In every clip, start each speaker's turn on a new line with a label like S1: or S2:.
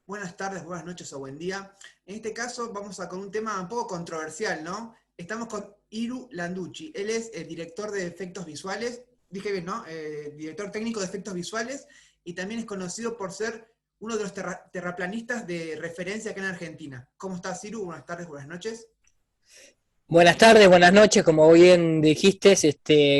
S1: Buenas tardes, buenas noches o buen día. En este caso vamos con un tema un poco controversial, ¿no? Estamos con Iru Landucci. Él es el director de efectos visuales, dije bien, ¿no? Director técnico de efectos visuales y también es conocido por ser uno de los terraplanistas de referencia acá en Argentina. ¿Cómo estás, Iru? Buenas tardes, buenas noches.
S2: Buenas tardes, buenas noches, como bien dijiste,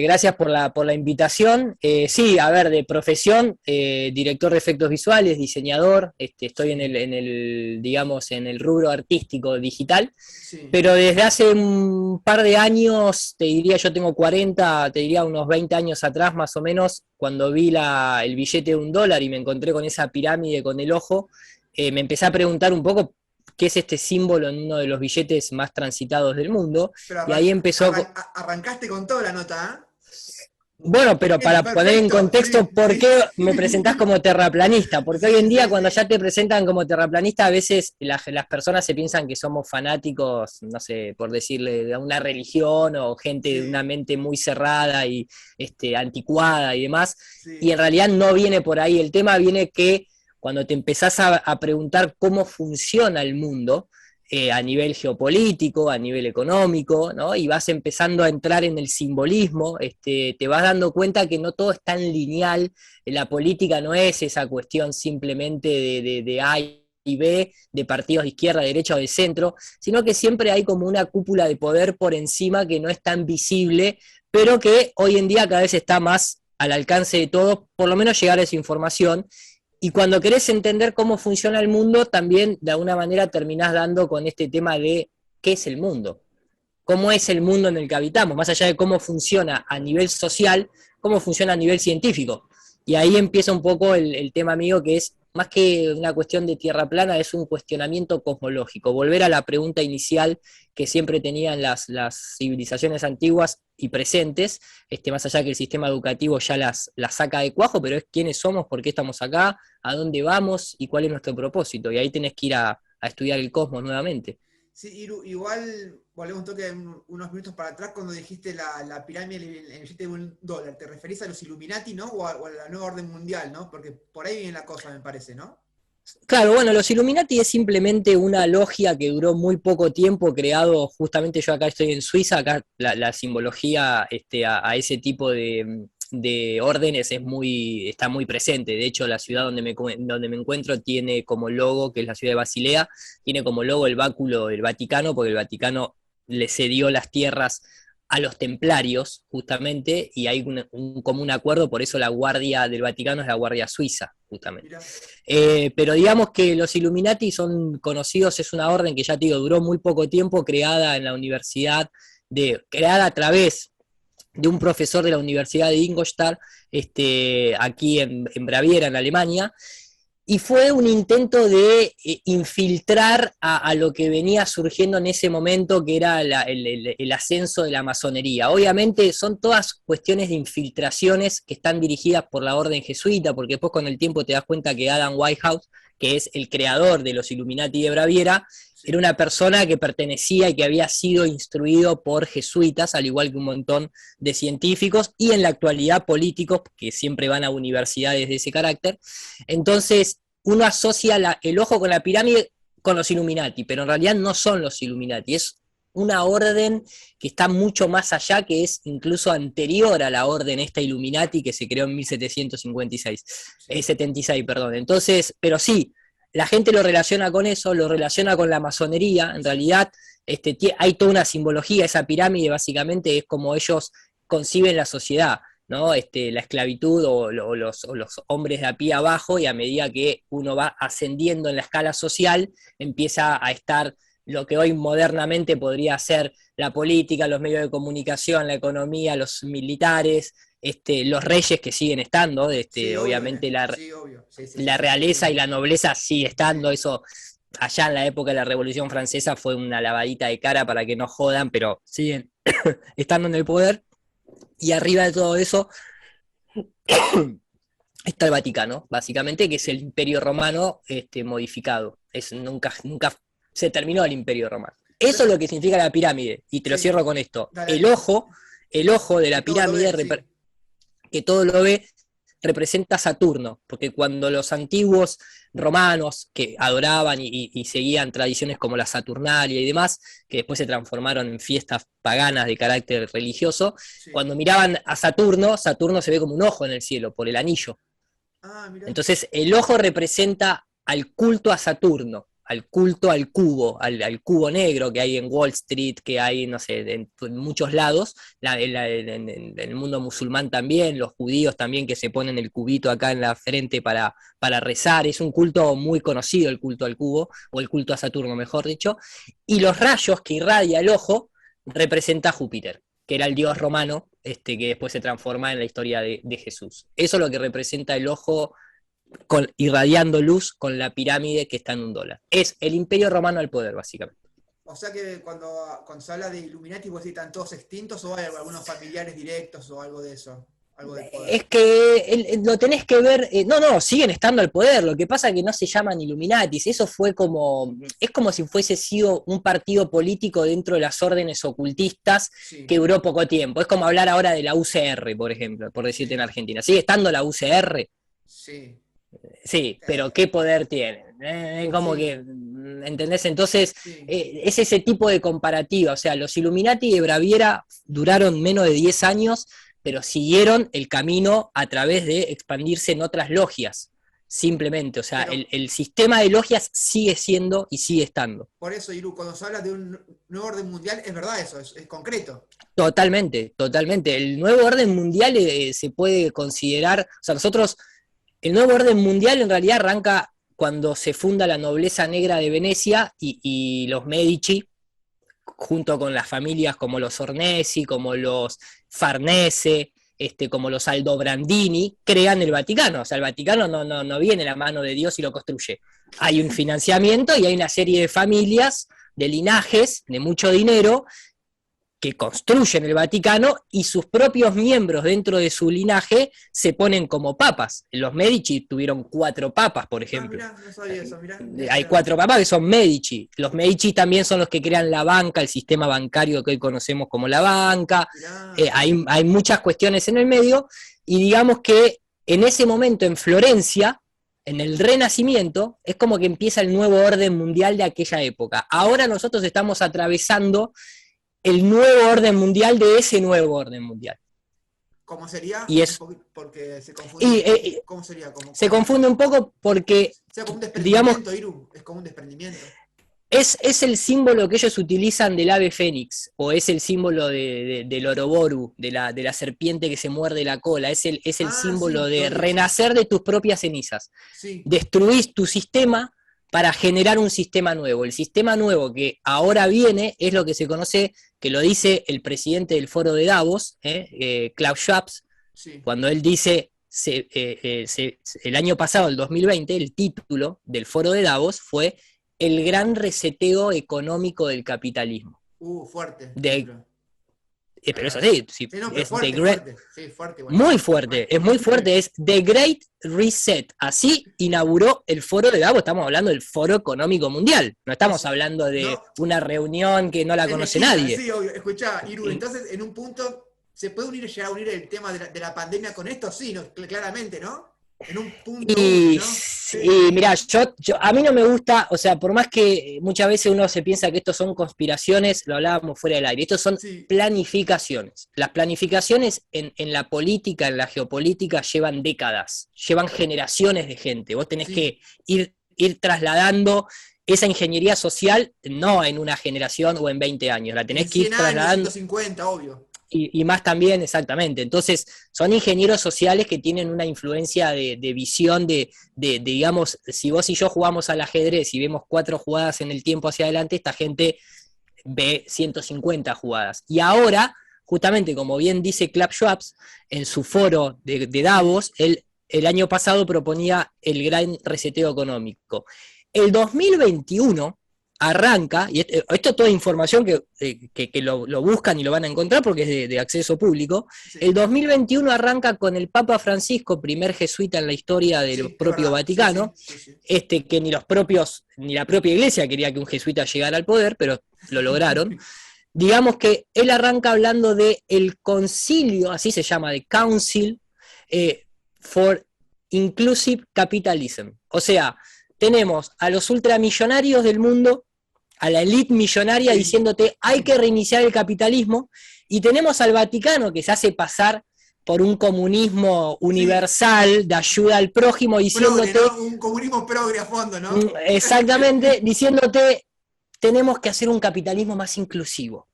S2: gracias por la invitación. Sí, a ver, de profesión, director de efectos visuales, diseñador, estoy
S1: Sí,
S2: digamos, en el rubro artístico digital,
S1: sí.
S2: pero desde hace un par de años, te diría, yo tengo 40, te diría unos 20 años atrás más o menos, cuando vi el billete de $1 y me encontré con esa pirámide con el ojo, me empecé a preguntar un poco qué es este símbolo en uno de los billetes más transitados del mundo,
S1: Pero
S2: y ahí empezó.
S1: arrancaste con toda la nota, ¿eh?
S2: Bueno, pero
S1: Bien,
S2: para poner en
S1: perfecto,
S2: contexto
S1: sí,
S2: por
S1: sí.
S2: qué me presentás como terraplanista, porque hoy
S1: Sí,
S2: en día
S1: sí,
S2: cuando
S1: sí.
S2: ya te presentan como terraplanista, a veces las personas se piensan que somos fanáticos, no sé, por decirle, de una religión o gente de una
S1: Sí,
S2: mente muy cerrada y anticuada y demás, y
S1: sí.
S2: en realidad no viene por ahí. El tema viene que cuando te empezás a preguntar cómo funciona el mundo, a nivel geopolítico, a nivel económico, ¿no? Y vas empezando a entrar en el simbolismo, te vas dando cuenta que no todo es tan lineal, la política no es esa cuestión simplemente de A y B, de partidos de izquierda, de derecha o de centro, sino que siempre hay como una cúpula de poder por encima que no es tan visible, pero que hoy en día cada vez está más al alcance de todos, por lo menos llegar a esa información, y cuando querés entender cómo funciona el mundo, también de alguna manera terminás dando con este tema de qué es el mundo, cómo es el mundo en el que habitamos, más allá de cómo funciona a nivel social, cómo funciona a nivel científico. Y ahí empieza un poco el tema mío, que es más que una cuestión de tierra plana, es un cuestionamiento cosmológico, volver a la pregunta inicial que siempre tenían las civilizaciones antiguas y presentes, más allá que el sistema educativo ya las saca de cuajo, pero es quiénes somos, por qué estamos acá, a dónde vamos y cuál es nuestro propósito. Y ahí tenés que ir a estudiar el cosmos nuevamente.
S1: Sí, igual volvemos un toque unos minutos para atrás cuando dijiste la pirámide, el billete de $1. ¿Te referís a los Illuminati, ¿no? O a la nueva orden mundial, ¿no? Porque por ahí viene la cosa, me parece, ¿no?
S2: Claro, bueno, los Illuminati es simplemente una logia que duró muy poco tiempo, creado justamente yo acá estoy en Suiza, acá la simbología a ese tipo de órdenes está muy presente. De hecho, la ciudad donde me encuentro tiene como logo, que es la ciudad de Basilea, tiene como logo el báculo del Vaticano, porque el Vaticano le cedió las tierras a los templarios, justamente, y hay como un acuerdo, por eso la guardia del Vaticano es la guardia suiza, justamente.
S1: Mira,
S2: Pero digamos que los Illuminati son conocidos, es una orden que ya te digo, duró muy poco tiempo, creada en la universidad, creada a través de un profesor de la Universidad de Ingolstadt, aquí en Baviera, en Alemania, y fue un intento de infiltrar a lo que venía surgiendo en ese momento, que era el ascenso de la masonería. Obviamente son todas cuestiones de infiltraciones que están dirigidas por la orden jesuita, porque después con el tiempo te das cuenta que Adam Whitehouse, que es el creador de los Illuminati de Baviera, era
S1: sí.
S2: una persona que pertenecía y que había sido instruido por jesuitas, al igual que un montón de científicos, y en la actualidad políticos, que siempre van a universidades de ese carácter. Entonces, uno asocia el ojo con la pirámide con los Illuminati, pero en realidad no son los Illuminati, es una orden que está mucho más allá, que es incluso anterior a la orden esta Illuminati que se creó en 1756,
S1: Sí.
S2: 76, perdón. Entonces, pero sí, la gente lo relaciona con eso, lo relaciona con la masonería, en realidad hay toda una simbología, esa pirámide básicamente es como ellos conciben la sociedad, ¿no? La esclavitud o los hombres de a pie abajo, y a medida que uno va ascendiendo en la escala social, empieza a estar lo que hoy modernamente podría ser la política, los medios de comunicación, la economía, los militares, los reyes que siguen estando,
S1: Sí, obvio,
S2: obviamente
S1: sí, obvio. Sí, sí, sí,
S2: la
S1: sí, sí,
S2: realeza y
S1: sí.
S2: la nobleza sigue estando,
S1: Sí.
S2: eso allá en la época de la Revolución Francesa fue una lavadita de cara para que no jodan, pero siguen estando en el poder, y arriba de todo eso está el Vaticano, básicamente, que es el Imperio Romano modificado. Nunca se terminó el Imperio Romano. Eso
S1: Pero,
S2: es lo que significa la pirámide, y te lo
S1: sí,
S2: cierro con esto.
S1: dale, dale.
S2: El ojo de
S1: Que
S2: la
S1: todo lo
S2: pirámide,
S1: ve, sí.
S2: que todo lo ve, representa a Saturno, porque cuando los antiguos romanos que adoraban y seguían tradiciones como la Saturnalia y demás, que después se transformaron en fiestas paganas de carácter religioso,
S1: Sí.
S2: cuando miraban a Saturno, Saturno se ve como un ojo en el cielo, por el anillo.
S1: Ah, mira.
S2: Entonces el ojo representa al culto a Saturno, al culto al cubo, al cubo negro que hay en Wall Street, que hay, no sé, en muchos lados, en el mundo musulmán también, los judíos también que se ponen el cubito acá en la frente para rezar, es un culto muy conocido el culto al cubo, o el culto a Saturno, mejor dicho, y los rayos que irradia el ojo representa a Júpiter, que era el dios romano, que después se transforma en la historia de Jesús. Eso es lo que representa el ojo irradiando luz con la pirámide que está en $1. Es el Imperio Romano al poder, básicamente.
S1: O sea que cuando se habla de Illuminati, ¿vos decís están todos extintos o hay algunos familiares directos o algo de eso? Algo del poder.
S2: Es que lo tenés que ver, no, siguen estando al poder, lo que pasa es que no se llaman Illuminatis, eso fue como, es como si fuese sido un partido político dentro de las órdenes ocultistas
S1: Sí,
S2: que duró poco tiempo, es como hablar ahora de la UCR, por ejemplo, por decirte en
S1: sí,
S2: Argentina, ¿sigue estando la UCR?
S1: sí.
S2: Sí, pero ¿qué poder tiene? Como
S1: Sí,
S2: que, ¿entendés? Entonces,
S1: sí.
S2: es ese tipo de comparativa. O sea, los Illuminati de Baviera duraron menos de 10 años, pero siguieron el camino a través de expandirse en otras logias, simplemente. O sea,
S1: Pero
S2: el sistema de logias sigue siendo y sigue estando.
S1: por eso, Iru, cuando se habla de un nuevo orden mundial, es verdad eso, es concreto.
S2: Totalmente, totalmente. El nuevo orden mundial se puede considerar, o sea, nosotros, el nuevo orden mundial en realidad arranca cuando se funda la nobleza negra de Venecia y los Medici, junto con las familias como los Ornesi, como los Farnese, como los Aldobrandini, crean el Vaticano. O sea, el Vaticano no viene de la mano de Dios y lo construye. Hay un financiamiento y hay una serie de familias, de linajes, de mucho dinero, que construyen el Vaticano y sus propios miembros dentro de su linaje se ponen como papas. Los Medici tuvieron 4 papas, por
S1: Ah,
S2: ejemplo.
S1: mirá, no sabía eso, mirá, mirá,
S2: Hay
S1: mirá.
S2: 4 papas que son Medici. Los Medici también son los que crean la banca, el sistema bancario que hoy conocemos como la banca.
S1: Mirá,
S2: Hay muchas cuestiones en el medio y digamos que en ese momento en Florencia, en el Renacimiento, es como que empieza el nuevo orden mundial de aquella época. Ahora nosotros estamos atravesando el nuevo orden mundial de ese nuevo orden mundial.
S1: ¿cómo sería?
S2: Y
S1: Un
S2: es
S1: poquito, porque se confunde un
S2: y,
S1: poco. ¿Cómo sería?
S2: se confunde un poco porque,
S1: O sea, como un
S2: digamos,
S1: desprendimiento, Iru, es como un desprendimiento.
S2: es el símbolo que ellos utilizan del ave fénix, o es el símbolo del Oroboru, de la serpiente que se muerde la cola, es el
S1: Ah,
S2: símbolo
S1: sí, lo
S2: de
S1: vi eso.
S2: renacer de tus propias cenizas.
S1: Sí,
S2: Destruís tu sistema para generar un sistema nuevo. El sistema nuevo que ahora viene es lo que se conoce, que lo dice el presidente del foro de Davos, Klaus Schwab,
S1: sí.
S2: cuando él dice, el año pasado, el 2020, el título del foro de Davos fue El gran reseteo económico del capitalismo.
S1: Fuerte
S2: De,
S1: título.
S2: pero es
S1: Ah,
S2: así,
S1: sí, no, pero
S2: es The
S1: fuerte,
S2: Great,
S1: fuerte. Sí, fuerte,
S2: muy
S1: buenísimo.
S2: fuerte, es muy fuerte, es The Great Reset. Así inauguró el foro de Davos, estamos hablando del foro económico mundial, no estamos
S1: Entonces,
S2: hablando de
S1: no,
S2: una reunión que no la
S1: en la
S2: conoce
S1: esquina,
S2: nadie.
S1: sí, obvio. Escuchá, Iru, entonces en un punto, ¿se puede llegar a unir el tema de la pandemia con esto? Sí, no, claramente, ¿no? En un punto une,
S2: Y,
S1: ¿no? Sí,
S2: y mirá, a mí no me gusta, o sea, por más que muchas veces uno se piensa que estos son conspiraciones, lo hablábamos fuera del aire, estos son
S1: sí,
S2: planificaciones. Las planificaciones en la política, en la geopolítica, llevan décadas, llevan generaciones de gente. Vos tenés
S1: sí.
S2: que ir trasladando esa ingeniería social, no en una generación o en 20 años, la tenés
S1: En
S2: que ir
S1: 100 años,
S2: trasladando
S1: 150, obvio.
S2: y más también, exactamente. Entonces, son ingenieros sociales que tienen una influencia de visión digamos, si vos y yo jugamos al ajedrez y vemos 4 jugadas en el tiempo hacia adelante, esta gente ve 150 jugadas. Y ahora, justamente como bien dice Klaus Schwab, en su foro de Davos, él el año pasado proponía el gran reseteo económico. El 2021 arranca, y esto es toda información que lo buscan y lo van a encontrar porque es de acceso público, el
S1: Sí,
S2: 2021 arranca con el Papa Francisco, primer jesuita en la historia del
S1: sí, es
S2: propio
S1: verdad. Sí, sí,
S2: Vaticano,
S1: sí, sí.
S2: que ni la propia iglesia quería que un jesuita llegara al poder, pero lo lograron. Digamos que él arranca hablando de el concilio, así se llama, de council, eh, for Inclusive Capitalism. O sea, tenemos a los ultramillonarios del mundo, a la élite millonaria diciéndote hay que reiniciar el capitalismo, y tenemos al Vaticano que se hace pasar por un comunismo universal de ayuda al prójimo, diciéndote...
S1: Progre, ¿no? Un comunismo progre a fondo, ¿no?
S2: Exactamente, diciéndote tenemos que hacer un capitalismo más inclusivo.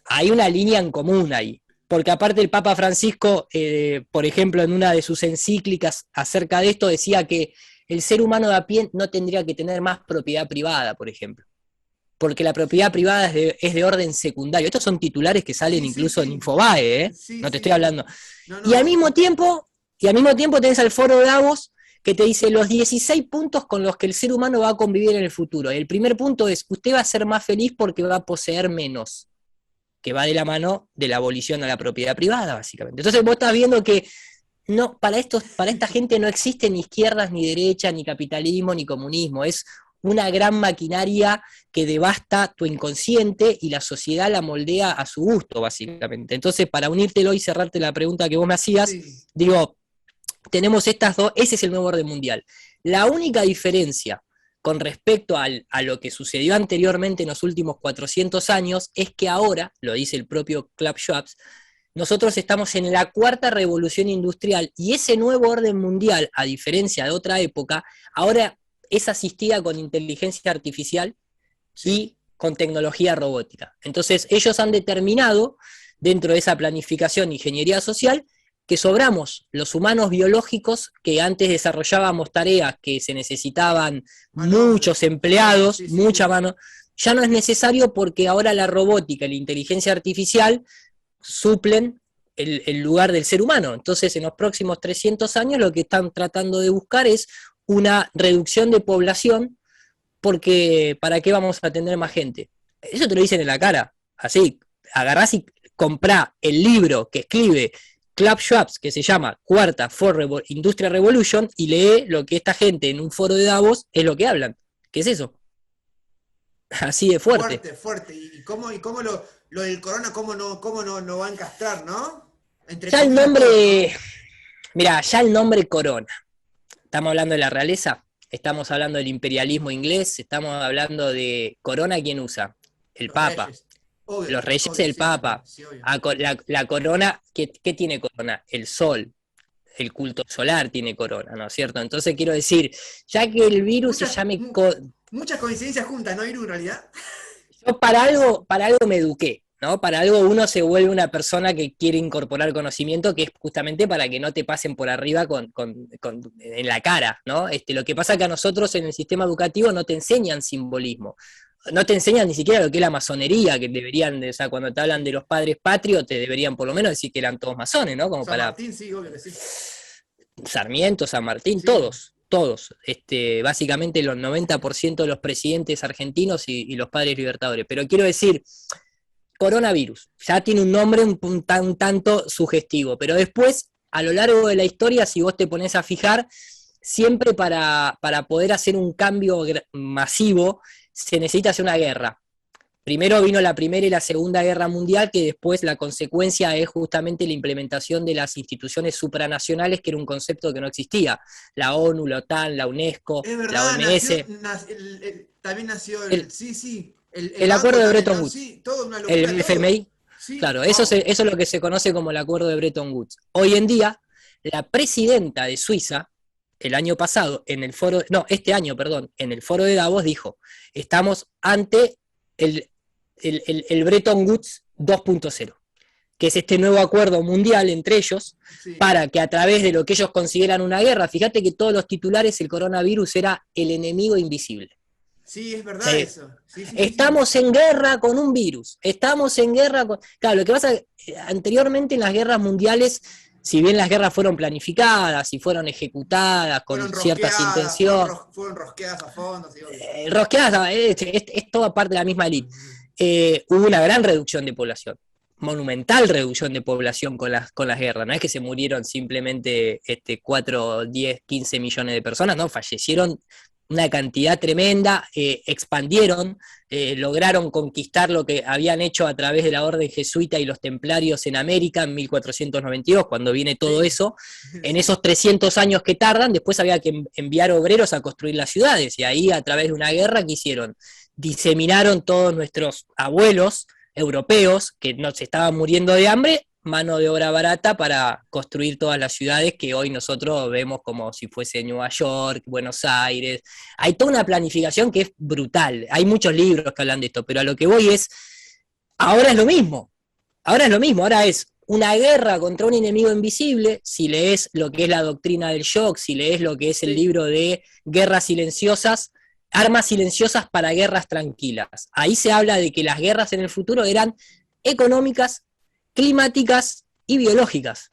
S2: Hay una línea en común ahí, porque aparte el Papa Francisco, por ejemplo, en una de sus encíclicas acerca de esto, decía que el ser humano de a pie no tendría que tener más propiedad privada, por ejemplo, porque la propiedad privada es de orden secundario. Estos son titulares que salen incluso en Infobae, ¿eh? No te estoy hablando. No. Y al mismo tiempo tenés al Foro de Davos, que te dice los 16 puntos con los que el ser humano va a convivir en el futuro. Y el primer punto es, usted va a ser más feliz porque va a poseer menos, que va de la mano de la abolición a la propiedad privada, básicamente. Entonces vos estás viendo que no, para esta gente no existe ni izquierdas, ni derechas, ni capitalismo, ni comunismo. Es una gran maquinaria que devasta tu inconsciente y la sociedad la moldea a su gusto, básicamente. Entonces, para unírtelo y cerrarte la pregunta que vos me hacías, digo, tenemos estas dos, ese es el nuevo orden mundial. La única diferencia con respecto a lo que sucedió anteriormente en los últimos 400 años es que ahora, lo dice el propio Klaus Schwab, nosotros estamos en la cuarta revolución industrial y ese nuevo orden mundial, a diferencia de otra época, ahora es asistida con inteligencia artificial y con tecnología robótica. Entonces ellos han determinado, dentro de esa planificación de ingeniería social, que sobramos los humanos biológicos, que antes desarrollábamos tareas que se necesitaban muchos empleados, mucha mano, ya no es necesario porque ahora la robótica y la inteligencia artificial suplen el lugar del ser humano. Entonces, en los próximos 300 años lo que están tratando de buscar es una reducción de población, porque ¿para qué vamos a tener más gente? Eso te lo dicen en la cara, así, agarrás y comprá el libro que escribe Klaus Schwab, que se llama Cuarta Industrial Revolution, y lee lo que esta gente en un foro de Davos es lo que hablan. ¿Qué es eso? Así de fuerte.
S1: Fuerte. ¿Y cómo lo del corona, cómo no va a encastrar, ¿no?
S2: Ya el nombre, mira, ya el nombre corona. Estamos hablando de la realeza, estamos hablando del imperialismo inglés, estamos hablando de corona, ¿quién usa? El Papa. Reyes. Obvio, los reyes del Papa. Sí, la corona, ¿qué tiene corona? El sol. El culto solar tiene corona, ¿no es cierto? Entonces quiero decir, ya que el virus se llame...
S1: Muchas coincidencias juntas, ¿no, Iru, en realidad?
S2: Yo para algo me eduqué, ¿no? Para algo uno se vuelve una persona que quiere incorporar conocimiento, que es justamente para que no te pasen por arriba en la cara, ¿no? Lo que pasa es que a nosotros en el sistema educativo no te enseñan simbolismo. No te enseñan ni siquiera lo que es la masonería, que deberían, o sea, cuando te hablan de los padres patrios, te deberían por lo menos decir que eran todos masones, ¿no? Como
S1: San Martín, sí, obvio que sí.
S2: Sarmiento, San Martín, sí. Todos. Básicamente el 90% de los presidentes argentinos y los padres libertadores. Pero quiero decir, coronavirus, ya tiene un nombre un tanto sugestivo, pero después, a lo largo de la historia, si vos te pones a fijar, siempre para poder hacer un cambio masivo, se necesita hacer una guerra. Primero vino la Primera y la Segunda Guerra Mundial, que después la consecuencia es justamente la implementación de las instituciones supranacionales, que era un concepto que no existía. La ONU, la OTAN, la UNESCO, la OMS.
S1: También nació
S2: el acuerdo de Bretton Woods.
S1: Sí, todo una locura,
S2: el FMI. Sí, claro, eso es lo que se conoce como el acuerdo de Bretton Woods. Hoy en día, la presidenta de Suiza, este año, en el foro de Davos dijo, estamos ante el Bretton Woods 2.0, que es este nuevo acuerdo mundial entre ellos, para que a través de lo que ellos consideran una guerra, fíjate que todos los titulares, el coronavirus era el enemigo invisible.
S1: Sí, es verdad eso.
S2: Estamos en guerra con un virus, Claro, lo que pasa es que anteriormente en las guerras mundiales, si bien las guerras fueron planificadas y fueron ejecutadas con ciertas intenciones...
S1: Fueron rosqueadas a fondo. Sí,
S2: rosqueadas, es toda parte de la misma elite. Hubo una gran reducción de población, monumental reducción de población con las guerras. No es que se murieron simplemente 4, 10, 15 millones de personas, no, fallecieron una cantidad tremenda, expandieron, lograron conquistar lo que habían hecho a través de la orden jesuita y los templarios en América en 1492, cuando viene todo eso. En
S1: Sí.
S2: esos 300 años que tardan, después había que enviar obreros a construir las ciudades, y ahí a través de una guerra que hicieron, diseminaron todos nuestros abuelos europeos que nos estaban muriendo de hambre, mano de obra barata para construir todas las ciudades que hoy nosotros vemos como si fuese Nueva York, Buenos Aires. Hay toda una planificación que es brutal. Hay muchos libros que hablan de esto, pero a lo que voy es, ahora es lo mismo. Ahora es lo mismo, ahora es una guerra contra un enemigo invisible. Si lees lo que es la doctrina del shock, si lees lo que es el
S1: Sí.
S2: libro de Guerras Silenciosas, Armas Silenciosas para Guerras Tranquilas. Ahí se habla de que las guerras en el futuro eran económicas, climáticas y biológicas,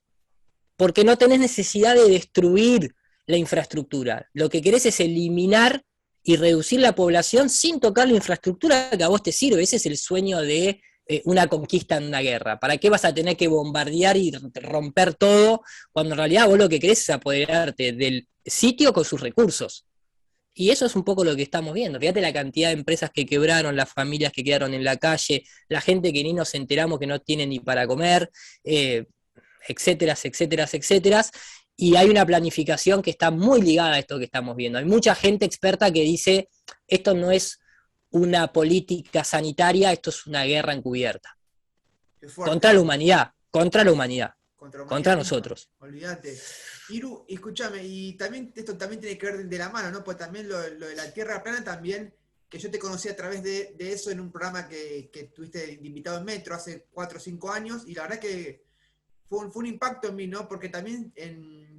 S2: porque no tenés necesidad de destruir la infraestructura. Lo que querés es eliminar y reducir la población sin tocar la infraestructura que a vos te sirve. Ese es el sueño de una conquista en una guerra. ¿Para qué vas a tener que bombardear y romper todo cuando en realidad vos lo que querés es apoderarte del sitio con sus recursos? Y eso es un poco lo que estamos viendo. Fíjate la cantidad de empresas que quebraron, las familias que quedaron en la calle, la gente que ni nos enteramos que no tiene ni para comer, eh, etcétera, etcétera, etcétera. Y hay una planificación que está muy ligada a esto que estamos viendo. Hay mucha gente experta que dice, esto no es una política sanitaria, esto es una guerra encubierta.
S1: Qué fuerte,
S2: Contra la
S1: ¿no?
S2: humanidad, contra la humanidad,
S1: Contra la humanidad
S2: contra
S1: misma.
S2: nosotros.
S1: Olvídate. Iru, escúchame, y también esto también tiene que ver de la mano, ¿no? Pues también lo de la Tierra plana también, que yo te conocí a través de eso en un programa que tuviste de invitado en Metro hace 4 o 5 años, y la verdad que fue un impacto en mí, ¿no? Porque también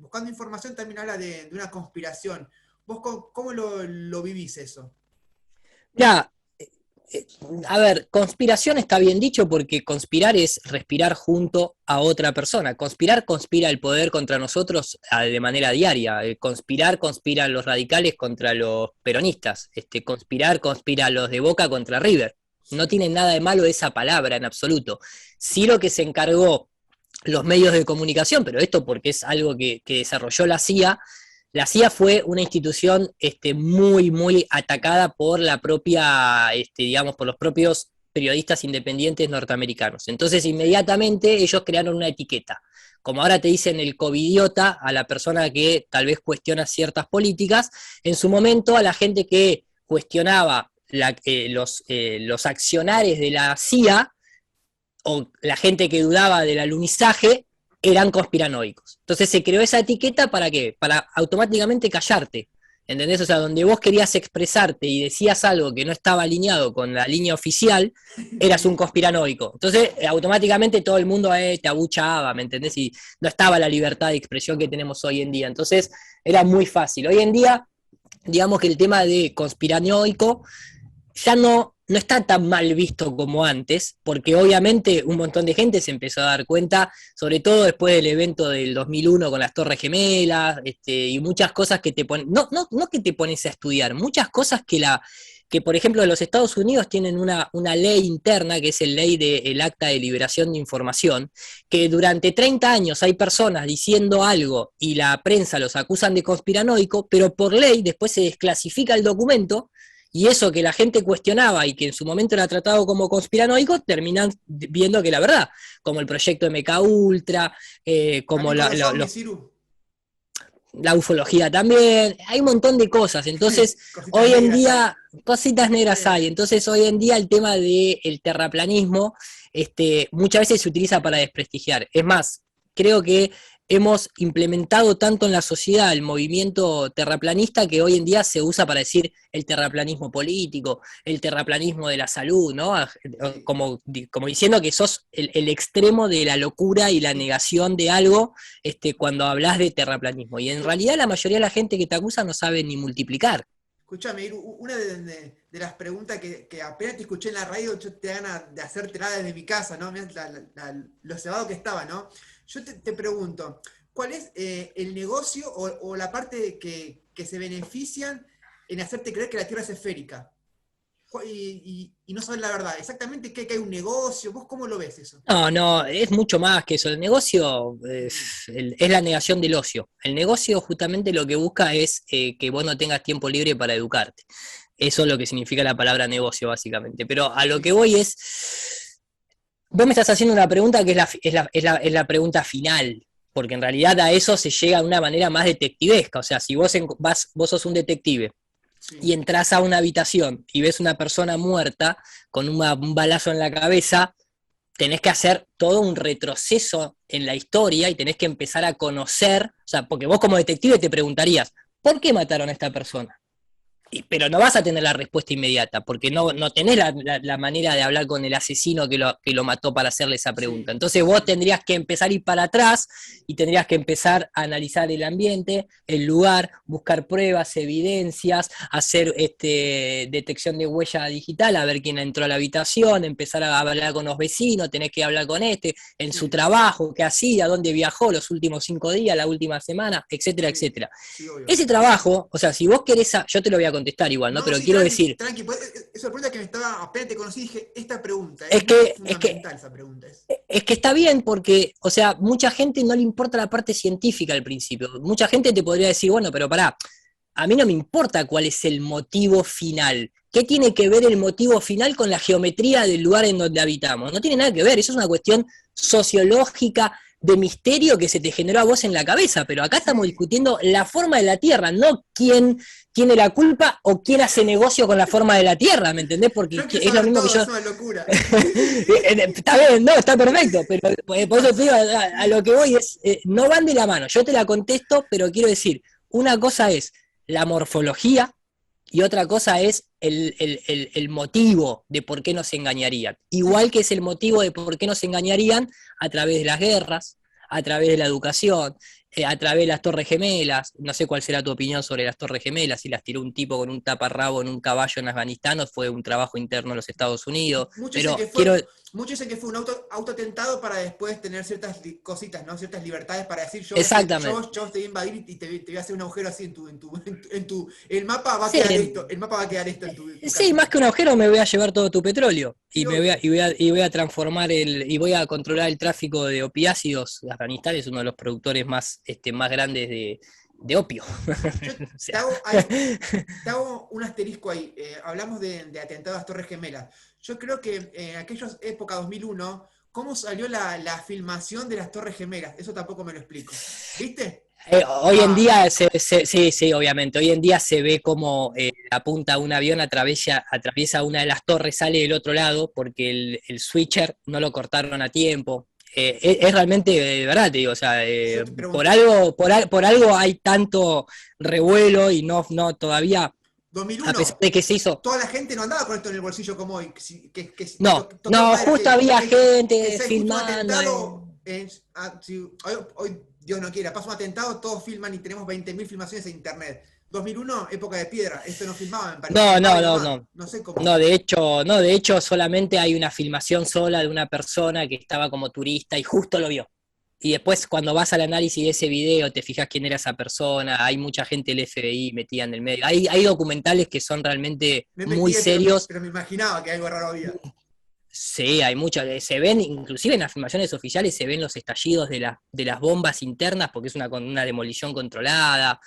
S1: buscando información también habla de una conspiración. ¿Vos cómo lo vivís eso?
S2: Ya, a ver, conspiración está bien dicho porque conspirar es respirar junto a otra persona. Conspira el poder contra nosotros de manera diaria. Conspiran los radicales contra los peronistas. Conspira los de Boca contra River. No
S1: Sí.
S2: tiene nada de malo esa palabra en absoluto. Sí, lo que se encargó los medios de comunicación, pero esto porque es algo que desarrolló la CIA fue una institución muy, muy atacada por la propia, digamos, por los propios periodistas independientes norteamericanos. Entonces, inmediatamente ellos crearon una etiqueta. Como ahora te dicen el covidiota a la persona que tal vez cuestiona ciertas políticas, en su momento a la gente que cuestionaba los accionares de la CIA o la gente que dudaba del alunizaje eran conspiranoicos. Entonces se creó esa etiqueta ¿para qué? Para automáticamente callarte. ¿Entendés? O sea, donde vos querías expresarte y decías algo que no estaba alineado con la línea oficial, eras un
S1: Sí.
S2: conspiranoico. Entonces, automáticamente todo el mundo te abuchaba, ¿me entendés? Y no estaba la libertad de expresión que tenemos hoy en día. Entonces, era muy fácil. Hoy en día, digamos que el tema de conspiranoico ya no está tan mal visto como antes, porque obviamente un montón de gente se empezó a dar cuenta, sobre todo después del evento del 2001 con las Torres Gemelas, y muchas cosas que te ponen, no que te pones a estudiar, muchas cosas que por ejemplo los Estados Unidos tienen una ley interna, que es el ley del Acta de Liberación de Información, que durante 30 años hay personas diciendo algo y la prensa los acusan de conspiranoico, pero por ley después se desclasifica el documento y eso que la gente cuestionaba y que en su momento era tratado como conspiranoico, terminan viendo que la verdad, como el proyecto MK Ultra, como
S1: También con los zombies, Iru.
S2: la ufología también, hay un montón de cosas. Entonces,
S1: Cositas
S2: hoy en
S1: negras hay.
S2: día, cositas negras hay.
S1: Sí.
S2: Entonces, hoy en día el tema del terraplanismo muchas veces se utiliza para desprestigiar. Es más, creo que hemos implementado tanto en la sociedad el movimiento terraplanista que hoy en día se usa para decir el terraplanismo político, el terraplanismo de la salud, ¿no?
S1: Sí.
S2: Como diciendo que sos el extremo de la locura y la
S1: Y,
S2: negación de algo cuando hablas de terraplanismo. Y en
S1: escu-
S2: realidad la mayoría de la gente que te acusa no sabe ni multiplicar.
S1: Escúchame, Iru, una de las preguntas que apenas te escuché en la radio, yo te ganas de hacerte nada desde mi casa, ¿no? Mirá lo cebado que estaba, ¿no? Yo te pregunto, ¿cuál es el negocio o la parte que se benefician en hacerte creer que la Tierra es esférica? y no saber la verdad. Exactamente que hay un negocio. ¿Vos cómo lo ves eso?
S2: No, es mucho más que eso. El negocio es la negación del ocio. El negocio justamente lo que busca es que vos no tengas tiempo libre para educarte. Eso es lo que significa la palabra negocio, básicamente. Pero a lo
S1: Sí,
S2: que
S1: sí.
S2: voy es, vos me estás haciendo una pregunta que es la pregunta final, porque en realidad a eso se llega de una manera más detectivesca. O sea, si vos sos un detective
S1: Sí.
S2: y entras a una habitación y ves una persona muerta con un balazo en la cabeza, tenés que hacer todo un retroceso en la historia y tenés que empezar a conocer, o sea, porque vos como detective te preguntarías, ¿por qué mataron a esta persona? Pero no vas a tener la respuesta inmediata, porque no tenés la manera de hablar con el asesino que lo mató para hacerle esa pregunta.
S1: Sí,
S2: Entonces
S1: sí,
S2: vos
S1: sí.
S2: tendrías que empezar a ir para atrás y tendrías que empezar a analizar el ambiente, el lugar, buscar pruebas, evidencias, hacer detección de huella digital, a ver quién entró a la habitación, empezar a hablar con los vecinos, tenés que hablar con en su
S1: Sí,
S2: trabajo, qué hacía, dónde viajó los últimos 5 días, la última semana, etcétera,
S1: sí,
S2: etcétera.
S1: sí, obvio.
S2: Ese trabajo, o sea, si vos querés, yo te lo voy a contestar igual, ¿no?
S1: No,
S2: Pero
S1: sí,
S2: quiero
S1: tranqui,
S2: decir,
S1: tranqui. Pues, esa pregunta que me estaba, apenas te conocí, dije, esta pregunta es
S2: es
S1: muy
S2: que, es que,
S1: fundamental, esa pregunta es.
S2: es que está bien porque, o sea, mucha gente no le importa la parte científica al principio. Mucha gente te podría decir, bueno, pero pará, a mí no me importa cuál es el motivo final. ¿Qué tiene que ver el motivo final con la geometría del lugar en donde habitamos? No tiene nada que ver, eso es una cuestión sociológica de misterio que se te generó a vos en la cabeza, pero acá estamos
S1: Sí,
S2: discutiendo la forma de la Tierra, no quién tiene la culpa o quién hace negocio con la forma de la Tierra, ¿me entendés? Porque
S1: yo quiero
S2: es lo
S1: saber
S2: mismo que
S1: todo, es
S2: yo...
S1: una locura.
S2: Está bien, no, está perfecto, pero
S1: ¿Qué
S2: por eso te digo,
S1: pasa?
S2: a lo que voy es, no van de la mano, yo te la contesto, pero quiero decir, una cosa es la morfología y otra cosa es el motivo de por qué nos engañarían.
S1: Sí,
S2: Igual que es el motivo de por qué nos engañarían a través de las guerras, a través de la educación, a través de las Torres Gemelas. No sé cuál será tu opinión sobre las Torres Gemelas, si las tiró un tipo con un taparrabo en un caballo en Afganistán o fue un trabajo interno en los Estados Unidos,
S1: muchos dicen que
S2: pero
S1: fue,
S2: quiero...
S1: muchos dicen que fue un autoatentado para después tener ciertas cositas, ¿no? Ciertas libertades para decir,
S2: Exactamente.
S1: yo te voy a invadir y te voy a hacer un agujero así el mapa va a
S2: Sí,
S1: quedar esto, el mapa va a quedar esto en tu
S2: sí, más
S1: casita.
S2: que un agujero me voy a llevar todo tu petróleo
S1: Sí,
S2: y me voy a,
S1: obvio.
S2: y voy a, y voy a transformar y voy a controlar el tráfico de opiáceos. Afganistán es uno de los productores más grandes de opio.
S1: Yo
S2: O
S1: te
S2: sea,
S1: hago, ahí, te hago un asterisco ahí. Hablamos de atentados a las Torres Gemelas. Yo creo que en aquellas épocas 2001, ¿cómo salió la filmación de las Torres Gemelas? Eso tampoco me lo explico. ¿Viste?
S2: Hoy en
S1: Ah,
S2: día, sí, sí, obviamente, hoy en día se ve como apunta un avión, atraviesa una de las torres, sale del otro lado, porque el switcher no lo cortaron a tiempo. Es realmente, de verdad, te digo, o sea,
S1: yo te
S2: por
S1: pregunto,
S2: algo, por algo hay tanto revuelo y no todavía, a pesar
S1: 2001,
S2: de que se hizo,
S1: toda la gente no andaba con esto en el bolsillo como hoy.
S2: no,
S1: Toquemos
S2: no,
S1: madera,
S2: justo había
S1: que
S2: gente
S1: si hay justo un
S2: filmando.
S1: atentado, hoy, Dios no quiera, pasa un atentado, todos filman y tenemos 20.000 filmaciones en internet. 2001, época de piedra, esto no filmaba, me parece,
S2: No,
S1: filmaba
S2: no,
S1: y
S2: no,
S1: nomás,
S2: no.
S1: no sé
S2: No,
S1: cómo.
S2: de hecho, no, de hecho, solamente hay una filmación sola de una persona que estaba como turista y justo lo vio. Y después, cuando vas al análisis de ese video, te fijas quién era esa persona, hay mucha gente del FBI metida en el medio. Hay documentales que son realmente
S1: Me
S2: muy
S1: metí,
S2: serios.
S1: pero me imaginaba que algo raro había.
S2: Sí, hay muchas, se ven, inclusive en las filmaciones oficiales se ven los estallidos de las bombas internas porque es una demolición controlada.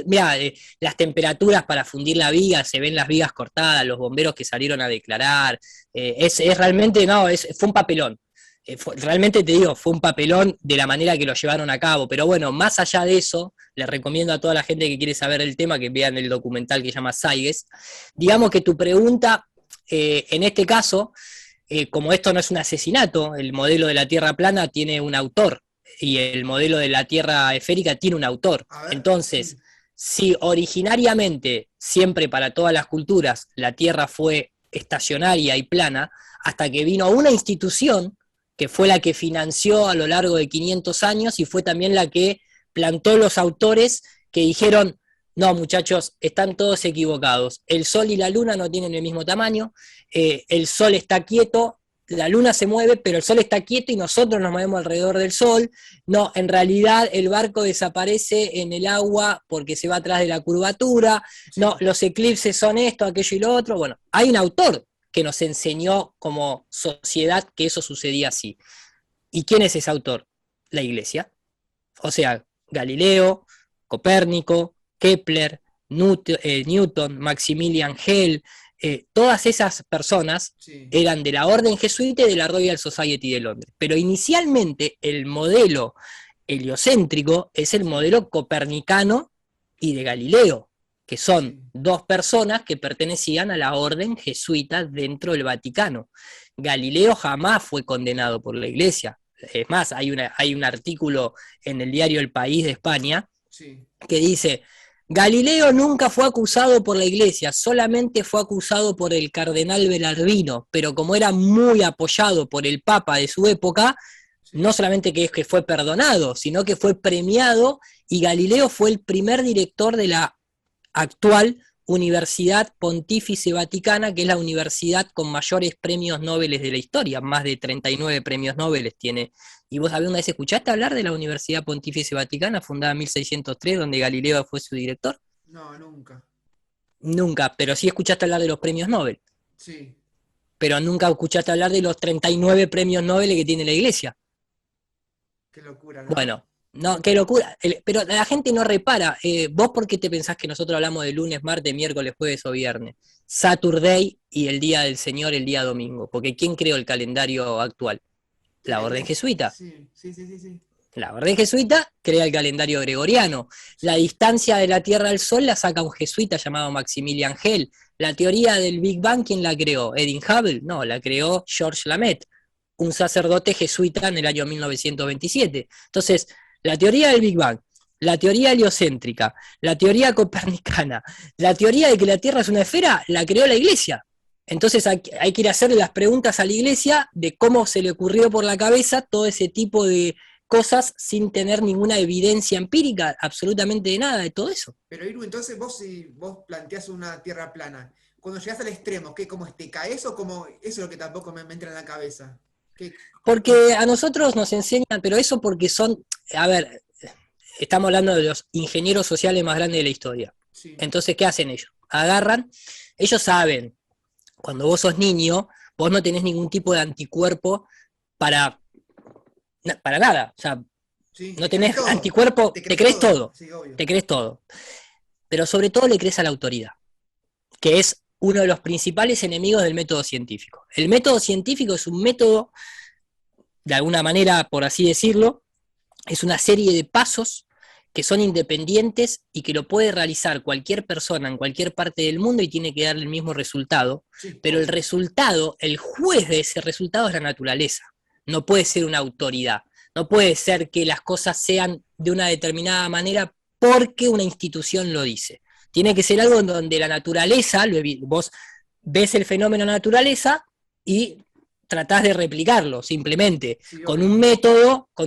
S2: Mira, las temperaturas para fundir la viga, se ven las vigas cortadas, los bomberos que salieron a declarar. Es realmente, no, fue un papelón. Realmente te digo, fue un papelón de la manera que lo llevaron a cabo. Pero bueno, más allá de eso, les recomiendo a toda la gente que quiere saber el tema que vean el documental que se llama Saiges. Digamos que tu pregunta en este caso, como esto no es un asesinato, el modelo de la Tierra plana tiene un autor y el modelo de la Tierra esférica tiene un autor.
S1: A ver,
S2: Entonces,
S1: sí.
S2: si originariamente, siempre para todas las culturas, la Tierra fue estacionaria y plana, hasta que vino una institución que fue la que financió a lo largo de 500 años y fue también la que plantó los autores que dijeron, no, muchachos, están todos equivocados. El Sol y la Luna no tienen el mismo tamaño, el Sol está quieto, la luna se mueve, pero el sol está quieto y nosotros nos movemos alrededor del sol. No, en realidad el barco desaparece en el agua porque se va atrás de la curvatura. No,
S1: Sí.
S2: los eclipses son esto, aquello y lo otro. Bueno, hay un autor que nos enseñó como sociedad que eso sucedía así. ¿Y quién es ese autor? La Iglesia. O sea, Galileo, Copérnico, Kepler, Newton, Maximilian Hell, todas esas personas
S1: Sí.
S2: eran de la Orden Jesuita y de la Royal Society de Londres. Pero inicialmente el modelo heliocéntrico es el
S1: Sí.
S2: modelo copernicano y de Galileo, que son
S1: Sí.
S2: dos personas que pertenecían a la Orden Jesuita dentro del Vaticano. Galileo jamás fue condenado por la Iglesia. Es más, hay un artículo en el diario El País de España
S1: Sí.
S2: que dice: Galileo nunca fue acusado por la Iglesia, solamente fue acusado por el cardenal Belarmino, pero como era muy apoyado por el Papa de su época, no
S1: Sí.
S2: solamente que fue perdonado, sino que fue premiado, y Galileo fue el primer director de la actual Universidad Pontífice Vaticana, que es la universidad con mayores premios Nobel de la historia, más de 39 premios Nobel tiene. ¿Y vos alguna vez escuchaste hablar de la Universidad Pontífice Vaticana, fundada en 1603, donde Galileo fue su director?
S1: No, nunca.
S2: Nunca, pero sí escuchaste hablar de los premios Nobel,
S1: Sí.
S2: pero nunca escuchaste hablar de los 39 premios Nobel que tiene la Iglesia.
S1: Qué locura, ¿no?
S2: Bueno, no, qué locura. Pero la gente no repara. ¿Vos por qué te pensás que nosotros hablamos de lunes, martes, miércoles, jueves o viernes? Saturday y el día del Señor el día domingo. Porque ¿quién creó el calendario actual?
S1: Sí,
S2: La
S1: la
S2: Orden
S1: iglesia.
S2: Jesuita.
S1: Sí, sí, sí, sí, sí.
S2: La Orden Jesuita crea el calendario gregoriano. La
S1: Sí.
S2: distancia de la Tierra al Sol la saca un jesuita llamado Maximilian Hell. La teoría del Big Bang, ¿quién la creó? ¿Edwin Hubble? No, la creó Georges Lamette, un sacerdote jesuita en el año 1927. Entonces, la teoría del Big Bang, la teoría heliocéntrica, la teoría copernicana, la teoría de que la Tierra es una esfera, la creó la Iglesia. Entonces hay que ir a hacer las preguntas a la Iglesia de cómo se le ocurrió por la cabeza todo ese tipo de cosas sin tener ninguna evidencia empírica, absolutamente de nada de todo eso.
S1: Pero Iru, entonces vos si vos planteás una tierra plana, cuando llegás al extremo, ¿qué? ¿Cómo te caes o cómo? Eso es lo que tampoco me entra en la cabeza. ¿Qué?
S2: Porque a nosotros nos enseñan, pero eso porque son, a ver, estamos hablando de los ingenieros sociales más grandes de la historia.
S1: Sí,
S2: Entonces, ¿qué hacen ellos? Agarran, ellos saben, cuando vos sos niño, vos no tenés ningún tipo de anticuerpo para, para nada. O sea,
S1: sí,
S2: no
S1: te crees
S2: tenés
S1: todo.
S2: anticuerpo,
S1: Te
S2: te
S1: crees
S2: crees
S1: todo.
S2: todo,
S1: Sí, obvio.
S2: te crees todo. Pero sobre todo le crees a la autoridad, que es uno de los principales enemigos del método científico. El método científico es un método, de alguna manera, por así decirlo, es una serie de pasos que son independientes y que lo puede realizar cualquier persona en cualquier parte del mundo y tiene que darle el mismo resultado,
S1: Sí,
S2: pero el
S1: obvio.
S2: resultado, el juez de ese resultado es la naturaleza, no puede ser una autoridad, no puede ser que las cosas sean de una determinada manera porque una institución lo dice. Tiene que ser algo en donde la naturaleza, vos ves el fenómeno naturaleza y tratás de replicarlo simplemente
S1: Sí, obvio.
S2: con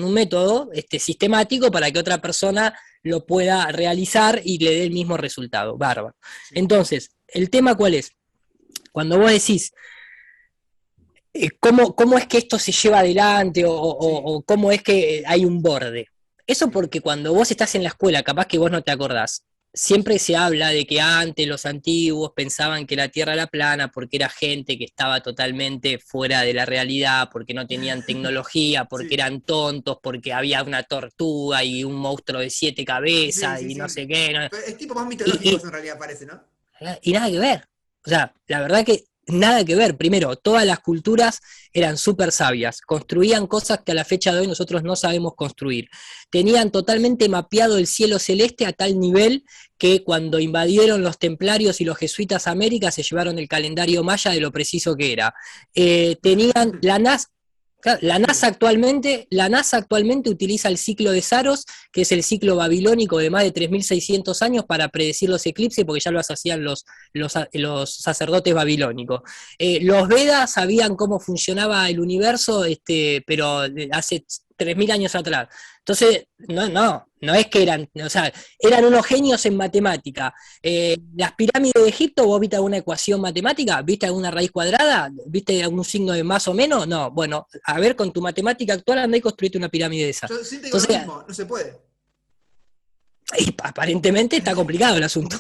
S2: un método sistemático para que otra persona lo pueda realizar y le dé el mismo resultado. Bárbaro.
S1: Sí,
S2: Entonces, ¿el tema cuál es? Cuando vos decís, ¿cómo es que esto se lleva adelante
S1: sí,
S2: o cómo es que hay un borde? Eso
S1: sí,
S2: porque cuando vos estás en la escuela, capaz que vos no te acordás, siempre
S1: sí,
S2: se habla de que antes los antiguos pensaban que la Tierra era plana porque era gente que estaba totalmente fuera de la realidad, porque no tenían tecnología, porque
S1: sí.
S2: eran tontos, porque había una tortuga y un monstruo de 7
S1: Sí,
S2: cabezas
S1: sí,
S2: y no
S1: sí.
S2: sé qué. ¿No?
S1: Pero es tipo más
S2: Y,
S1: mitológico
S2: y,
S1: eso en realidad parece, ¿no?
S2: y nada que ver. O sea, la verdad que nada que ver. Primero, todas las culturas eran súper sabias, construían cosas que a la fecha de hoy nosotros no sabemos construir. Tenían totalmente mapeado el cielo celeste a tal nivel que cuando invadieron los templarios y los jesuitas a América se llevaron el calendario maya de lo preciso que era. Tenían la NASA. Claro,
S1: Sí,
S2: la NASA actualmente utiliza el ciclo de Saros, que es el ciclo babilónico de más de 3600 años para predecir los eclipses, porque ya lo hacían los sacerdotes babilónicos. Los Vedas sabían cómo funcionaba el universo, pero hace 3000 años atrás. Entonces, No es que eran, o sea, eran unos genios en matemática. Las pirámides de Egipto, ¿vos viste alguna ecuación matemática? ¿Viste alguna raíz cuadrada? ¿Viste algún signo de más o menos? No, bueno, a ver, con tu matemática actual andá y construiste una pirámide de esa.
S1: Yo siento que lo
S2: Entonces,
S1: mismo, no se puede.
S2: y aparentemente está complicado el asunto.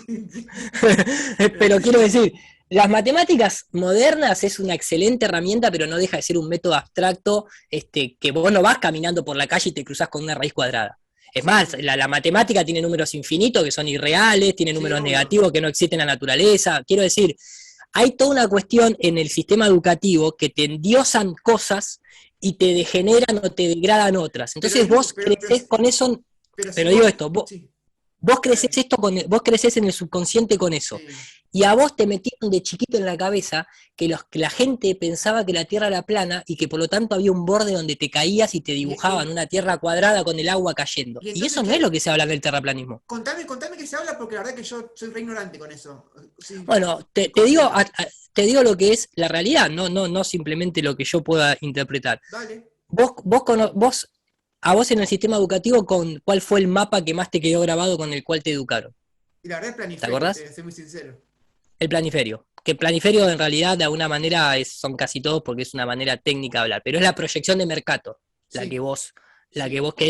S2: Pero quiero decir, las matemáticas modernas es una excelente herramienta, pero no deja de ser un método abstracto, que vos no vas caminando por la calle y te cruzás con una raíz cuadrada. Es más, la matemática tiene números infinitos que son irreales, tiene
S1: Sí,
S2: números
S1: obvio.
S2: negativos que no existen en la naturaleza. Quiero decir, hay toda una cuestión en el sistema educativo que te endiosan cosas y te degeneran o te degradan otras.
S1: Pero
S2: Entonces vos creces con eso,
S1: si
S2: pero digo
S1: vos,
S2: esto,
S1: sí,
S2: vos creces
S1: dale,
S2: esto vos creces en el subconsciente con eso.
S1: sí.
S2: Y a vos te metieron de chiquito en la cabeza que la gente pensaba que la Tierra era plana y que por lo tanto había un borde donde te caías y te dibujaban una Tierra cuadrada con el agua cayendo.
S1: Y
S2: Y
S1: entonces,
S2: eso no es lo que se habla del terraplanismo.
S1: contame qué se habla, porque la verdad que yo soy re ignorante con eso. Sí,
S2: Bueno,
S1: conoceme.
S2: te digo lo que es la realidad, no simplemente lo que yo pueda interpretar.
S1: Dale.
S2: A vos en el sistema educativo, ¿cuál fue el mapa que más te quedó grabado con el cual te educaron?
S1: Y la verdad es
S2: ¿Te
S1: planiferio, te
S2: acordás?
S1: voy a ser muy sincero.
S2: El planiferio. Que planiferio en realidad de alguna manera son casi todos porque es una manera técnica de hablar, pero es la proyección de Mercator, la que
S1: Sí,
S2: vos,
S1: sí,
S2: que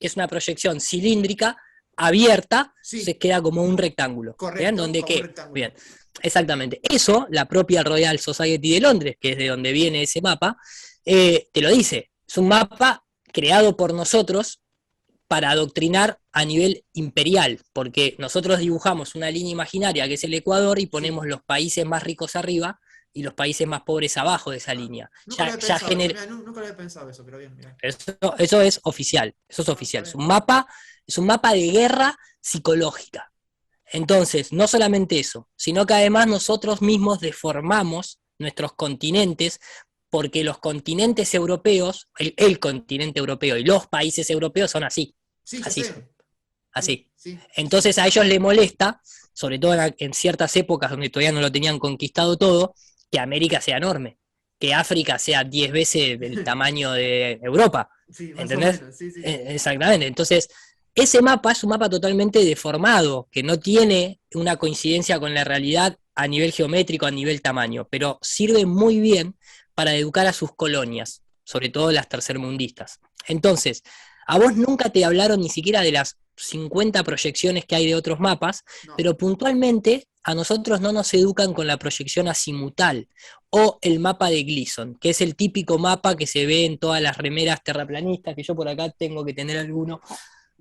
S2: es una proyección cilíndrica, abierta, se
S1: sí,
S2: queda como un rectángulo. ¿Bien?
S1: correcto,
S2: Donde
S1: como un
S2: qué?
S1: rectángulo.
S2: Bien. Exactamente. Eso, la propia Royal Society de Londres, que es de donde viene ese mapa, te lo dice. Es un mapa creado por nosotros para adoctrinar a nivel imperial, porque nosotros dibujamos una línea imaginaria que es el Ecuador y
S1: Sí.
S2: ponemos los países más ricos arriba y los países más pobres abajo de esa
S1: Ah,
S2: línea.
S1: nunca lo
S2: Ya,
S1: había
S2: ya
S1: pensado eso,
S2: gener...
S1: mira, nunca lo había pensado eso, pero bien, mira.
S2: eso es oficial, eso es
S1: Ah, está
S2: oficial.
S1: bien.
S2: Es un mapa de guerra psicológica. Entonces, no solamente eso, sino que además nosotros mismos deformamos nuestros continentes porque los continentes europeos, el continente europeo y los países europeos son así,
S1: Sí, ya
S2: así son.
S1: sé. Sí,
S2: Así.
S1: sí, sí.
S2: Entonces a ellos les molesta, sobre todo en ciertas épocas donde todavía no lo tenían conquistado todo, que América sea enorme, que África sea 10 veces del tamaño de Europa.
S1: Sí, más o
S2: ¿Entendés?
S1: menos, sí, sí.
S2: Exactamente. Entonces, ese mapa es un mapa totalmente deformado, que no tiene una coincidencia con la realidad a nivel geométrico, a nivel tamaño, pero sirve muy bien para educar a sus colonias, sobre todo las tercermundistas. Entonces, a vos nunca te hablaron ni siquiera de las 50 proyecciones que hay de otros mapas,
S1: No.
S2: pero puntualmente a nosotros no nos educan con la proyección azimutal o el mapa de Gleason, que es el típico mapa que se ve en todas las remeras terraplanistas, que yo por acá tengo que tener alguno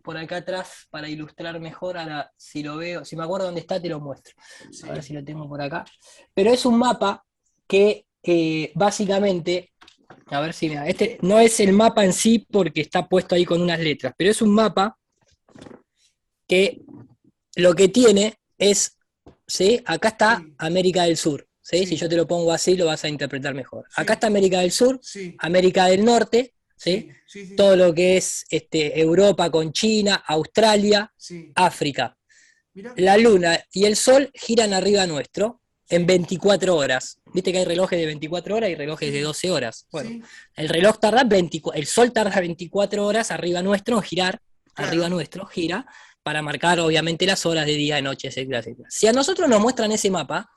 S2: por acá atrás para ilustrar mejor. Ahora, si lo veo, si me acuerdo dónde está, te lo muestro. A ver
S1: Sí.
S2: si lo tengo por acá. Pero es un mapa que básicamente, a ver si mira, este no es el mapa en sí porque está puesto ahí con unas letras, pero es un mapa que lo que tiene es, ¿sí? Acá está
S1: Sí.
S2: América del Sur, ¿sí? Si yo
S1: Sí.
S2: te lo pongo así, lo vas a interpretar mejor. Acá
S1: Sí.
S2: está América del Sur,
S1: Sí.
S2: América del Norte, ¿sí?
S1: Sí. Sí. Sí.
S2: Todo lo que es Europa con China, Australia,
S1: Sí.
S2: África.
S1: Mira.
S2: La Luna y el Sol giran arriba nuestro en
S1: Sí.
S2: 24 horas. Viste que hay relojes de 24 horas y relojes de
S1: Sí.
S2: 12 horas. Bueno,
S1: Sí.
S2: el reloj tarda 24, el Sol tarda 24 horas arriba nuestro en girar, arriba
S1: Claro.
S2: nuestro, gira, para marcar obviamente las horas de día, de noche, etcétera, etcétera. Si a nosotros nos muestran ese mapa,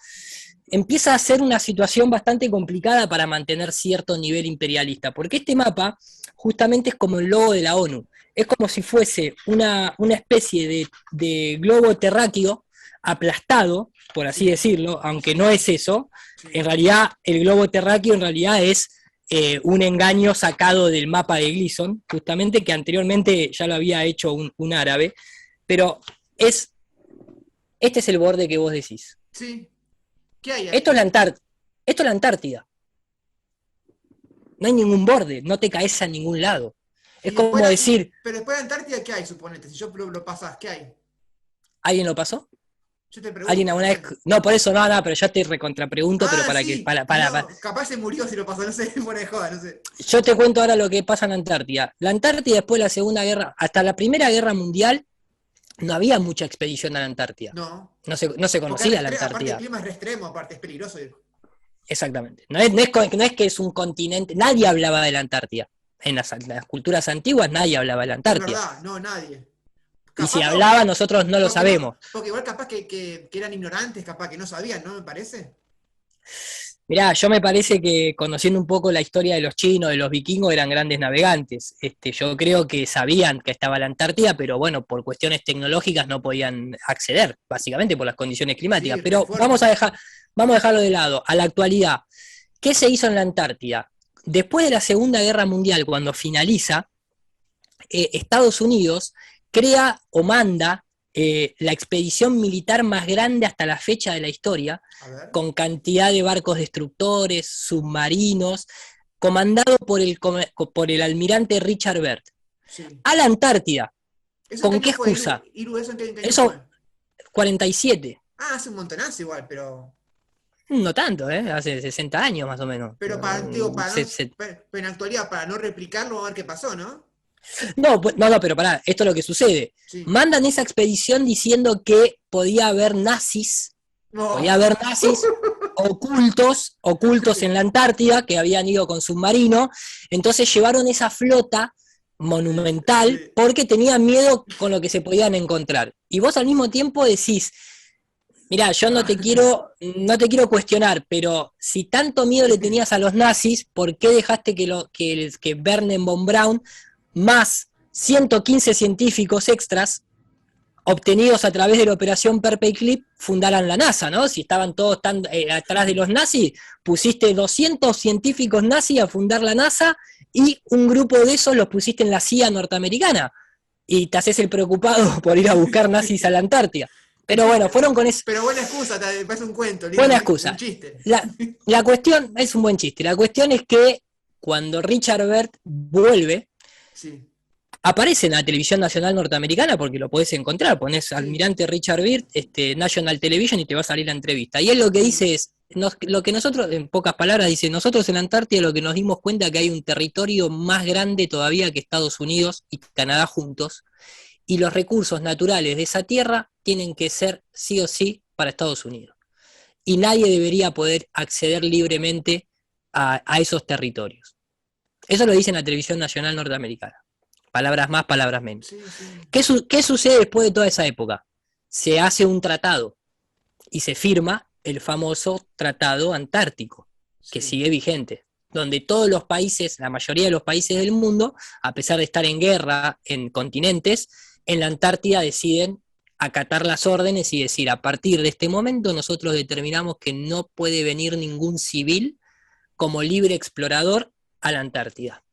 S2: empieza a ser una situación bastante complicada para mantener cierto nivel imperialista, porque este mapa justamente es como el logo de la ONU. Es como si fuese una especie de globo terráqueo aplastado, por así
S1: Sí.
S2: decirlo, aunque
S1: Sí.
S2: no es eso. En
S1: Sí.
S2: realidad, el globo terráqueo en realidad es un engaño sacado del mapa de Gleason, justamente que anteriormente ya lo había hecho un árabe, pero es, este es el borde que vos decís.
S1: Sí. ¿Qué hay
S2: Esto es
S1: ahí?
S2: esto es la Antártida. No hay ningún borde, no te caes a ningún lado. Es
S1: Y después
S2: como decir,
S1: pero después de Antártida, ¿qué hay? Suponete, si yo lo pasás, ¿qué hay?
S2: ¿alguien lo pasó?
S1: Yo te
S2: ¿Alguien
S1: pregunto, no
S2: alguna vez?
S1: sé.
S2: No, por eso no, pero ya te recontrapregunto, pero
S1: Ah,
S2: para que,
S1: sí. Y
S2: para.
S1: no, capaz se murió si lo pasó, no sé, fuera de joda, no sé.
S2: Yo te cuento ahora lo que pasa en la Antártida. La Antártida después de la Segunda Guerra, hasta la Primera Guerra Mundial, no había mucha expedición a la Antártida.
S1: No.
S2: No se
S1: Porque es
S2: conocía la
S1: aparte el
S2: Antártida.
S1: clima es re extremo, aparte es peligroso ir.
S2: Exactamente. No es que es un continente, nadie hablaba de la Antártida. En las culturas antiguas nadie hablaba de la
S1: Es
S2: Antártida.
S1: verdad, no, nadie.
S2: Y si
S1: Capaz no,
S2: hablaba, nosotros no lo
S1: porque no,
S2: sabemos.
S1: porque igual capaz que eran ignorantes, capaz que no sabían, ¿no? Me parece.
S2: Mirá, yo me parece que conociendo un poco la historia de los chinos, de los vikingos, eran grandes navegantes. Yo creo que sabían que estaba la Antártida, pero bueno, por cuestiones tecnológicas no podían acceder, básicamente por las condiciones climáticas.
S1: Sí, re
S2: Pero vamos
S1: fuerte.
S2: vamos a dejarlo de lado. A la actualidad, ¿qué se hizo en la Antártida? Después de la Segunda Guerra Mundial, cuando finaliza, Estados Unidos crea o manda la expedición militar más grande hasta la fecha de la historia,
S1: A ver.
S2: con cantidad de barcos destructores, submarinos, comandado por el almirante Richard Byrd,
S1: Sí.
S2: a la Antártida.
S1: ¿Eso en qué
S2: ¿Con qué
S1: año fue, Iru?
S2: excusa?
S1: Iru, ¿eso en qué año fue?
S2: Eso, 47.
S1: Ah, hace un montonazo igual, pero.
S2: No tanto, ¿eh? Hace 60 años más o menos.
S1: Pero para, digo, para no. Pero en la actualidad, para no replicarlo, a ver qué pasó, ¿no?
S2: No, no, no, pero pará, esto es lo que sucede.
S1: Sí.
S2: Mandan esa expedición diciendo que
S1: No.
S2: podía haber nazis ocultos en la Antártida, que habían ido con submarino, entonces llevaron esa flota monumental
S1: Sí.
S2: porque tenían miedo con lo que se podían encontrar. Y vos al mismo tiempo decís, mirá, yo no te quiero cuestionar, pero si tanto miedo le tenías a los nazis, ¿por qué dejaste que Wernher von Braun más 115 científicos extras obtenidos a través de la operación Paperclip fundaran la NASA, ¿no? Si estaban todos tan atrás de los nazis, pusiste 200 científicos nazis a fundar la NASA y un grupo de esos los pusiste en la CIA norteamericana. Y te haces el preocupado por ir a buscar nazis a la Antártida.
S1: Un
S2: Pero bueno,
S1: chiste.
S2: fueron con eso.
S1: Pero buena excusa, parece un cuento, lindo,
S2: Buena
S1: un
S2: excusa.
S1: chiste.
S2: La cuestión, es un buen chiste, la cuestión es que cuando Richard Byrd vuelve,
S1: Sí.
S2: aparece en la televisión nacional norteamericana porque lo podés encontrar, pones
S1: Sí.
S2: almirante Richard Byrd, National Television y te va a salir la entrevista. Y él lo que dice es, lo que nosotros, en pocas palabras, dice, nosotros en la Antártida lo que nos dimos cuenta que hay un territorio más grande todavía que Estados Unidos y Canadá juntos, y los recursos naturales de esa tierra tienen que ser sí o sí para Estados Unidos. Y nadie debería poder acceder libremente a esos territorios. Eso lo dice en la televisión nacional norteamericana. Palabras más, palabras menos.
S1: Sí, sí.
S2: ¿Qué sucede después de toda esa época? Se hace un tratado y se firma el famoso Tratado Antártico, que
S1: Sí.
S2: sigue vigente, donde todos los países, la mayoría de los países del mundo, a pesar de estar en guerra en continentes, en la Antártida deciden acatar las órdenes y decir, a partir de este momento nosotros determinamos que no puede venir ningún civil como libre explorador a la Antártida,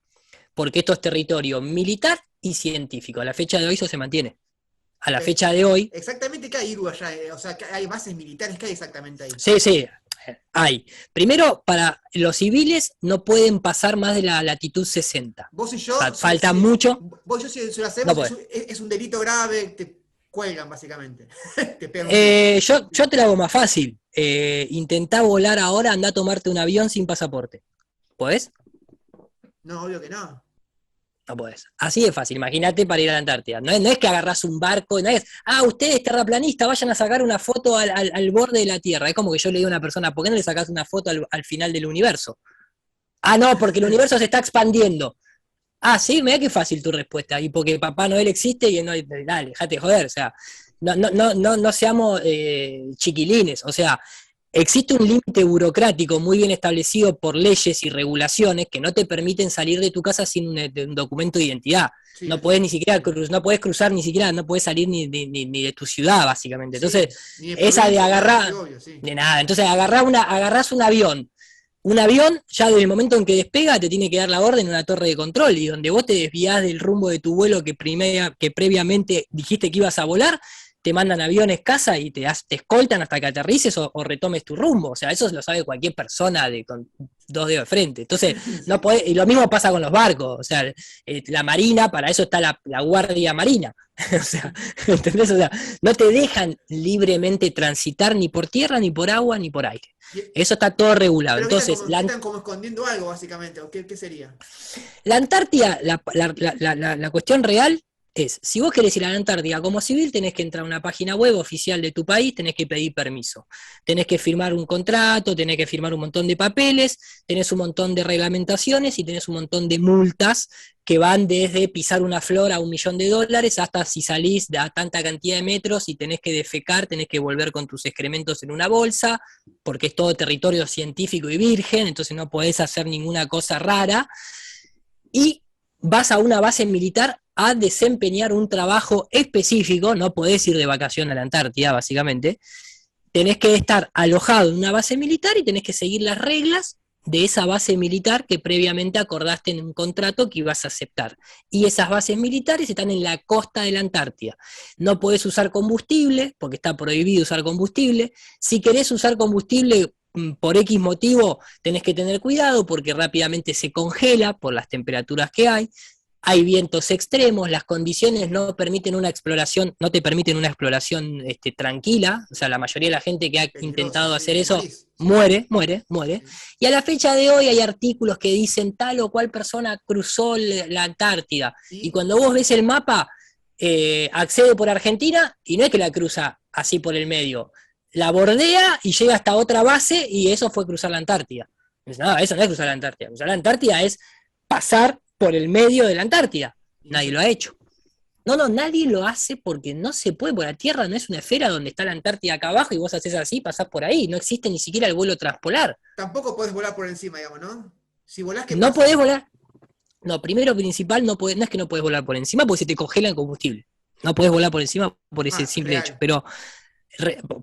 S2: porque esto es territorio militar y científico. A la fecha de hoy eso se mantiene. A la fecha de hoy...
S1: Exactamente, ¿qué hay, Iru, allá? O sea, hay bases militares, ¿qué hay exactamente ahí?
S2: Sí, hay. Primero, para los civiles no pueden pasar más de la latitud 60.
S1: Vos y
S2: O sea,
S1: yo,
S2: falta mucho.
S1: vos y yo si lo
S2: No
S1: hacemos,
S2: podés.
S1: es un delito grave, te cuelgan básicamente. Te pegan un tiro.
S2: Yo te lo hago más fácil. Intentá volar ahora, andá a tomarte un avión sin pasaporte. ¿Podés?
S1: No, obvio que no.
S2: No podés. Así de fácil, imagínate para ir a la Antártida. No es que agarrás un barco, no es, ustedes terraplanistas, vayan a sacar una foto al borde de la Tierra. Es como que yo le digo a una persona, ¿por qué no le sacás una foto al final del universo? No, porque el universo se está expandiendo. Sí, mira qué fácil tu respuesta. Y porque Papá Noel existe y no, dale, dejate de joder. O sea, no seamos chiquilines. O sea, existe un límite burocrático muy bien establecido por leyes y regulaciones que no te permiten salir de tu casa sin un documento de identidad.
S1: Sí,
S2: No podés ni siquiera
S1: sí.
S2: no podés cruzar ni siquiera, no podés salir ni de tu ciudad, básicamente.
S1: Sí,
S2: Entonces,
S1: ni de
S2: esa de
S1: provincia, nada, sí,
S2: agarrar,
S1: obvio, sí.
S2: de nada. Entonces, agarrás un avión. Un avión, ya desde el momento en que despega, te tiene que dar la orden en una torre de control, y donde vos te desviás del rumbo de tu vuelo que previamente dijiste que ibas a volar, te mandan aviones casa y te escoltan hasta que aterrices o retomes tu rumbo. O sea, eso lo sabe cualquier persona con 2 dedos de frente. Entonces, no podés, y lo mismo pasa con los barcos. O sea, la marina, para eso está la guardia marina. O sea, ¿entendés? O sea, no te dejan libremente transitar ni por tierra, ni por agua, ni por aire. Eso está todo regulado.
S1: Pero
S2: Entonces,
S1: están como escondiendo algo, básicamente, ¿o qué sería?
S2: la Antártida, la cuestión real es, si vos querés ir a la Antártida como civil, tenés que entrar a una página web oficial de tu país, tenés que pedir permiso, tenés que firmar un contrato, tenés que firmar un montón de papeles, tenés un montón de reglamentaciones y tenés un montón de multas que van desde pisar una flor a $1.000.000 hasta si salís a tanta cantidad de metros y tenés que defecar, tenés que volver con tus excrementos en una bolsa, porque es todo territorio científico y virgen, entonces no podés hacer ninguna cosa rara, y vas a una base militar a desempeñar un trabajo específico, no podés ir de vacación a la Antártida, básicamente, tenés que estar alojado en una base militar y tenés que seguir las reglas de esa base militar que previamente acordaste en un contrato que ibas a aceptar. Y esas bases militares están en la costa de la Antártida. No podés usar combustible, porque está prohibido usar combustible. Si querés usar combustible por X motivo, tenés que tener cuidado porque rápidamente se congela por las temperaturas que hay vientos extremos, las condiciones no permiten una exploración, no te permiten una exploración tranquila, o sea, la mayoría de la gente que ha intentado hacer eso muere. Y a la fecha de hoy hay artículos que dicen tal o cual persona cruzó la Antártida, y cuando vos ves el mapa, accede por Argentina, y no es que la cruza así por el medio, la bordea y llega hasta otra base, y eso fue cruzar la Antártida. No, eso no es cruzar la Antártida. Cruzar la Antártida es pasar por el medio de la Antártida. Nadie lo ha hecho. No, nadie lo hace porque no se puede, porque la Tierra no es una esfera donde está la Antártida acá abajo y vos haces así, pasás por ahí. No existe ni siquiera el vuelo transpolar.
S1: Tampoco podés volar por encima, digamos, ¿no? Si volás, ¿qué
S2: no
S1: pasa?
S2: Podés volar. No, primero principal, no es que no podés volar por encima, porque se te congela el combustible. No podés volar por encima por ese simple hecho. Pero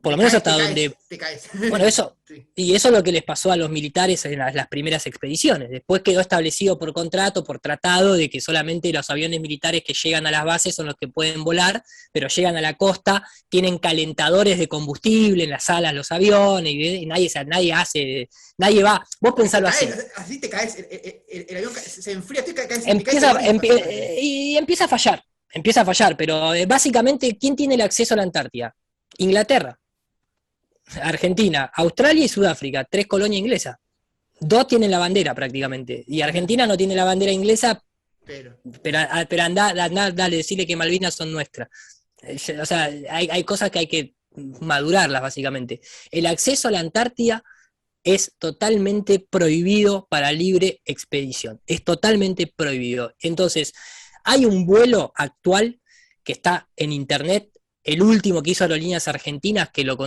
S2: por lo menos hasta donde...
S1: Te caes.
S2: Bueno, eso,
S1: sí.
S2: Y eso es lo que les pasó a los militares en las primeras expediciones. Después quedó establecido por contrato, por tratado, de que solamente los aviones militares que llegan a las bases son los que pueden volar, pero llegan a la costa, tienen calentadores de combustible en las salas los aviones, y nadie va. Vos pensalo así.
S1: Así te caes, el avión se enfría, te caes.
S2: Y empieza a fallar, pero básicamente, ¿quién tiene el acceso a la Antártida? Inglaterra, Argentina, Australia y Sudáfrica, 3 colonias inglesas. 2 tienen la bandera prácticamente, y Argentina no tiene la bandera inglesa, pero andá, dale, decirle que Malvinas son nuestras. O sea, hay cosas que hay que madurarlas básicamente. El acceso a la Antártida es totalmente prohibido para libre expedición, es totalmente prohibido. Entonces, hay un vuelo actual que está en internet, el último que hizo Aerolíneas Argentinas, que lo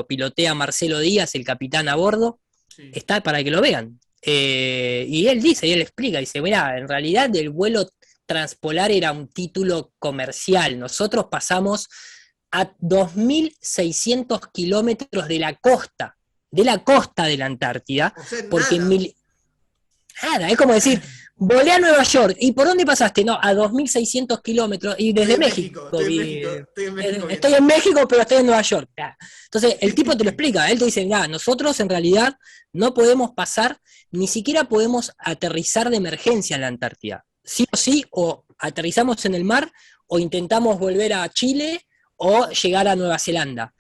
S2: pilotea Marcelo Díaz, el capitán a bordo, está para que lo vean. Y él explica, mirá, en realidad el vuelo transpolar era un título comercial. Nosotros pasamos a 2.600 kilómetros de la costa de la Antártida, porque nada, es como decir, volé a Nueva York, ¿y por dónde pasaste? No, a 2.600 kilómetros, y desde México. Estoy en México, pero estoy en Nueva York. Entonces, el tipo te lo explica, él te dice, nosotros en realidad no podemos pasar, ni siquiera podemos aterrizar de emergencia en la Antártida. Sí o sí, o aterrizamos en el mar, o intentamos volver a Chile, o llegar a Nueva Zelanda.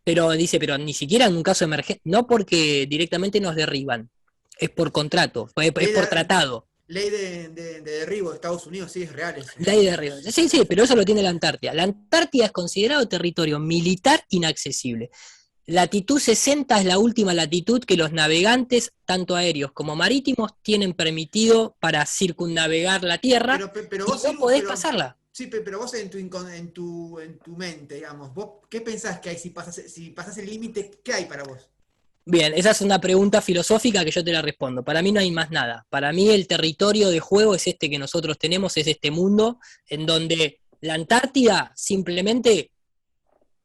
S2: Pero dice, pero ni siquiera en un caso de emergencia, no porque directamente nos derriban, es por contrato, es por tratado.
S1: Ley de derribo de Estados Unidos, sí, es real.
S2: Ley de derribo. Sí, pero eso lo tiene la Antártida. La Antártida es considerado territorio militar inaccesible. Latitud 60 es la última latitud que los navegantes, tanto aéreos como marítimos, tienen permitido para circunnavegar la Tierra, pero vos no podés pasarla.
S1: Sí, pero vos en tu mente, digamos, ¿vos qué pensás que hay si pasás el límite? ¿Qué hay para vos?
S2: Bien, esa es una pregunta filosófica que yo te la respondo. Para mí no hay más nada. Para mí el territorio de juego es este que nosotros tenemos, es este mundo en donde la Antártida simplemente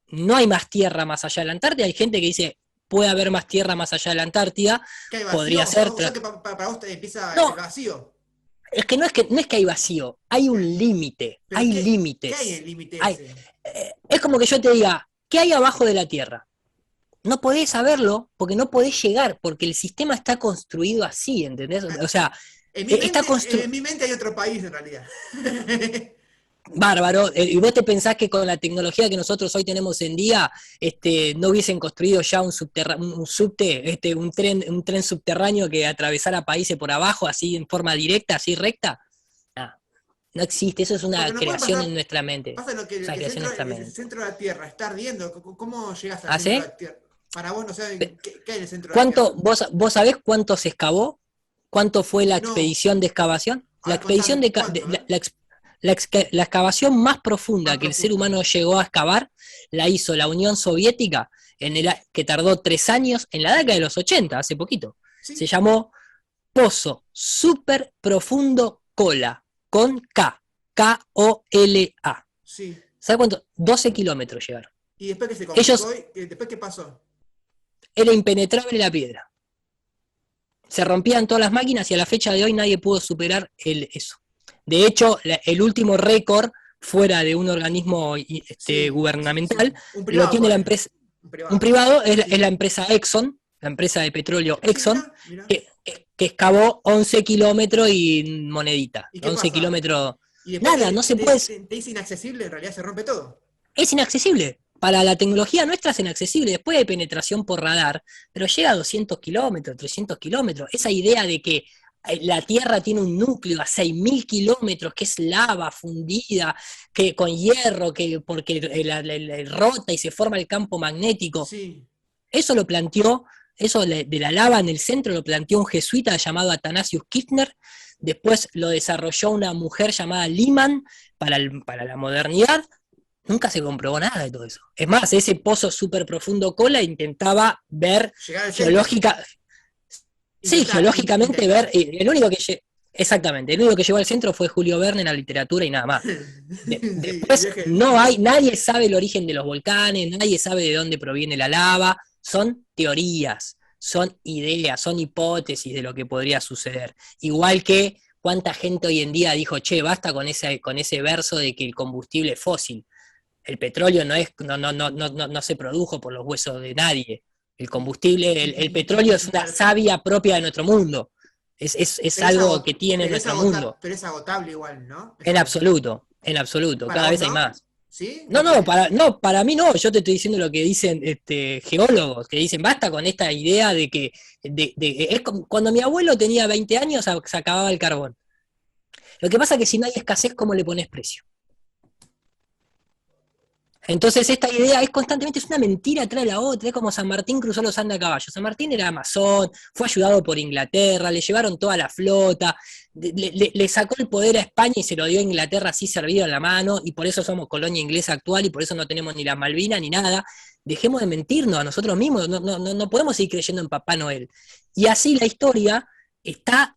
S2: no hay más tierra más allá de la Antártida. Hay gente que dice, puede haber más tierra más allá de la Antártida.
S1: ¿Qué hay vacío?
S2: Podría ser...
S1: O sea que para vos empieza el vacío.
S2: Es que no es que hay vacío, hay un límite, hay límites.
S1: ¿Qué hay en el límite?
S2: Es como que yo te diga, ¿qué hay abajo de la Tierra? No podés saberlo porque no podés llegar, porque el sistema está construido así, ¿entendés? O sea,
S1: en mi mente hay otro país en realidad.
S2: Bárbaro, y vos te pensás que con la tecnología que nosotros hoy tenemos en día, no hubiesen construido ya un tren subterráneo que atravesara países por abajo, así en forma directa, así recta. No existe, eso es una
S1: Porque no puede
S2: creación
S1: pasar,
S2: en nuestra mente.
S1: pasa lo que
S2: Es una creación en nuestra
S1: el
S2: mente.
S1: centro de la Tierra está ardiendo. ¿Cómo llegas al
S2: ¿Ah,
S1: centro de
S2: sí?
S1: la Tierra? Para vos, no sé, ¿qué hay en el centro de la
S2: ¿Cuánto,
S1: Tierra?
S2: vos sabés cuánto se excavó? ¿Cuánto fue la
S1: No,
S2: expedición de excavación?
S1: a
S2: La
S1: ver,
S2: expedición
S1: contame, ¿cuánto,
S2: la excavación más
S1: Más
S2: profunda que el ser
S1: profunda.
S2: humano llegó a excavar la hizo la Unión Soviética, que tardó 3 años en la década de los 80, hace poquito. Se
S1: Sí,
S2: llamó Pozo Super Profundo Kola, con K, Kola.
S1: sí.
S2: ¿Sabe cuánto? 12 kilómetros llegaron.
S1: ¿Y después que se
S2: Ellos,
S1: complicó? ¿Después qué pasó?
S2: era impenetrable la piedra. Se rompían todas las máquinas y a la fecha de hoy nadie pudo superar eso. De hecho, el último récord fuera de un organismo
S1: Sí, sí,
S2: gubernamental
S1: sí. Un
S2: lo
S1: privado,
S2: tiene la
S1: ponele.
S2: empresa,
S1: Un
S2: un
S1: privado.
S2: privado, es la
S1: Sí.
S2: empresa Exxon, la empresa de petróleo
S1: Sí,
S2: Exxon,
S1: mira.
S2: que excavó 11 kilómetros y monedita.
S1: ¿Y qué
S2: 11
S1: pasa?
S2: kilómetros,
S1: Y después
S2: nada,
S1: que
S2: no se puede,
S1: te dice inaccesible, en realidad se rompe todo.
S2: es inaccesible. Para la tecnología nuestra es inaccesible. Después de penetración por radar, pero llega a 200 kilómetros, 300 kilómetros. Esa idea de que la Tierra tiene un núcleo a 6.000 kilómetros, que es lava fundida, que con hierro, que porque rota y se forma el campo magnético.
S1: Sí.
S2: Eso lo planteó, eso de la lava en el centro lo planteó un jesuita llamado Athanasius Kirchner. Después lo desarrolló una mujer llamada Liman para la modernidad. Nunca se comprobó nada de todo eso. Es más, ese pozo súper profundo Kola intentaba ver
S1: Llegar al centro.
S2: geológica, sí, geológicamente ver,
S1: Intentar.
S2: exactamente, el único que llegó al centro fue Julio Verne en la literatura y nada más.
S1: Sí, el
S2: Después
S1: viaje.
S2: no hay, nadie sabe el origen de los volcanes, nadie sabe de dónde proviene la lava, son teorías, son ideas, son hipótesis de lo que podría suceder. Igual que cuánta gente hoy en día dijo, che, basta con ese verso de que el combustible es fósil. El petróleo no se produjo por los huesos de nadie. El combustible, el petróleo es una savia propia de nuestro mundo. Es algo que tiene nuestro mundo.
S1: Pero es agotable igual, ¿no? Es
S2: En
S1: agotable.
S2: absoluto, en absoluto.
S1: Para
S2: Cada
S1: vos
S2: vez hay
S1: no.
S2: más.
S1: ¿Sí?
S2: No,
S1: ¿Por
S2: no,
S1: qué?
S2: para mí no. Yo te estoy diciendo lo que dicen geólogos, que dicen, basta con esta idea de que es como, cuando mi abuelo tenía 20 años se acababa el carbón. Lo que pasa es que si no hay escasez, ¿cómo le pones precio? Entonces esta idea es constantemente, es una mentira tras la otra, es como San Martín cruzó los Andes a caballo. San Martín era masón, fue ayudado por Inglaterra, le llevaron toda la flota, le sacó el poder a España y se lo dio a Inglaterra así servido en la mano, y por eso somos colonia inglesa actual y por eso no tenemos ni las Malvinas ni nada. Dejemos de mentirnos a nosotros mismos, no podemos seguir creyendo en Papá Noel. Y así la historia está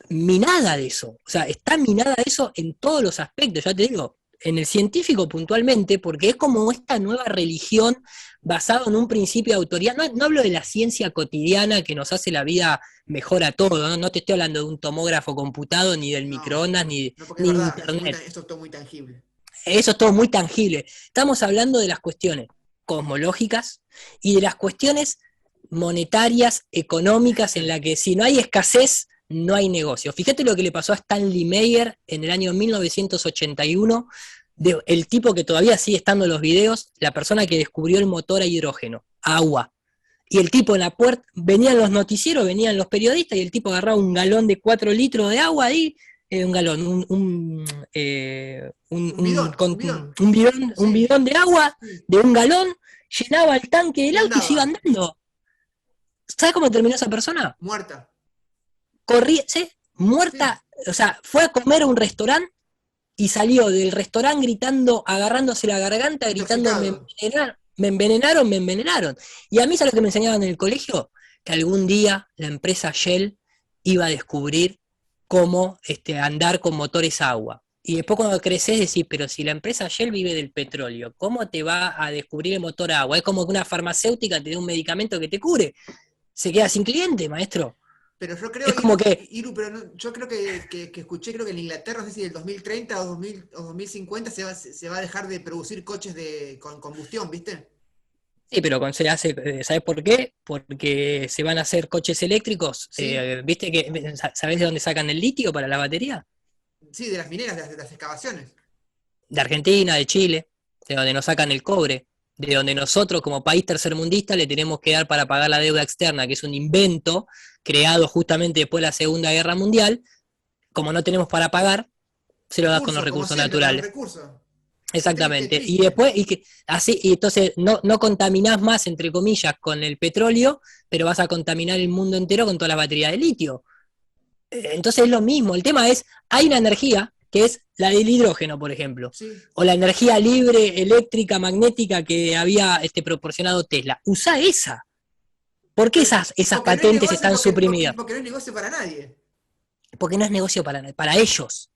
S2: minada de eso, o sea, está minada de eso en todos los aspectos, ya te digo, en el científico puntualmente, porque es como esta nueva religión basada en un principio de autoridad. No hablo de la ciencia cotidiana que nos hace la vida mejor a todos, no te estoy hablando de un tomógrafo computado, ni del
S1: No,
S2: microondas,
S1: no, porque es
S2: ni
S1: verdad,
S2: internet.
S1: esto es todo muy tangible.
S2: Eso es todo muy tangible. Estamos hablando de las cuestiones cosmológicas y de las cuestiones monetarias, económicas, en la que si no hay escasez, no hay negocio. Fíjate lo que le pasó a Stanley Meyer en el año 1981, el tipo que todavía sigue estando en los videos, la persona que descubrió el motor a hidrógeno, agua. Y el tipo en la puerta, venían los noticieros, venían los periodistas, y el tipo agarraba un galón de 4 litros de agua ahí, un galón,
S1: Un bidón.
S2: un
S1: Sí,
S2: bidón de agua
S1: sí.
S2: de un galón, llenaba el tanque del
S1: Y
S2: auto y se iba
S1: andaba,
S2: andando. ¿Sabes cómo terminó esa persona?
S1: muerta.
S2: Corría, ¿sí?
S1: Sí,
S2: Muerta, o sea, fue a comer a un restaurante y salió del restaurante gritando, agarrándose la garganta, gritando,
S1: intoxicado.
S2: me envenenaron, me envenenaron. Y a mí, ¿sabes lo que me enseñaban en el colegio? Que algún día la empresa Shell iba a descubrir cómo andar con motores a agua. Y después cuando creces decís, pero si la empresa Shell vive del petróleo, ¿cómo te va a descubrir el motor a agua? Es como que una farmacéutica te dé un medicamento que te cure. Se queda sin cliente, maestro.
S1: Pero yo creo,
S2: Es como que,
S1: Iru, pero yo creo que escuché, creo que en Inglaterra, no sé si del 2030 o 2050 se va a dejar de producir coches con combustión, ¿viste?
S2: sí, pero se hace, ¿sabes por qué? Porque se van a hacer coches eléctricos.
S1: Sí,
S2: ¿Viste que, sabés de dónde sacan el litio para la batería?
S1: sí, de las mineras, de las excavaciones.
S2: De Argentina, de Chile, de donde nos sacan el cobre, de donde nosotros como país tercermundista le tenemos que dar para pagar la deuda externa, que es un invento creado justamente después de la Segunda Guerra Mundial. Como no tenemos para pagar, se lo das con los
S1: Como
S2: recursos
S1: siempre, con los
S2: naturales.
S1: recursos. Qué
S2: Exactamente. Y
S1: triste.
S2: después, así, y entonces no contaminás más, entre comillas, con el petróleo, pero vas a contaminar el mundo entero con todas las baterías de litio. Entonces es lo mismo. El tema es, hay una energía que es la del hidrógeno, por ejemplo,
S1: Sí,
S2: o la energía libre eléctrica magnética que había proporcionado Tesla. Usa esa. ¿Por qué
S1: pero
S2: esas
S1: porque no es
S2: patentes
S1: negocio,
S2: están suprimidas?
S1: porque no es negocio para nadie.
S2: Porque no es negocio para ellos.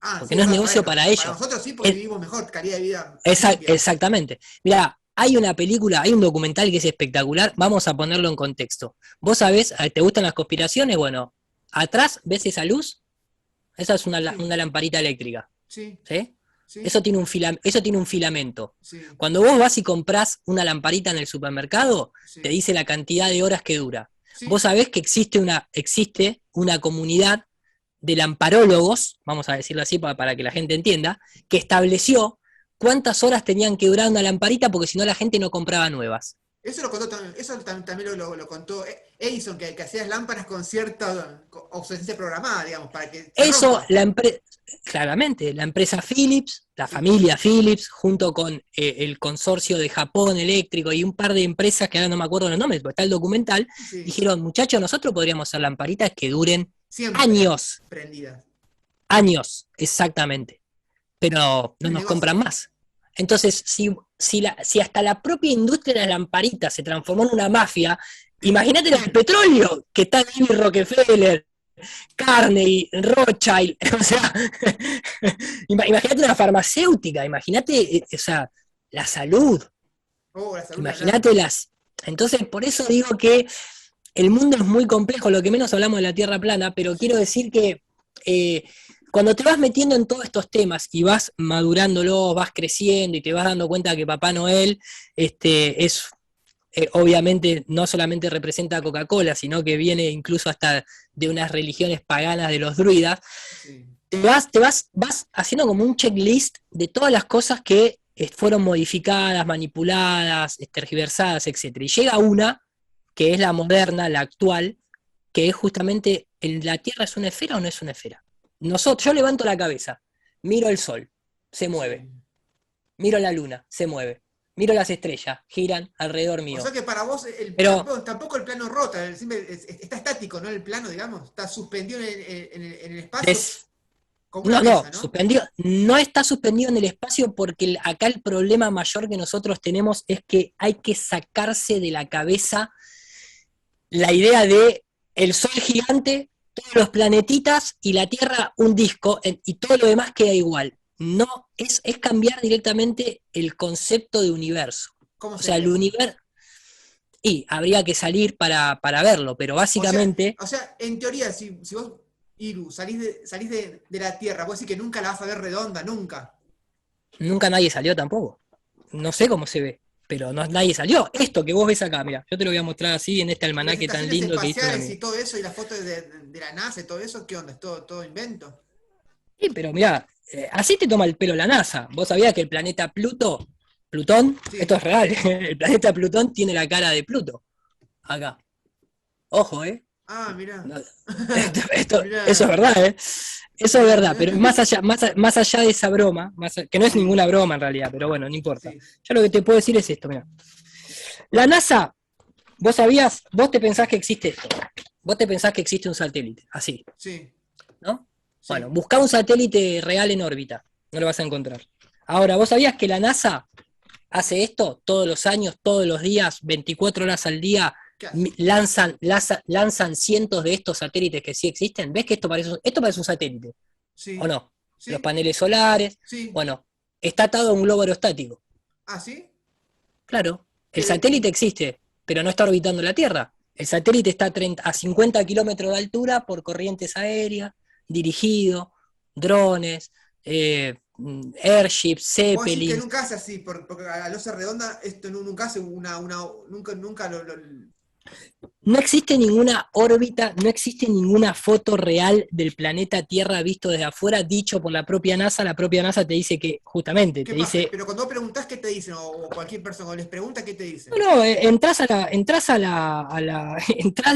S1: Ah,
S2: Porque
S1: sí, es
S2: no es
S1: verdad, para
S2: negocio
S1: ellos.
S2: para
S1: Para
S2: ellos.
S1: nosotros sí, porque
S2: Es,
S1: vivimos mejor, calidad de vida limpia.
S2: exactamente. Mira, hay una película, hay un documental que es espectacular, vamos a ponerlo en contexto. Vos sabés, ¿te gustan las conspiraciones? Bueno, atrás, ¿ves esa luz? Esa es
S1: Sí,
S2: una lamparita eléctrica,
S1: sí,
S2: ¿sí?
S1: sí,
S2: Eso tiene un filamento.
S1: sí,
S2: Cuando vos vas y comprás una lamparita en el supermercado, te
S1: sí,
S2: dice la cantidad de horas que dura. Vos
S1: sí.
S2: sabés que existe una comunidad de lamparólogos, vamos a decirlo así para que la gente entienda, que estableció cuántas horas tenían que durar una lamparita porque si no la gente no compraba nuevas.
S1: Eso lo contó también, también lo contó Edison, que hacía lámparas con cierta obsolescencia programada, digamos, para que se
S2: Eso,
S1: rompa.
S2: claramente, la empresa Philips, la
S1: Sí,
S2: familia Philips, junto con el consorcio de Japón Eléctrico y un par de empresas que ahora no me acuerdo los nombres, porque está el documental,
S1: sí.
S2: dijeron, muchachos, nosotros podríamos hacer lamparitas que duren
S1: Siempre
S2: años,
S1: prendidas.
S2: años, exactamente, pero
S1: No
S2: no
S1: es
S2: nos compran
S1: negocio.
S2: más. Entonces, si hasta la propia industria de las lamparitas se transformó en una mafia, imagínate la del petróleo, que está David Rockefeller, Carnegie, Rothschild, o sea, imagínate una farmacéutica, imagínate, o sea, la salud,
S1: Oh, la salud ni hablar.
S2: imagínate las... Entonces, por eso digo que el mundo es muy complejo, lo que menos hablamos de la Tierra plana, pero quiero
S1: Sí.
S2: decir que eh, cuando te vas metiendo en todos estos temas y vas madurándolo, vas creciendo y te vas dando cuenta que Papá Noel es obviamente no solamente representa a Coca-Cola, sino que viene incluso hasta de unas religiones paganas de los druidas,
S1: Sí.
S2: vas haciendo como un checklist de todas las cosas que fueron modificadas, manipuladas, tergiversadas, etc. Y llega una, que es la moderna, la actual, que es justamente, ¿la Tierra es una esfera o no es una esfera? Yo levanto la cabeza, miro el Sol, se mueve,
S1: Sí.
S2: miro la Luna, se mueve, miro las estrellas, giran alrededor
S1: O
S2: mío.
S1: sea que para vos
S2: Pero
S1: tampoco el plano rota, está estático, ¿no? El plano, digamos, está suspendido en el espacio
S2: des,
S1: como una
S2: no,
S1: mesa, ¿no?
S2: suspendido, no está suspendido en el espacio porque acá el problema mayor que nosotros tenemos es que hay que sacarse de la cabeza la idea de el Sol gigante, todos los planetitas y la Tierra un disco y todo lo demás queda igual. No, es cambiar directamente el concepto de universo.
S1: ¿Cómo
S2: O sea,
S1: sería
S2: el
S1: eso?
S2: universo, y habría que salir para verlo, pero básicamente
S1: En teoría, si vos, Iru, salís de la Tierra, vos decís que nunca la vas a ver redonda, nunca.
S2: nunca nadie salió tampoco. No sé cómo se ve, pero nadie salió. Esto que vos ves acá, mira, yo te lo voy a mostrar así en este
S1: Y las
S2: almanaque tan
S1: estaciones
S2: lindo que hizo un
S1: espaciales
S2: amigo.
S1: y todo eso, y las fotos de la NASA y todo eso, ¿qué onda? ¿Es todo invento?
S2: Sí, pero mira, así te toma el pelo la NASA. ¿Vos sabías que el planeta Plutón, esto
S1: Sí.
S2: es real, el planeta Plutón tiene la cara de Pluto? Acá. Ojo, ¿eh?
S1: Ah, mirá.
S2: No, eso es
S1: Mirá,
S2: verdad, ¿eh? Eso es
S1: mirá.
S2: verdad, pero más allá de esa broma, que no es
S1: Sí,
S2: ninguna broma en realidad, pero bueno, no importa.
S1: sí,
S2: Yo lo que te puedo decir es esto, mira. La NASA, vos te pensás que existe esto. Vos te pensás que existe un satélite, así,
S1: sí,
S2: ¿no? Bueno,
S1: sí.
S2: buscá un satélite real en órbita, no lo vas a encontrar. Ahora, ¿vos sabías que la NASA hace esto todos los años, todos los días, 24 horas al día?
S1: ¿Qué hace?
S2: Lanzan cientos de estos satélites que sí existen. ¿Ves que esto parece un satélite? ¿O
S1: Sí,
S2: no? Los
S1: sí,
S2: paneles solares.
S1: sí.
S2: Bueno, está atado a un globo aerostático.
S1: ¿Ah, sí?
S2: Claro, el
S1: Pero,
S2: satélite existe, pero no está orbitando la Tierra. El satélite está a 50 kilómetros de altura por corrientes aéreas, dirigido, drones, airships,
S1: vos decís que
S2: zeppelins.
S1: nunca hace así, porque a losa redonda esto nunca hace nunca
S2: No existe ninguna órbita, no existe ninguna foto real del planeta Tierra visto desde afuera, dicho por la propia NASA. La propia NASA te dice que, justamente,
S1: ¿Qué
S2: te
S1: pasa?
S2: dice,
S1: Pero cuando vos preguntás, ¿qué te dicen? O cualquier persona, o les pregunta, ¿qué te dicen?
S2: no, entrás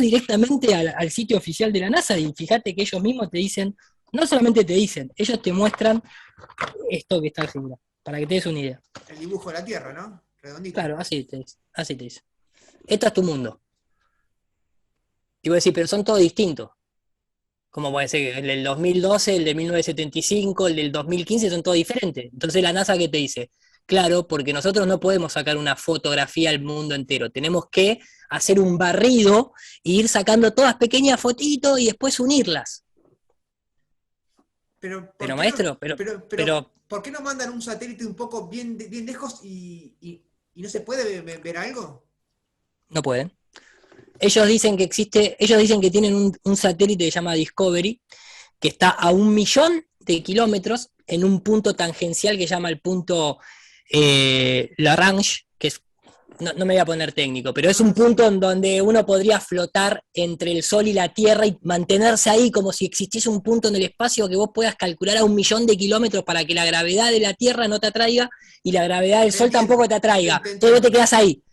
S2: directamente al sitio oficial de la NASA y fíjate que ellos mismos te dicen, No solamente te dicen, ellos te muestran esto que está haciendo, para que te des una idea.
S1: El dibujo de la Tierra, ¿no? Redondito.
S2: Claro, así te dice, así te dice. Esto es tu mundo. Y voy a decir, pero son todos distintos. Como puede ser el del 2012, el de 1975, el del 2015, son todos diferentes. Entonces la NASA, ¿qué te dice? Claro, porque nosotros no podemos sacar una fotografía al mundo entero. Tenemos que hacer un barrido e ir sacando todas pequeñas fotitos y después unirlas.
S1: Pero, ¿por
S2: Pero
S1: qué no,
S2: maestro,
S1: pero, ¿por qué no mandan un satélite un poco bien lejos y no se puede ver algo?
S2: no pueden. Ellos dicen que existe, ellos dicen que tienen un satélite que se llama Discovery, que está a 1.000.000 de kilómetros en un punto tangencial que se llama el punto Lagrange, que es, no me voy a poner técnico, pero es un punto en donde uno podría flotar entre el Sol y la Tierra y mantenerse ahí como si existiese un punto en el espacio que vos puedas calcular a 1.000.000 de kilómetros para que la gravedad de la Tierra no te atraiga y la gravedad del
S1: Te
S2: Sol
S1: entiendo,
S2: tampoco te atraiga.
S1: te
S2: Entonces vos te
S1: entiendo.
S2: quedás ahí,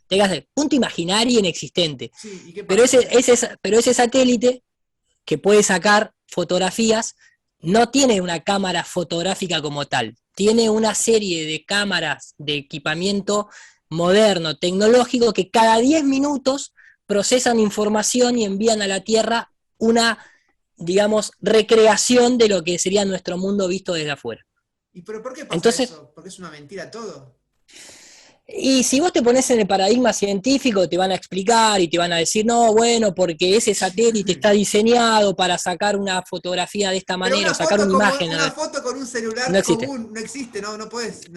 S2: punto imaginario e inexistente.
S1: Sí, ¿y qué
S2: Pero
S1: pasa?
S2: pero ese satélite que puede sacar fotografías no tiene una cámara fotográfica como tal, tiene una serie de cámaras de equipamiento moderno, tecnológico, que cada 10 minutos procesan información y envían a la Tierra una, digamos, recreación de lo que sería nuestro mundo visto desde afuera.
S1: ¿Y pero por qué pasa
S2: Entonces,
S1: eso? ¿Porque es una mentira todo?
S2: y si vos te pones en el paradigma científico, te van a explicar y te van a decir, no, bueno, porque ese satélite está diseñado para sacar una fotografía de esta
S1: Pero
S2: manera o sacar una imagen.
S1: una foto con un
S2: No
S1: celular
S2: existe.
S1: común no existe, no puedes.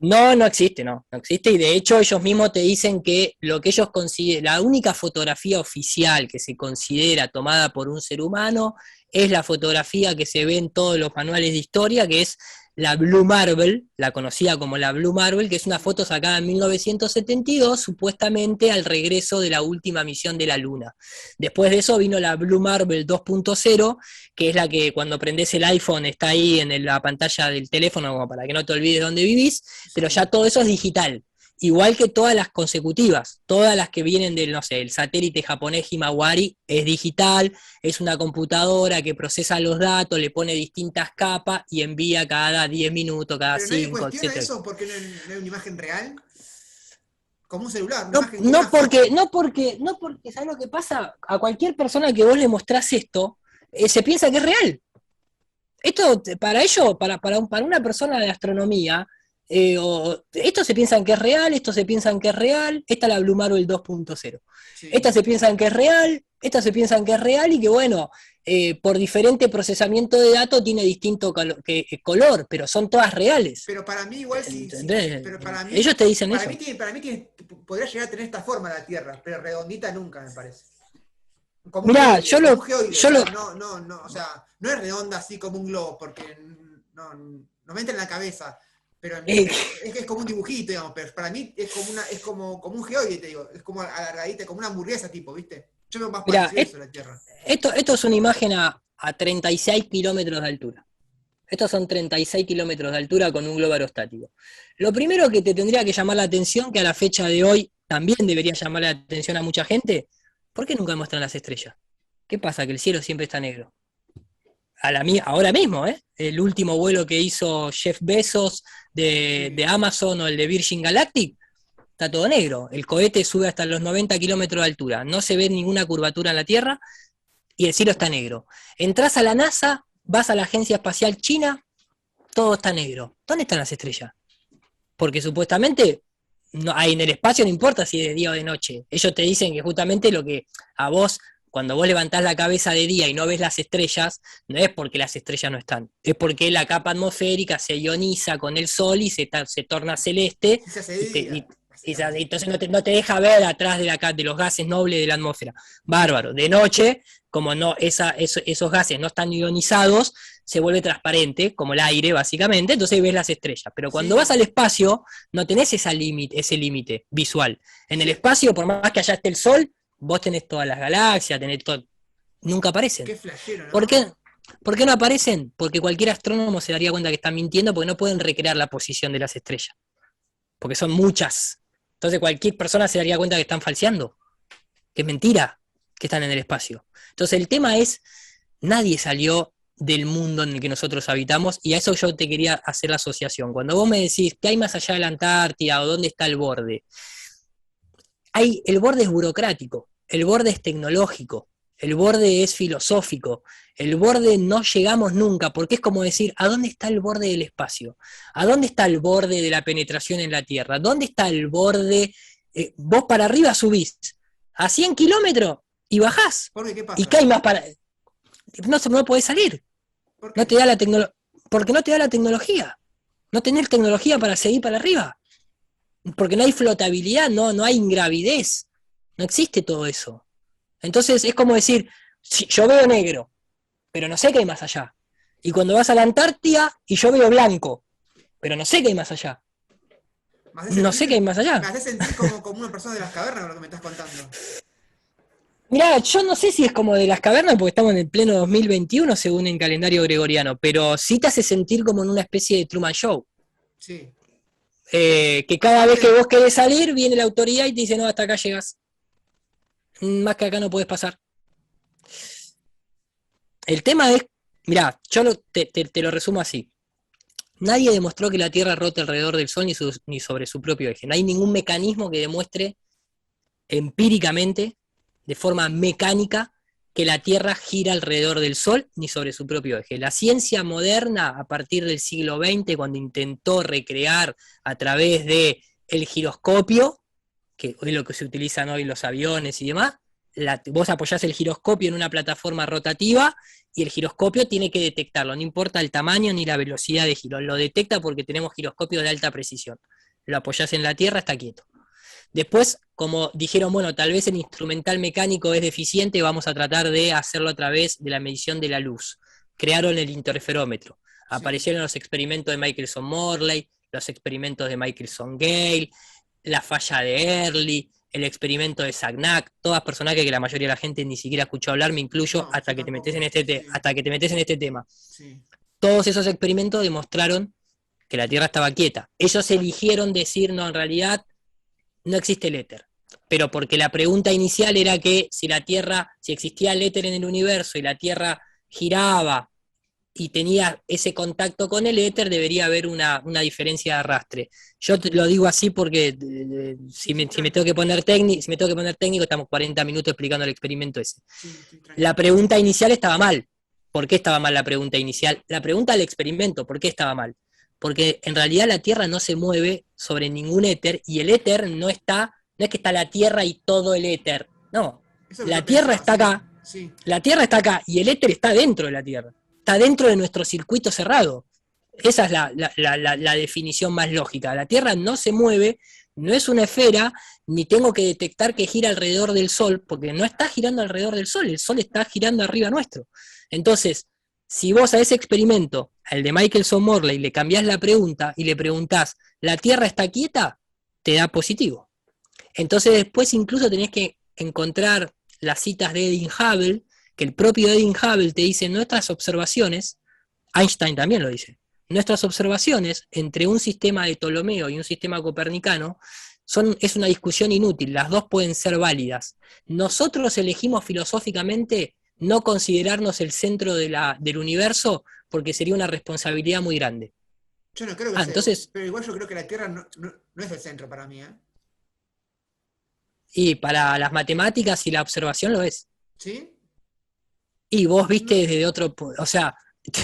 S2: No, no existe, no existe. Y de hecho ellos mismos te dicen que lo que ellos consideran, la única fotografía oficial que se considera tomada por un ser humano es la fotografía que se ve en todos los manuales de historia, que es la Blue Marble, la conocida como la Blue Marble, que es una foto sacada en 1972, supuestamente al regreso de la última misión de la Luna. Después de eso vino la Blue Marble 2.0, que es la que cuando prendés el iPhone está ahí en la pantalla del teléfono, como para que no te olvides dónde vivís, pero ya todo eso es digital. Igual que todas las consecutivas, todas las que vienen del, no sé, el satélite japonés Himawari es digital, es una computadora que procesa los datos, le pone distintas capas y envía cada 10 minutos, cada
S1: Pero nadie
S2: 5,
S1: cuestiona
S2: etcétera.
S1: eso porque no hay una imagen real. Como un celular, una
S2: No,
S1: imagen como
S2: no
S1: una
S2: porque,
S1: foto.
S2: no porque, no porque, ¿sabes lo que pasa? A cualquier persona que vos le mostrás esto, se piensa que es real. Esto para ellos, para una persona de astronomía, esto se piensan que es real, esto se piensan que es real, esta es la Blue Marble 2.0. Esta
S1: Sí.
S2: se piensan que es real, esta se piensan que es real y que bueno, por diferente procesamiento de datos tiene distinto color, pero son todas reales.
S1: Pero para mí igual
S2: ¿Entendés?
S1: pero
S2: Ellos te dicen
S1: para
S2: eso.
S1: mí podría llegar a tener esta forma la Tierra, pero redondita nunca, me parece.
S2: Mirá,
S1: Como un geoide, o
S2: yo lo,
S1: sea, o sea, no es redonda así como un globo, porque no me entra en la cabeza,
S2: eh,
S1: pero es que es como un dibujito, digamos, pero para mí como un geoide, te digo, es como alargadita, como una hamburguesa tipo, ¿viste? Yo veo más
S2: mirá,
S1: parecido a eso a la Tierra.
S2: esto es una imagen a 36 kilómetros de altura. Estos son 36 kilómetros de altura con un globo aerostático. Lo primero que te tendría que llamar la atención, que a la fecha de hoy también debería llamar la atención a mucha gente, ¿por qué nunca muestran las estrellas? ¿Qué pasa? Que el cielo siempre está negro. Ahora mismo, ¿eh? El último vuelo que hizo Jeff Bezos de
S1: Sí.
S2: Amazon o el de Virgin Galactic, está todo negro. El cohete sube hasta los 90 kilómetros de altura. No se ve ninguna curvatura en la Tierra y el cielo está negro. Entrás a la NASA, vas a la Agencia Espacial China, todo está negro. ¿Dónde están las estrellas? Porque supuestamente no, en el espacio no importa si es de día o de noche. Ellos te dicen que justamente lo que a vos, cuando vos levantás la cabeza de día y no ves las estrellas, no es porque las estrellas no están, es porque la capa atmosférica se ioniza con el sol y se torna celeste
S1: Sí se hace
S2: y,
S1: de día, básicamente.
S2: entonces no te deja ver atrás de los gases nobles de la atmósfera. Bárbaro. De noche, como no esos gases no están ionizados, se vuelve transparente, como el aire, básicamente, entonces ves las estrellas. Pero cuando vas
S1: Sí,
S2: al espacio, no tenés ese límite visual. En el
S1: sí,
S2: espacio, por más que allá esté el sol, vos tenés todas las galaxias, tenés todo. Nunca aparecen.
S1: qué flashero,
S2: ¿Por
S1: ¿no?
S2: qué? ¿Por qué no aparecen? Porque cualquier astrónomo se daría cuenta que están mintiendo porque no pueden recrear la posición de las estrellas. Porque son muchas. Entonces cualquier persona se daría cuenta que están falseando, que es mentira que están en el espacio. Entonces el tema es, nadie salió del mundo en el que nosotros habitamos, y a eso yo te quería hacer la asociación. Cuando vos me decís, ¿qué hay más allá de la Antártida o dónde está el borde? El borde es burocrático, el borde es tecnológico, el borde es filosófico, el borde no llegamos nunca, porque es como decir, ¿a dónde está el borde del espacio? ¿A dónde está el borde de la penetración en la Tierra? ¿Dónde está el borde? Vos para arriba subís a 100 kilómetros y bajás.
S1: ¿Por qué? ¿Qué
S2: ¿Y
S1: pasa?
S2: qué hay más para...? No podés salir.
S1: ¿Por
S2: No
S1: qué?
S2: te da la tecnología. Porque no te da la tecnología. No tenés tecnología para seguir para arriba. Porque no hay flotabilidad, no hay ingravidez. No existe todo eso. Entonces es como decir, si yo veo negro, pero no sé qué hay más allá. Y cuando vas a la Antártida y yo veo blanco, pero no sé qué hay más allá. No sé qué hay más
S1: Me
S2: allá.
S1: hace sentir como una persona de las cavernas lo que me estás contando.
S2: Mirá, yo no sé si es como de las cavernas, porque estamos en el pleno 2021 según el calendario gregoriano, pero sí te hace sentir como en una especie de Truman Show.
S1: Sí.
S2: Que cada vez que vos querés salir, viene la autoridad y te dice, no, hasta acá llegas. Más que acá no podés pasar. El tema es, mirá, te lo resumo así. Nadie demostró que la Tierra rote alrededor del Sol ni sobre su propio eje. No hay ningún mecanismo que demuestre empíricamente, de forma mecánica, que la Tierra gira alrededor del Sol ni sobre su propio eje. La ciencia moderna, a partir del siglo XX, cuando intentó recrear a través de el giroscopio, que es lo que se utilizan hoy los aviones y demás, vos apoyás el giroscopio en una plataforma rotativa y el giroscopio tiene que detectarlo, no importa el tamaño ni la velocidad de giro, lo detecta porque tenemos giroscopios de alta precisión. Lo apoyás en la Tierra, está quieto. Después, como dijeron, bueno, tal vez el instrumental mecánico es deficiente, vamos a tratar de hacerlo a través de la medición de la luz. Crearon el interferómetro.
S1: Sí.
S2: Aparecieron los experimentos de Michelson-Morley, los experimentos de Michelson-Gale, la falla de Early, el experimento de Sagnac, todas personajes que la mayoría de la gente ni siquiera escuchó hablar, me incluyo,
S1: No,
S2: hasta
S1: yo
S2: que te
S1: tampoco.
S2: metes en hasta que te metes en este tema.
S1: Sí.
S2: Todos esos experimentos demostraron que la Tierra estaba quieta. Ellos eligieron decir, no, en realidad no existe el éter. Pero porque la pregunta inicial era que si si existía el éter en el universo y la Tierra giraba y tenía ese contacto con el éter, debería haber una diferencia de arrastre. Yo lo digo así porque si me tengo que poner técnico, estamos 40 minutos explicando el experimento ese.
S1: Sí,
S2: La pregunta inicial estaba mal. ¿Por qué estaba mal la pregunta inicial? La pregunta del experimento, ¿por qué estaba mal? Porque en realidad la Tierra no se mueve sobre ningún éter y el éter no es que está la Tierra y todo el éter. No,
S1: eso es lo que
S2: la
S1: yo
S2: Tierra
S1: pensaba,
S2: está
S1: sí.
S2: acá,
S1: Sí.
S2: la Tierra está acá y el éter está dentro de la Tierra. Está dentro de nuestro circuito cerrado. Esa es la definición más lógica. La Tierra no se mueve, no es una esfera, ni tengo que detectar que gira alrededor del Sol, porque no está girando alrededor del Sol, el Sol está girando arriba nuestro. Entonces, si vos a ese experimento, al de Michelson-Morley, le cambiás la pregunta y le preguntás, ¿la Tierra está quieta? Te da positivo. Entonces después incluso tenés que encontrar las citas de Edwin Hubble, que el propio Edwin Hubble te dice, nuestras observaciones, Einstein también lo dice, nuestras observaciones entre un sistema de Ptolomeo y un sistema copernicano es una discusión inútil, las dos pueden ser válidas. Nosotros elegimos filosóficamente no considerarnos el centro del universo porque sería una responsabilidad muy grande.
S1: Yo no creo que
S2: Ah,
S1: sea,
S2: entonces,
S1: pero igual yo creo que la Tierra no es el centro para mí, ¿eh?
S2: y para las matemáticas y la observación lo es.
S1: ¿Sí?
S2: Y vos viste
S1: No,
S2: desde otro, o sea,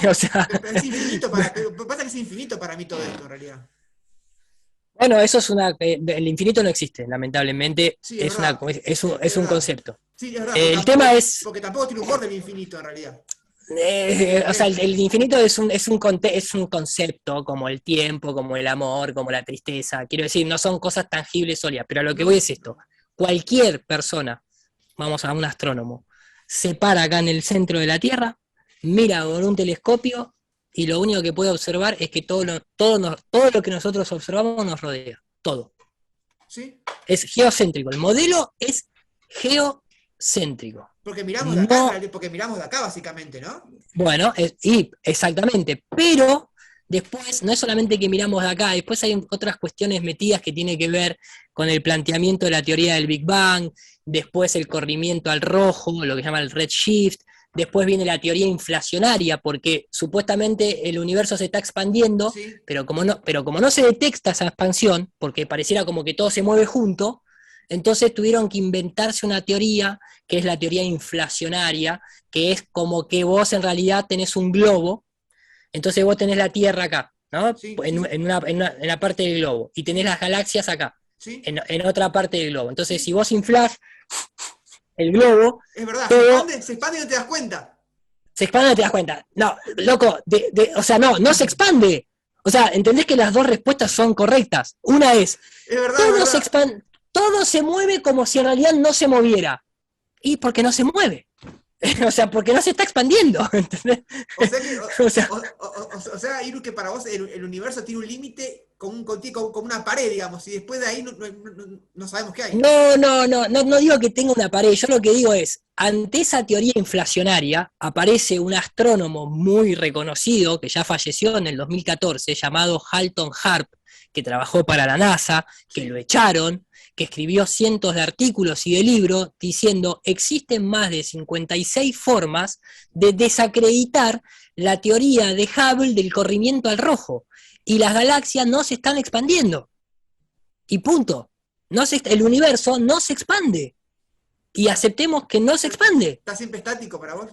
S2: o sea,
S1: pero es infinito pero pasa que es infinito para mí todo esto en realidad.
S2: bueno, eso es el infinito no existe, lamentablemente,
S1: Sí, es verdad.
S2: es
S1: Es
S2: un
S1: verdad.
S2: concepto.
S1: Sí, es verdad,
S2: El tema es,
S1: porque tampoco tiene un borde el infinito en realidad.
S2: o sea, el infinito es un concepto como el tiempo, como el amor, como la tristeza. Quiero decir, no son cosas tangibles sólidas, pero a lo que voy
S1: No,
S2: es esto. Cualquier persona, vamos a un astrónomo, se para acá en el centro de la Tierra, mira con un telescopio y lo único que puede observar es que todo lo que nosotros observamos nos rodea. Todo.
S1: ¿sí?
S2: Es geocéntrico. El modelo es geocéntrico.
S1: Porque miramos de acá, en
S2: No,
S1: realidad, porque miramos de acá básicamente, ¿no?
S2: bueno, y exactamente, pero después no es solamente que miramos de acá, después hay otras cuestiones metidas que tienen que ver con el planteamiento de la teoría del Big Bang, después el corrimiento al rojo, lo que se llama el redshift, Después viene la teoría inflacionaria, porque supuestamente el universo se está expandiendo,
S1: Sí.
S2: pero como no se detecta esa expansión, porque pareciera como que todo se mueve junto, entonces tuvieron que inventarse una teoría, que es la teoría inflacionaria, que es como que vos en realidad tenés un globo, entonces vos tenés la Tierra acá, ¿no?
S1: Sí, sí, sí.
S2: En la parte del globo, y tenés
S1: Sí,
S2: las galaxias acá,
S1: sí,
S2: en otra parte del globo. Entonces, si
S1: sí.
S2: vos inflás el globo,
S1: Es verdad,
S2: todo
S1: se expande y no te das cuenta.
S2: se expande, te das cuenta. No, loco, o sea, no se expande. O sea, entendés que las dos respuestas son correctas. Una es,
S1: Es
S2: todo se
S1: verdad.
S2: expande, todo se mueve como si en realidad no se moviera. Y porque no se mueve. O sea, porque no se está expandiendo. ¿Entendés?
S1: O sea que,
S2: O sea,
S1: o sea, Iru, que para vos el universo tiene un límite como una pared, digamos, y después de ahí no sabemos qué hay.
S2: no digo que tenga una pared, yo lo que digo es, ante esa teoría inflacionaria aparece un astrónomo muy reconocido, que ya falleció en el 2014, llamado Halton Harp, que trabajó para la NASA, que lo
S1: Sí.
S2: echaron, que escribió cientos de artículos y de libros diciendo existen más de 56 formas de desacreditar la teoría de Hubble del corrimiento al rojo, y las galaxias no se están expandiendo. Y punto. El universo no se expande. Y aceptemos que no se expande.
S1: ¿Está siempre estático para vos?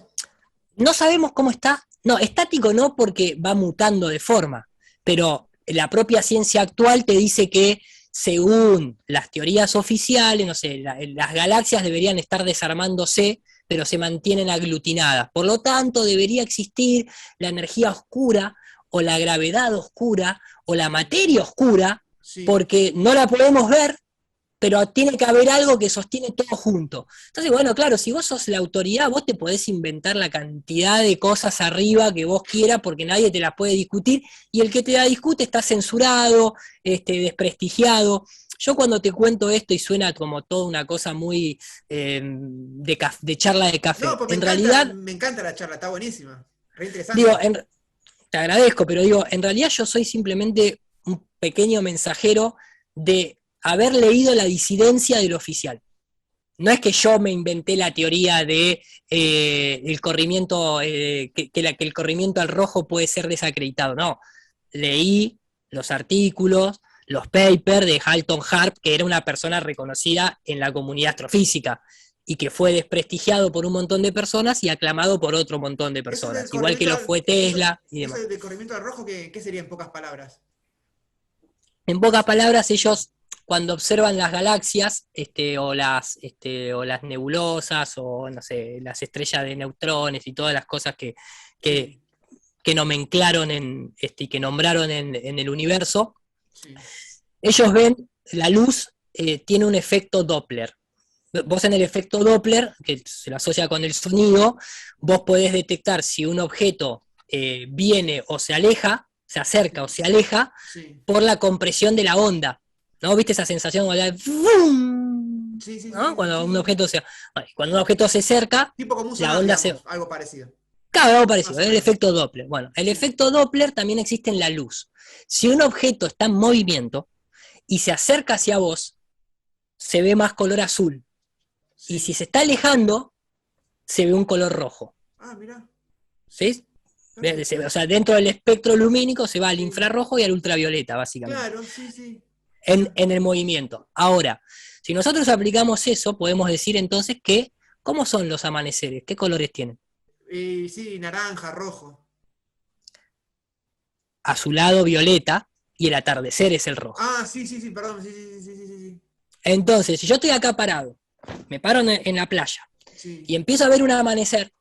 S2: No sabemos cómo está. No, estático no, porque va mutando de forma. Pero la propia ciencia actual te dice que, según las teorías oficiales, no sé, las galaxias deberían estar desarmándose, pero se mantienen aglutinadas. Por lo tanto, debería existir la energía oscura, o la gravedad oscura, o la materia oscura,
S1: Sí.
S2: porque no la podemos ver, pero tiene que haber algo que sostiene todo junto. Entonces, bueno, claro, si vos sos la autoridad, vos te podés inventar la cantidad de cosas arriba que vos quieras, porque nadie te las puede discutir, y el que te la discute está censurado, desprestigiado. Yo cuando te cuento esto, y suena como toda una cosa muy de charla de
S1: No,
S2: café,
S1: pues
S2: en realidad,
S1: me encanta la charla, está buenísima. Re
S2: digo,
S1: interesante.
S2: te agradezco, pero digo, en realidad yo soy simplemente un pequeño mensajero de haber leído la disidencia del oficial. No es que yo me inventé la teoría de el corrimiento, que el corrimiento al rojo puede ser desacreditado, no. Leí los artículos, los papers de Halton Harp, que era una persona reconocida en la comunidad astrofísica y que fue desprestigiado por un montón de personas y aclamado por otro montón de
S1: Eso del
S2: personas, igual que
S1: corrimiento,
S2: lo fue Tesla y
S1: eso
S2: demás.
S1: del corrimiento al rojo, ¿qué sería en pocas palabras?
S2: En pocas palabras, ellos cuando observan las galaxias, o las nebulosas, o no sé, las estrellas de neutrones y todas las cosas que,
S1: Sí,
S2: que nomenclaron y que nombraron en el universo,
S1: sí.
S2: ellos ven la luz, tiene un efecto Doppler. Vos en el efecto Doppler, que se lo asocia con el sonido, vos podés detectar si un objeto viene o se aleja, se acerca o
S1: Sí,
S2: se aleja,
S1: sí,
S2: por la compresión de la onda. ¿No? ¿Viste esa sensación
S1: sí, sí, sí,
S2: ¿no?
S1: sí, sí, sí.
S2: Cuando un objeto se acerca,
S1: Tipo como un
S2: la
S1: sonar,
S2: onda se...
S1: digamos, algo parecido,
S2: Claro, algo parecido,
S1: más o
S2: es el
S1: menos.
S2: efecto Doppler. Bueno, el
S1: Sí,
S2: efecto Doppler también existe en la luz. Si un objeto está en movimiento y se acerca hacia vos, se ve más color azul. Y si
S1: sí.
S2: se está alejando, se ve un color rojo.
S1: Ah, mirá,
S2: ¿Sí?
S1: perfecto.
S2: O sea, dentro del espectro lumínico se va al
S1: Sí,
S2: infrarrojo y al ultravioleta, básicamente,
S1: claro, sí, sí. Mirá.
S2: en el movimiento. Ahora, si nosotros aplicamos eso, podemos decir entonces que, ¿cómo son los amaneceres? ¿Qué colores tienen?
S1: Sí, naranja, rojo.
S2: Azulado, violeta, y el atardecer es el rojo.
S1: Ah, sí, sí, sí, perdón, sí, sí, sí, sí, sí,
S2: Entonces, si yo estoy acá parado, me paro en la playa y
S1: sí.
S2: empiezo a ver un amanecer,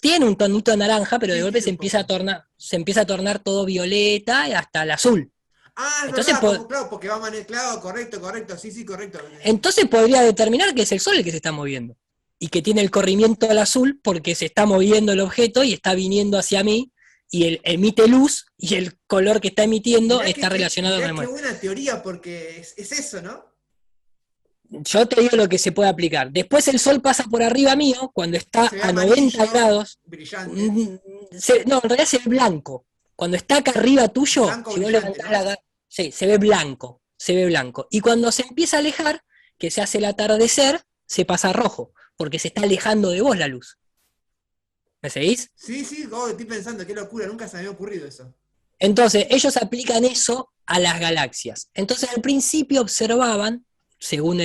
S2: tiene un tonito naranja, pero de
S1: Sí,
S2: golpe
S1: tiene un poco.
S2: se empieza a tornar todo violeta y hasta el azul.
S1: Ah, es
S2: Entonces,
S1: verdad, como, claro, porque va a claro, correcto, correcto, sí, sí, correcto.
S2: entonces podría determinar que es el sol el que se está moviendo y que tiene el corrimiento al azul porque se está moviendo el objeto y está viniendo hacia mí y emite luz y el color que está emitiendo está relacionado con
S1: Mirá
S2: el
S1: qué
S2: movimiento.
S1: buena teoría, porque es eso, ¿no?
S2: Yo te digo lo que se puede aplicar. Después el sol pasa por arriba mío cuando está
S1: Se ve
S2: a 90
S1: amarillo,
S2: grados.
S1: brillante,
S2: No, en realidad se ve blanco. Cuando está acá arriba tuyo,
S1: blanco
S2: si vos
S1: brillante,
S2: levantás
S1: ¿no?
S2: la... Sí, se ve blanco, se ve blanco. Y cuando se empieza a alejar, que se hace el atardecer, se pasa a rojo, porque se está alejando de vos la luz. ¿Me seguís?
S1: Sí, sí, estoy pensando, qué locura, nunca se me había ocurrido eso.
S2: Entonces, ellos aplican eso a las galaxias. Entonces, al principio observaban, según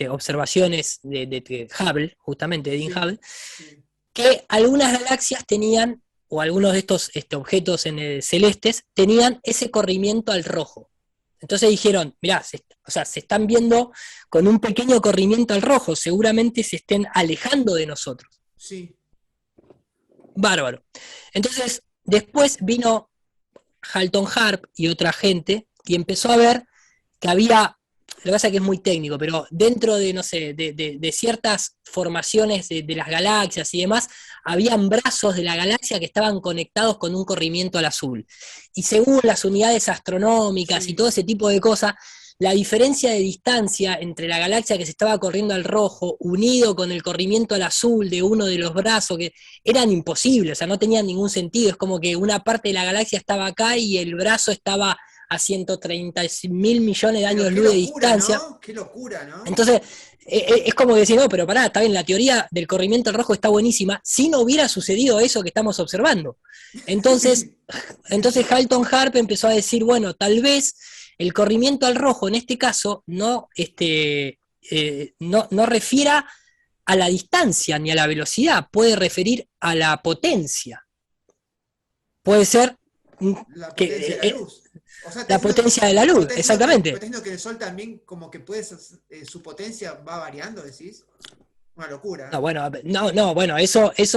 S2: observaciones de Hubble, justamente de Dean
S1: Sí,
S2: Hubble,
S1: sí,
S2: que algunas galaxias tenían, o algunos de estos objetos celestes, tenían ese corrimiento al rojo. Entonces dijeron, mirá, o sea, se están viendo con un pequeño corrimiento al rojo, seguramente se estén alejando de nosotros.
S1: sí,
S2: Bárbaro. Entonces, después vino Halton Harp y otra gente y empezó a ver que había, lo que pasa es que es muy técnico, pero dentro de, no sé, de ciertas formaciones de las galaxias y demás, habían brazos de la galaxia que estaban conectados con un corrimiento al azul. Y según las unidades astronómicas y todo
S1: sí.
S2: ese tipo de cosas, la diferencia de distancia entre la galaxia que se estaba corriendo al rojo, unido con el corrimiento al azul de uno de los brazos, que eran imposibles, o sea, no tenían ningún sentido. Es como que una parte de la galaxia estaba acá y el brazo estaba a 130.000 millones de
S1: Pero
S2: años
S1: qué
S2: luz de
S1: locura,
S2: distancia.
S1: ¿no? Qué locura, ¿no?
S2: Entonces, es como decir, no, pero pará, está bien, la teoría del corrimiento al rojo está buenísima, si no hubiera sucedido eso que estamos observando. Entonces,
S1: Sí,
S2: entonces
S1: sí.
S2: Halton Harp empezó a decir, bueno, tal vez el corrimiento al rojo en este caso no refiera a la distancia ni a la velocidad, puede referir a la potencia. Puede ser
S1: La potencia
S2: que
S1: de la luz. O sea,
S2: la potencia de la luz,
S1: me
S2: exactamente.
S1: está diciendo que el sol también como que puede, su potencia va variando, decís. Una locura,
S2: No,
S1: ¿eh?
S2: bueno, no, bueno, eso es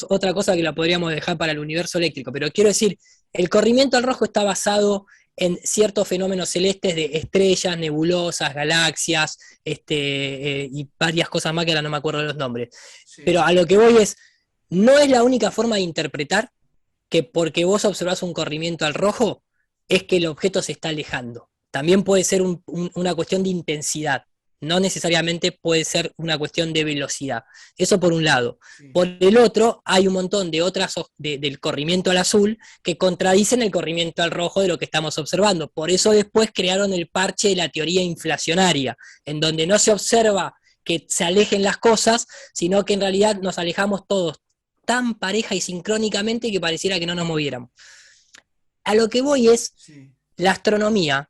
S2: otra cosa que la podríamos dejar para el universo eléctrico, pero quiero decir, el corrimiento al rojo está basado en ciertos fenómenos celestes de estrellas, nebulosas, galaxias, y varias cosas más que ahora no me acuerdo de los nombres. Pero
S1: Sí.
S2: a lo que voy es, no es la única forma de interpretar que porque vos observás un corrimiento al rojo, es que el objeto se está alejando. También puede ser una cuestión de intensidad, no necesariamente puede ser una cuestión de velocidad. Eso por un lado.
S1: Sí.
S2: Por el otro, hay un montón de otras del corrimiento al azul que contradicen el corrimiento al rojo de lo que estamos observando. Por eso después crearon el parche de la teoría inflacionaria, en donde no se observa que se alejen las cosas, sino que en realidad nos alejamos todos tan pareja y sincrónicamente que pareciera que no nos moviéramos. A lo que voy es,
S1: Sí.
S2: la astronomía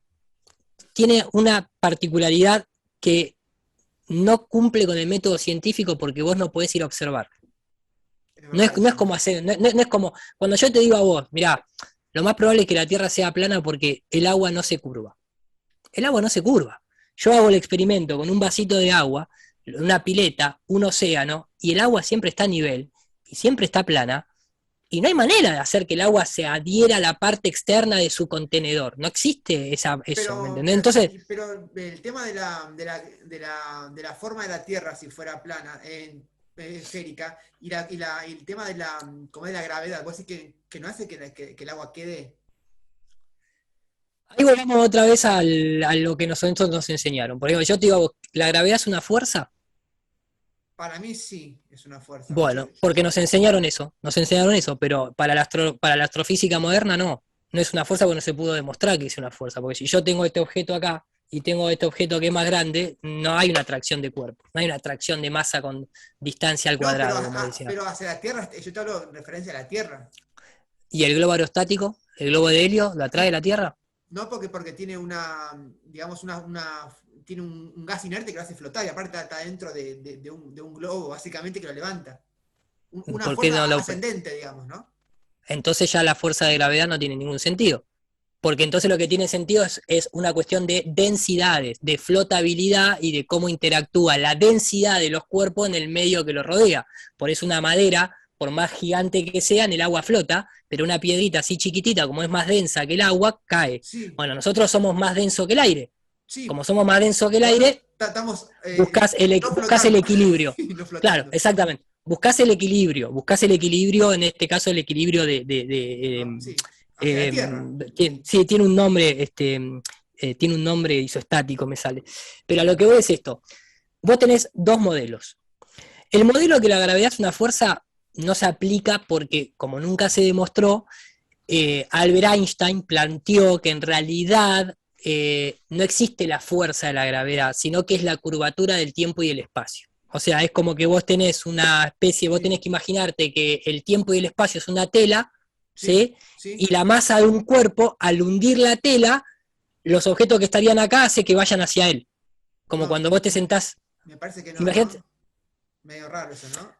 S2: tiene una particularidad que no cumple con el método científico porque vos no podés ir a observar.
S1: Es
S2: No
S1: verdad
S2: es, no es
S1: eso,
S2: como
S1: ¿eh?
S2: hacer, no es como, cuando yo te digo a vos, mirá, lo más probable es que la Tierra sea plana porque el agua no se curva. El agua no se curva. Yo hago el experimento con un vasito de agua, una pileta, un océano, y el agua siempre está a nivel, y siempre está plana, y no hay manera de hacer que el agua se adhiera a la parte externa de su contenedor. No existe eso, ¿me entendés? Entonces,
S1: Pero el tema de la forma de la Tierra, si fuera plana, esférica, y el tema de como es la gravedad, vos decís que no hace que el agua quede.
S2: ahí volvemos otra vez a lo que nosotros nos enseñaron. Por ejemplo, yo te digo, ¿la gravedad es una fuerza?
S1: Para mí sí es una fuerza.
S2: Bueno, porque nos enseñaron eso, pero para la astrofísica moderna no. No es una fuerza porque no se pudo demostrar que es una fuerza. Porque si yo tengo este objeto acá y tengo este objeto que es más grande, no hay una atracción de cuerpo, no hay una atracción de masa con distancia al
S1: No,
S2: cuadrado, como decía.
S1: pero hacia la Tierra, yo te hablo en referencia a la Tierra.
S2: ¿Y el globo aerostático, el globo de helio, lo atrae la Tierra?
S1: No porque tiene digamos, tiene un gas inerte que lo hace flotar y aparte está dentro de un globo, básicamente, que lo levanta. Una
S2: ¿Por qué no
S1: fuerza
S2: lo...
S1: ascendente, digamos, ¿no?
S2: Entonces ya la fuerza de gravedad no tiene ningún sentido. Porque entonces lo que tiene sentido es una cuestión de densidades, de flotabilidad y de cómo interactúa la densidad de los cuerpos en el medio que lo rodea. Por eso una madera, por más gigante que sea, en el agua flota, pero una piedrita así chiquitita, como es más densa que el agua, cae.
S1: Sí,
S2: Bueno, nosotros somos más denso que el aire.
S1: sí.
S2: Como somos más denso que el
S1: Por eso
S2: aire,
S1: estamos
S2: buscas
S1: no
S2: buscas el
S1: flotando
S2: equilibrio.
S1: y no
S2: Claro,
S1: flotando,
S2: exactamente. Buscas el equilibrio, en este caso el equilibrio de
S1: ¿no? Sí, hacia la Tierra.
S2: sí, tiene un nombre, tiene un nombre isostático, me sale. Pero a lo que voy es esto. Vos tenés dos modelos. El modelo que la gravedad es una fuerza no se aplica porque, como nunca se demostró, Albert Einstein planteó que en realidad no existe la fuerza de la gravedad, sino que es la curvatura del tiempo y el espacio. O sea, es como que vos tenés una especie, vos
S1: Sí,
S2: tenés que imaginarte que el tiempo y el espacio es una tela,
S1: sí,
S2: ¿sí? Y
S1: sí.
S2: la masa de un cuerpo, al hundir la tela, los objetos que estarían acá hace que vayan hacia él. Como
S1: No,
S2: cuando vos te sentás,
S1: me parece que no,
S2: imagínate,
S1: ¿no? Medio raro eso, ¿no?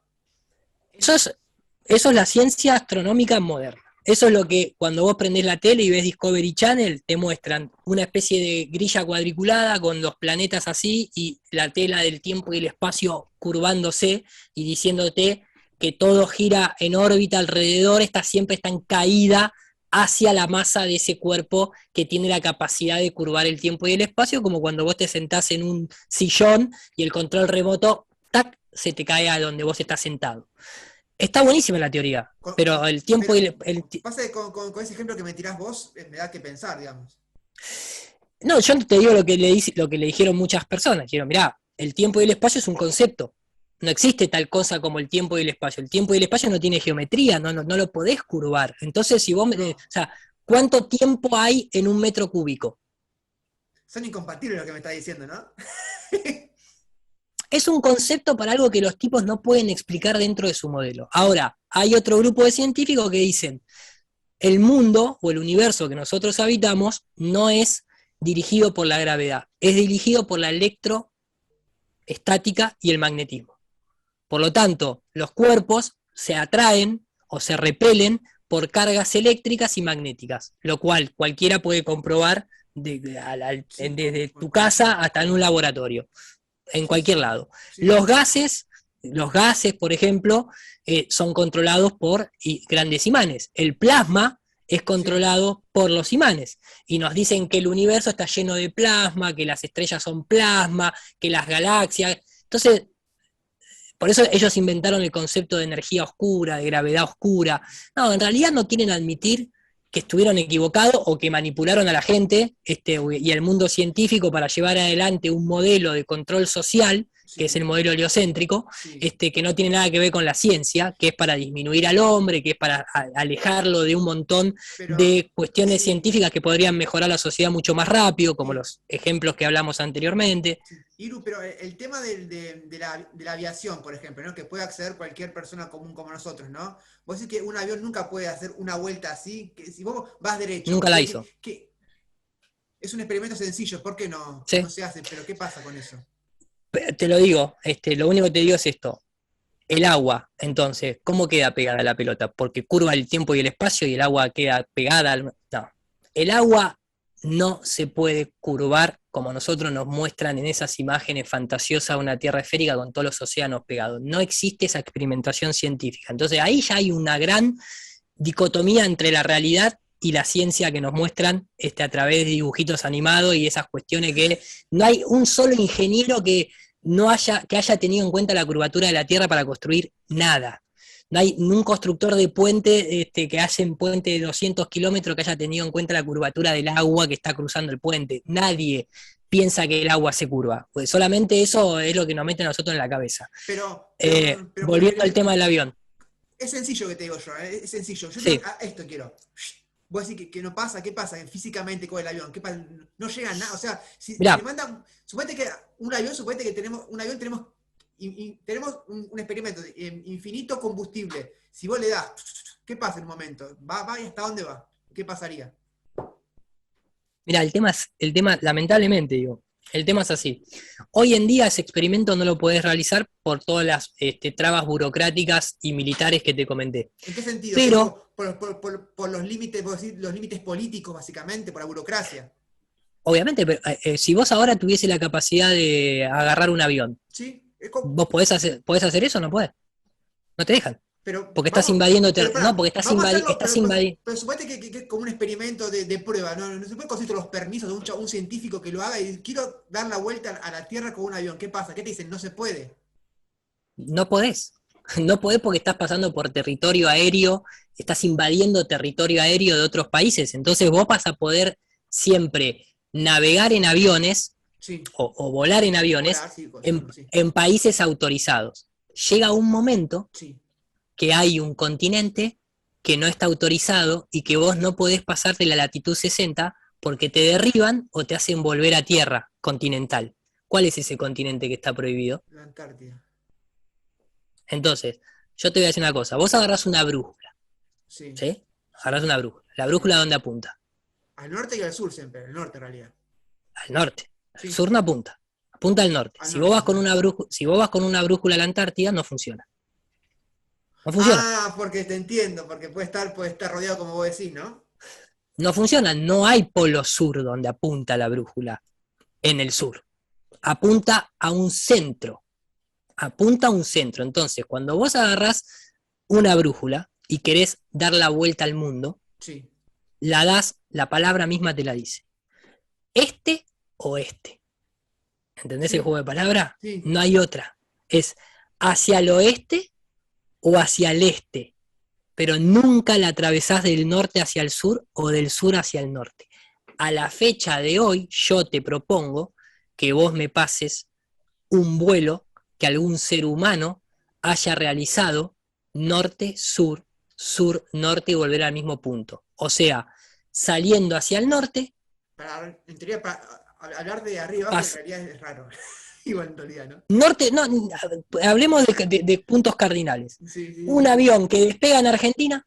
S2: eso es, eso es la ciencia astronómica moderna. Eso es lo que cuando vos prendés la tele y ves Discovery Channel, te muestran una especie de grilla cuadriculada con los planetas así y la tela del tiempo y el espacio curvándose y diciéndote que todo gira en órbita alrededor, siempre está en caída hacia la masa de ese cuerpo que tiene la capacidad de curvar el tiempo y el espacio, como cuando vos te sentás en un sillón y el control remoto, ¡tac!, se te cae a donde vos estás sentado. Está buenísima la teoría, pero el tiempo
S1: Pero
S2: y
S1: pasa que con ese ejemplo que me tirás vos, me da que pensar, digamos.
S2: no, yo te digo lo que le dijeron muchas personas. Dijeron, mirá, el tiempo y el espacio es un concepto. No existe tal cosa como el tiempo y el espacio. El tiempo y el espacio no tiene geometría, no lo podés curvar. Entonces, si vos o
S1: No,
S2: sea, ¿cuánto tiempo hay en un metro cúbico?
S1: son incompatibles lo que me estás diciendo, ¿no?
S2: Es un concepto para algo que los tipos no pueden explicar dentro de su modelo. Ahora, hay otro grupo de científicos que dicen, el mundo o el universo que nosotros habitamos no es dirigido por la gravedad, es dirigido por la electroestática y el magnetismo. Por lo tanto, los cuerpos se atraen o se repelen por cargas eléctricas y magnéticas, lo cual cualquiera puede comprobar
S1: Sí,
S2: desde tu
S1: con
S2: casa
S1: ejemplo.
S2: hasta en un laboratorio, en
S1: Sí,
S2: cualquier
S1: sí,
S2: lado.
S1: sí.
S2: Los gases, por ejemplo, son controlados por grandes imanes. El plasma es
S1: Sí,
S2: controlado por los imanes. Y nos dicen que el universo está lleno de plasma, que las estrellas son plasma, que las galaxias. Entonces, por eso ellos inventaron el concepto de energía oscura, de gravedad oscura. No, en realidad no quieren admitir que estuvieron equivocados o que manipularon a la gente y al mundo científico para llevar adelante un modelo de control social, que es
S1: sí,
S2: el modelo heliocéntrico,
S1: sí.
S2: que no tiene nada que ver con la ciencia, que es para disminuir al hombre, que es para alejarlo de un montón
S1: Pero,
S2: de cuestiones
S1: sí,
S2: científicas que podrían mejorar la sociedad mucho más rápido, como
S1: sí.
S2: los ejemplos que hablamos anteriormente.
S1: Sí. Iru, pero el tema de la aviación, por ejemplo, ¿no? Que puede acceder cualquier persona común como nosotros, ¿no? Vos decís que un avión nunca puede hacer una vuelta así, que si vos vas derecho,
S2: Nunca la hizo.
S1: es un experimento sencillo, ¿por qué no
S2: ¿Sí?
S1: se hace? Pero ¿qué pasa con eso?
S2: Te lo digo, lo único que te digo es esto. El agua, entonces, ¿cómo queda pegada a la pelota? Porque curva el tiempo y el espacio y el agua queda pegada al... No, el agua no se puede curvar como nosotros nos muestran en esas imágenes fantasiosas de una tierra esférica con todos los océanos pegados. No existe esa experimentación científica. Entonces ahí ya hay una gran dicotomía entre la realidad y la ciencia que nos muestran a través de dibujitos animados y esas cuestiones que no hay un solo ingeniero que haya tenido en cuenta la curvatura de la Tierra para construir nada. No hay un constructor de puente que hace un puente de 200 kilómetros que haya tenido en cuenta la curvatura del agua que está cruzando el puente. Nadie piensa que el agua se curva. Pues solamente eso es lo que nos mete a nosotros en la cabeza. Volviendo al tema del avión.
S1: Es sencillo que te digo yo, ¿eh? Es sencillo. Yo quiero,
S2: Sí,
S1: esto quiero. Vos decís que no pasa, ¿qué pasa físicamente con el avión? ¿Qué pasa? No llega a nada. O sea, si le
S2: mirá,
S1: mandan. Suponete que un avión, suponete que tenemos. Un avión tenemos un experimento de infinito combustible. Si vos le das, ¿qué pasa en un momento? ¿Va y hasta dónde va? ¿Qué pasaría?
S2: Mira, el tema, lamentablemente digo, el tema es así. Hoy en día ese experimento no lo podés realizar por todas las trabas burocráticas y militares que te comenté.
S1: ¿En qué sentido?
S2: Pero,
S1: Por los límites, vos decís, los límites políticos, básicamente, por la burocracia.
S2: obviamente, si vos ahora tuviese la capacidad de agarrar un avión,
S1: ¿Sí?
S2: ¿vos podés hacer eso o no podés? No te dejan.
S1: Pero
S2: Porque estás
S1: vamos,
S2: invadiendo,
S1: pero
S2: no,
S1: pará,
S2: porque estás
S1: vamos a hacerlo,
S2: estás invadiendo.
S1: pero suponete que es como un experimento de prueba, no se puede conseguir los permisos de un científico que lo haga y quiero dar la vuelta a la Tierra con un avión. ¿Qué pasa? ¿Qué te dicen? No se puede.
S2: No podés. No podés porque estás pasando por territorio aéreo, estás invadiendo territorio aéreo de otros países. Entonces vos vas a poder siempre navegar en aviones
S1: Sí,
S2: o volar en aviones
S1: volar, sí, sí,
S2: en países autorizados. Llega un momento
S1: sí.
S2: que hay un continente que no está autorizado y que vos no podés pasarte la latitud 60 porque te derriban o te hacen volver a tierra continental. ¿Cuál es ese continente que está prohibido?
S1: La Antártida.
S2: Entonces, yo te voy a decir una cosa, vos agarrás una brújula,
S1: Sí,
S2: ¿sí?
S1: sí.
S2: Agarrás una brújula. ¿La brújula dónde apunta?
S1: Al norte y al sur siempre, al norte en realidad.
S2: Al norte. Al
S1: Sí,
S2: sur no apunta. Apunta al norte.
S1: al
S2: Si vos
S1: norte,
S2: vas con
S1: ajá.
S2: una si vos vas con una brújula a la Antártida, no funciona. No funciona.
S1: Ah, porque te entiendo, porque puede estar rodeado como vos decís, ¿no?
S2: No funciona. No hay polo sur donde apunta la brújula en el sur. Apunta a un centro. Apunta a un centro. Entonces, cuando vos agarrás una brújula y querés dar la vuelta al mundo,
S1: Sí,
S2: la das, la palabra misma te la dice. Este o este. ¿Entendés el
S1: sí,
S2: juego de palabras?
S1: sí.
S2: No hay otra. Es hacia el oeste o hacia el este, pero nunca la atravesás del norte hacia el sur o del sur hacia el norte. A la fecha de hoy, yo te propongo que vos me pases un vuelo que algún ser humano haya realizado norte, sur, sur, norte y volver al mismo punto. O sea, saliendo hacia el norte,
S1: En teoría, hablar de arriba y abajo en
S2: pas
S1: realidad es raro. Igual en realidad, ¿no?
S2: norte, no, hablemos de puntos cardinales.
S1: Sí, sí,
S2: Un
S1: sí.
S2: avión que despega en Argentina,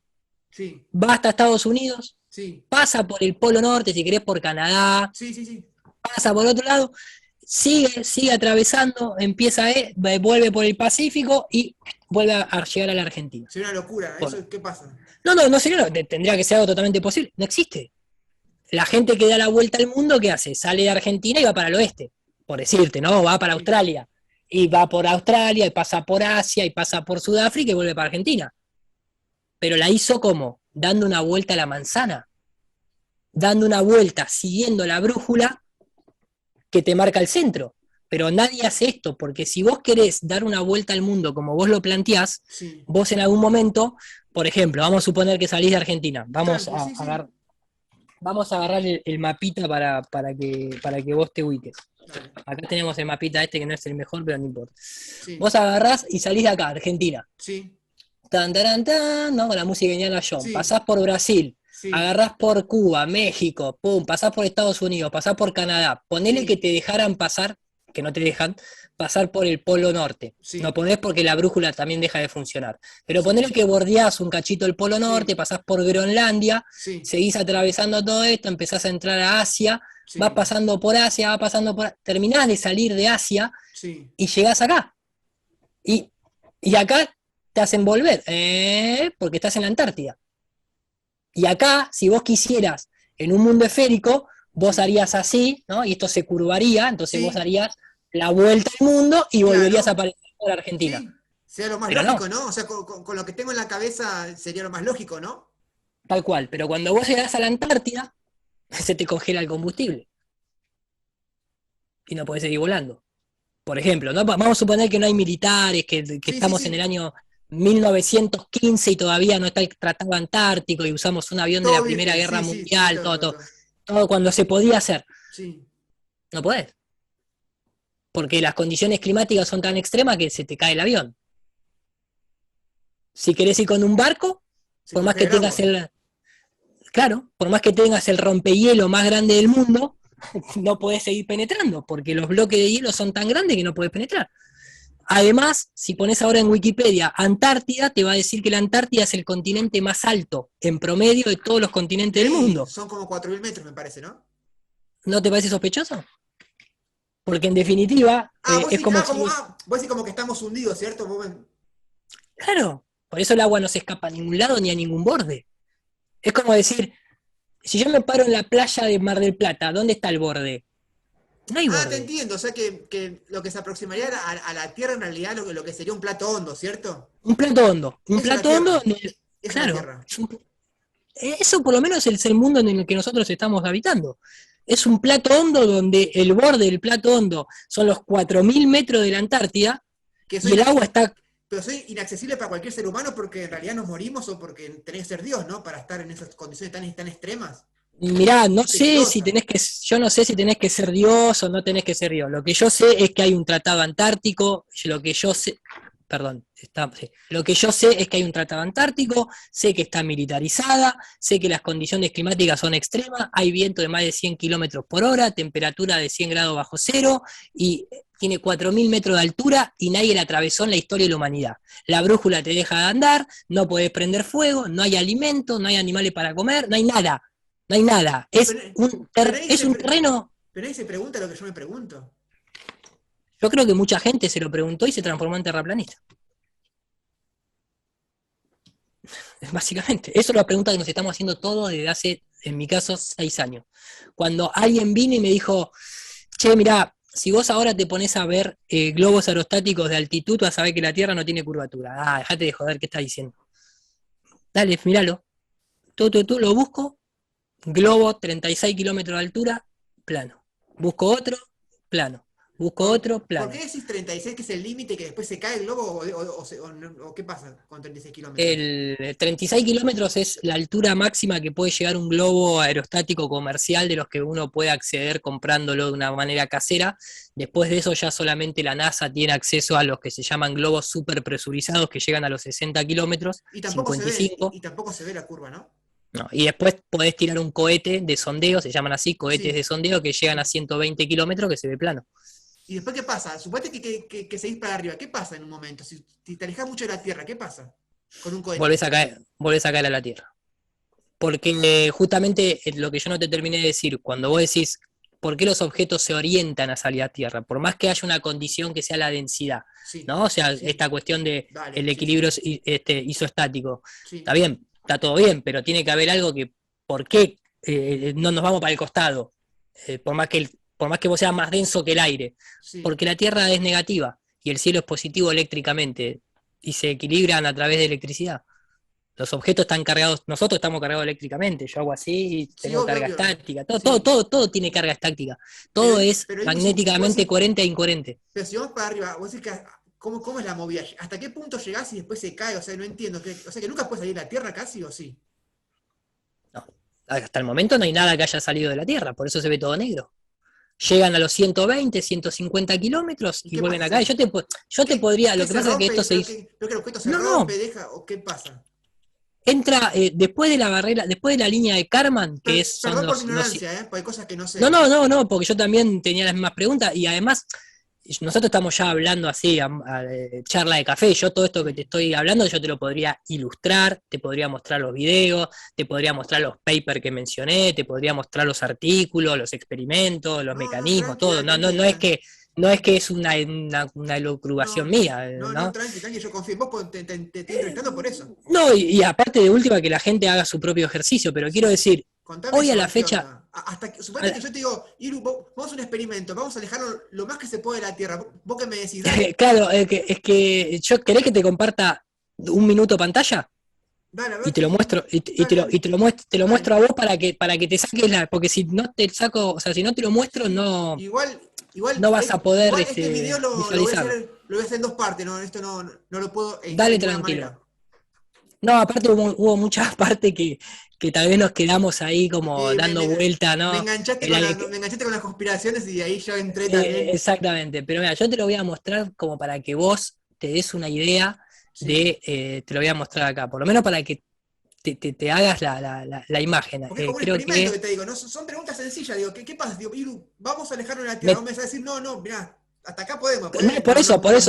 S1: Sí,
S2: va hasta Estados Unidos,
S1: sí,
S2: pasa por el Polo Norte, si querés por Canadá,
S1: sí, sí, sí.
S2: pasa por otro lado, sigue atravesando, vuelve por el Pacífico y vuelve a llegar a la Argentina.
S1: Sería una locura.
S2: Bueno,
S1: ¿Eso qué pasa?
S2: no sería, tendría que ser algo totalmente posible. No existe. La gente que da la vuelta al mundo, ¿qué hace? Sale de Argentina y va para el oeste, por decirte, ¿no? Va para
S1: Sí.
S2: Australia. Y va por Australia, y pasa por Asia, y pasa por Sudáfrica y vuelve para Argentina. Pero la hizo como dando una vuelta a la manzana, dando una vuelta, siguiendo la brújula que te marca el centro. Pero nadie hace esto, porque si vos querés dar una vuelta al mundo como vos lo planteás,
S1: Sí.
S2: vos en algún momento, por ejemplo, vamos a suponer que salís de Argentina,
S1: Tranqui, sí, sí.
S2: vamos a agarrar el mapita para que vos te ubiques.
S1: Dale.
S2: Acá tenemos el mapita este que no es el mejor, pero no importa.
S1: Sí,
S2: Vos agarrás y salís de acá, Argentina.
S1: sí,
S2: Tan, taran, tan, ¿no? Con la música de Indiana Jones.
S1: sí,
S2: Pasás por Brasil,
S1: sí,
S2: agarrás por Cuba, México, pum, pasás por Estados Unidos, pasás por Canadá. Ponele que
S1: sí,
S2: te dejaran pasar, que no te dejan, pasar por el Polo Norte. No
S1: sí,
S2: podés porque la brújula también deja de funcionar. Pero
S1: sí,
S2: ponele que bordeás un cachito el Polo Norte,
S1: sí,
S2: pasás por Groenlandia,
S1: sí,
S2: seguís atravesando todo esto, empezás a entrar a Asia, vas
S1: sí,
S2: pasando por Asia, vas pasando por... Terminás de salir de Asia
S1: sí.
S2: y llegás acá. Y, y acá te hacen volver, porque estás en la Antártida. Y acá, si vos quisieras, en un mundo esférico, vos
S1: Sí,
S2: harías así, ¿no? Y esto se curvaría, entonces vos
S1: sí,
S2: harías la vuelta al mundo y volverías a
S1: claro,
S2: aparecer por Argentina.
S1: sí. Sería lo más
S2: Pero
S1: lógico,
S2: no,
S1: ¿no? O sea, con lo que tengo en la cabeza sería lo más lógico, ¿no?
S2: tal cual. Pero cuando vos llegás a la Antártida, se te congela el combustible y no podés seguir volando. Por ejemplo, ¿no? Vamos a suponer que no hay militares, que
S1: Sí, sí,
S2: estamos en el
S1: sí.
S2: año 1915 y todavía no está el Tratado Antártico y usamos un avión de la
S1: Todo
S2: Primera
S1: virgen,
S2: Guerra
S1: sí, sí, sí,
S2: Mundial,
S1: todo,
S2: todo,
S1: todo,
S2: todo,
S1: todo.
S2: todo cuando se podía hacer.
S1: Sí,
S2: No podés, porque las condiciones climáticas son tan extremas que se te cae el avión. Si querés ir con un barco,
S1: se
S2: por más que
S1: congela el
S2: tengas
S1: agua.
S2: claro, por más que tengas el rompehielo más grande del mundo, no podés seguir penetrando, porque los bloques de hielo son tan grandes que no podés penetrar. Además, si pones ahora en Wikipedia Antártida, te va a decir que la Antártida es el continente más alto en promedio de todos los continentes del
S1: Ey,
S2: mundo.
S1: son como 4000 metros, me parece, ¿no?
S2: ¿No te parece sospechoso? Porque en definitiva, es como si,
S1: Vos decís como que estamos hundidos, ¿cierto?
S2: claro, por eso el agua no se escapa a ningún lado ni a ningún borde. Es como decir, si yo me paro en la playa de Mar del Plata, ¿dónde está el borde? No hay
S1: Te
S2: borde.
S1: entiendo. O sea que lo que se aproximaría a la Tierra en realidad lo que sería un plato hondo, ¿cierto?
S2: Un
S1: Eso es la
S2: plato hondo
S1: Tierra.
S2: donde,
S1: Eso es la
S2: claro,
S1: Tierra.
S2: eso por lo menos es el mundo en el que nosotros estamos habitando. Es un plato hondo donde el borde del plato hondo son los 4000 metros de la Antártida
S1: Que
S2: y
S1: soy
S2: el agua está.
S1: pero soy inaccesible para cualquier ser humano porque en realidad nos morimos o porque tenés que ser Dios, ¿no? Para estar en esas condiciones tan extremas.
S2: Mirá, no
S1: Muy
S2: sé si
S1: peligrosa.
S2: tenés que, yo no sé si tenés que ser Dios o no tenés que ser Dios. Lo que yo sé es que hay un tratado antártico, lo que yo sé, perdón, sí. Lo que yo sé es que hay un tratado antártico, sé que está militarizada, sé que las condiciones climáticas son extremas, hay viento de más de 100 kilómetros por hora, temperatura de 100 grados bajo cero, y tiene 4.000 metros de altura y nadie la atravesó en la historia de la humanidad. La brújula te deja de andar, no podés prender fuego, no hay alimento, no hay animales para comer, no hay nada. No hay nada. Es
S1: Pero,
S2: es un terreno.
S1: pero nadie se pregunta lo que yo me pregunto.
S2: Yo creo que mucha gente se lo preguntó y se transformó en terraplanista. Básicamente, eso es la pregunta que nos estamos haciendo todos desde hace, en mi caso, 6 años. Cuando alguien vino y me dijo, che, mirá, si vos ahora te pones a ver globos aerostáticos de altitud, vas a ver que la Tierra no tiene curvatura. Ah, dejate de joder, ¿qué estás diciendo? Dale, míralo. Tú, lo busco, globo 36 kilómetros de altura, plano. Busco otro, plano. Busco otro,
S1: ¿Por
S2: plano.
S1: qué decís 36 que es el límite que después se cae el globo o qué pasa con 36 kilómetros?
S2: El 36 kilómetros es la altura máxima que puede llegar un globo aerostático comercial de los que uno puede acceder comprándolo de una manera casera. Después de eso ya solamente la NASA tiene acceso a los que se llaman globos super presurizados que llegan a los 60 kilómetros,
S1: Y tampoco se ve,
S2: 55.
S1: y tampoco se ve la curva, ¿no?
S2: No, y después podés tirar un cohete de sondeo, se llaman así, cohetes de
S1: Sí.
S2: sondeo que llegan a 120 kilómetros que se ve plano.
S1: ¿Y después qué pasa? Suponete que seguís para arriba. ¿Qué pasa en un momento? Si te alejas mucho de la Tierra, ¿qué pasa con un cohete?
S2: Volvés a caer a la Tierra. Porque justamente lo que yo no te terminé de decir, cuando vos decís por qué los objetos se orientan a salir a Tierra, por más que haya una condición que sea la densidad,
S1: Sí,
S2: ¿no? O sea,
S1: sí,
S2: esta cuestión de
S1: dale,
S2: el
S1: sí, sí,
S2: equilibrio isoestático, está
S1: sí.
S2: bien, está todo bien, pero tiene que haber algo que, ¿por qué no nos vamos para el costado? Por más que vos seas más denso que el aire,
S1: Sí.
S2: porque la Tierra es negativa y el cielo es positivo eléctricamente y se equilibran a través de electricidad. Los objetos están cargados, nosotros estamos cargados eléctricamente, yo hago así,
S1: Sí,
S2: tengo
S1: obvio,
S2: carga
S1: obvio.
S2: estática,
S1: Sí.
S2: todo tiene carga estática,
S1: Pero,
S2: todo es
S1: pero digo, vos
S2: magnéticamente
S1: decís,
S2: coherente e incoherente.
S1: pero si vamos para arriba, vos decís que ¿cómo es la movida? ¿Hasta qué punto llegás y después se cae? O sea, no entiendo. O sea, que nunca puede salir de la Tierra casi o sí.
S2: No, hasta el momento no hay nada que haya salido de la Tierra, por eso se ve todo negro. Llegan a los 120, 150 kilómetros
S1: ¿Y
S2: y
S1: qué
S2: vuelven
S1: pasa?
S2: acá. Yo te podría,
S1: ¿Qué
S2: lo que
S1: se
S2: pasa es que
S1: rompe?
S2: esto se hizo.
S1: Pero que el objeto se
S2: No,
S1: rompe,
S2: no,
S1: deja, o qué pasa?
S2: entra después de la barrera, después de la línea de Karman, que son
S1: Perdón por mi
S2: los.
S1: ignorancia, ¿eh? Porque hay cosas que no
S2: No,
S1: sé.
S2: no, no, no, porque yo también tenía las mismas preguntas y además nosotros estamos ya hablando así, charla de café, yo todo esto que te
S1: Sí.
S2: estoy hablando yo te lo podría ilustrar, te podría mostrar los videos, te podría mostrar los papers que mencioné, te podría mostrar los artículos, los experimentos, los
S1: No, no,
S2: mecanismos,
S1: tranqui,
S2: todo,
S1: dale, tranqui.
S2: no es que es una elucubración
S1: No,
S2: mía,
S1: no, no,
S2: ¿no?
S1: tranqui, tranqui, yo confío en vos porque te estoy entrevistando por eso.
S2: No, y aparte de última que la gente haga su propio ejercicio, pero quiero
S1: Sí.
S2: decir,
S1: Contame
S2: hoy
S1: eso,
S2: a
S1: a
S2: la
S1: ver qué
S2: fecha,
S1: onda. Hasta que, suponete que yo te digo, Iru, vamos a hacer un experimento, vamos a alejarlo lo más que se puede de la Tierra. ¿Vos qué me decís? Dale,
S2: claro, es que yo querés que te comparta un minuto pantalla
S1: dale, a
S2: y
S1: ver,
S2: te
S1: sí,
S2: lo
S1: sí.
S2: muestro,
S1: Dale, dale,
S2: te lo muestro
S1: dale.
S2: a vos para que te saques porque si no te saco, o sea, si no te lo muestro,
S1: Sí,
S2: no,
S1: igual,
S2: no vas a poder
S1: igual este video lo voy a
S2: visualizarlo.
S1: hacer, lo voy a hacer en dos partes, ¿no? Esto no lo puedo editar de
S2: Dale
S1: ninguna
S2: tranquilo.
S1: manera.
S2: No, aparte hubo muchas partes que tal vez nos quedamos ahí como
S1: Sí,
S2: dando vuelta,
S1: me
S2: ¿no?
S1: enganchaste me enganchaste con las conspiraciones y ahí yo entré también.
S2: Exactamente, pero mira, yo te lo voy a mostrar como para que vos te des una idea
S1: Sí.
S2: te lo voy a mostrar acá, por lo menos para que te hagas la imagen.
S1: Porque es como un
S2: Creo
S1: experimento
S2: que
S1: que te digo, ¿no? Son preguntas sencillas, digo, ¿qué pasa? Digo, Iru, vamos a alejarnos de la Tierra.
S2: me-
S1: Vos me vas a decir, no, no, mirá, hasta acá podemos,
S2: no, por
S1: nos
S2: eso,
S1: morimos.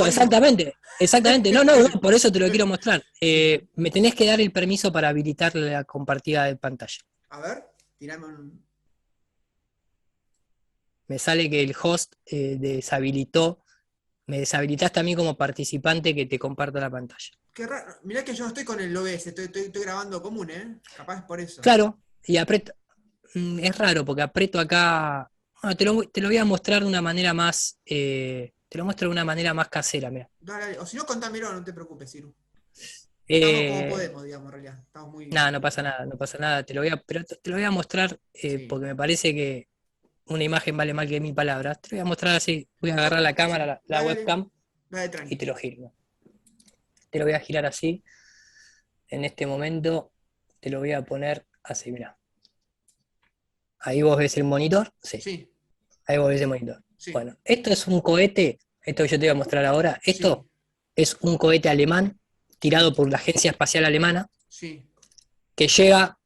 S2: exactamente, no, por eso te lo quiero mostrar. Me tenés que dar el permiso para habilitar la compartida de pantalla.
S1: A ver, tirame un.
S2: Me sale que el host deshabilitó, me deshabilitaste a mí como participante que te comparta la pantalla.
S1: Qué raro. Mirá que yo no estoy con el OBS, estoy grabando común, ¿eh? Capaz es por eso.
S2: Claro, y aprieto, es raro porque aprieto acá, bueno, te lo voy a mostrar de una manera más, te lo muestro de una manera más casera, mira.
S1: Dale, dale. O si no, contámelo, no te preocupes, Iru. Estamos como
S2: Eh,
S1: podemos, digamos, en realidad. Estamos muy.
S2: Nada, no pasa nada, no pasa nada. Pero te lo voy a mostrar
S1: Sí.
S2: porque me parece que una imagen vale más que 1000 palabras. Te lo voy a mostrar así. Voy a agarrar la cámara,
S1: Sí.
S2: la
S1: Dale, dale.
S2: webcam
S1: Dale,
S2: y te
S1: tranqui.
S2: lo giro. Te lo voy a girar así. En este momento te lo voy a poner así, mira. Ahí vos ves el monitor. Sí,
S1: Sí,
S2: ahí vos ves el monitor.
S1: sí,
S2: Bueno, esto es un cohete. Esto que yo te voy a mostrar ahora.
S1: sí,
S2: Esto es un cohete alemán tirado
S1: sí,
S2: por la Agencia Espacial Alemana
S1: sí,
S2: que llega.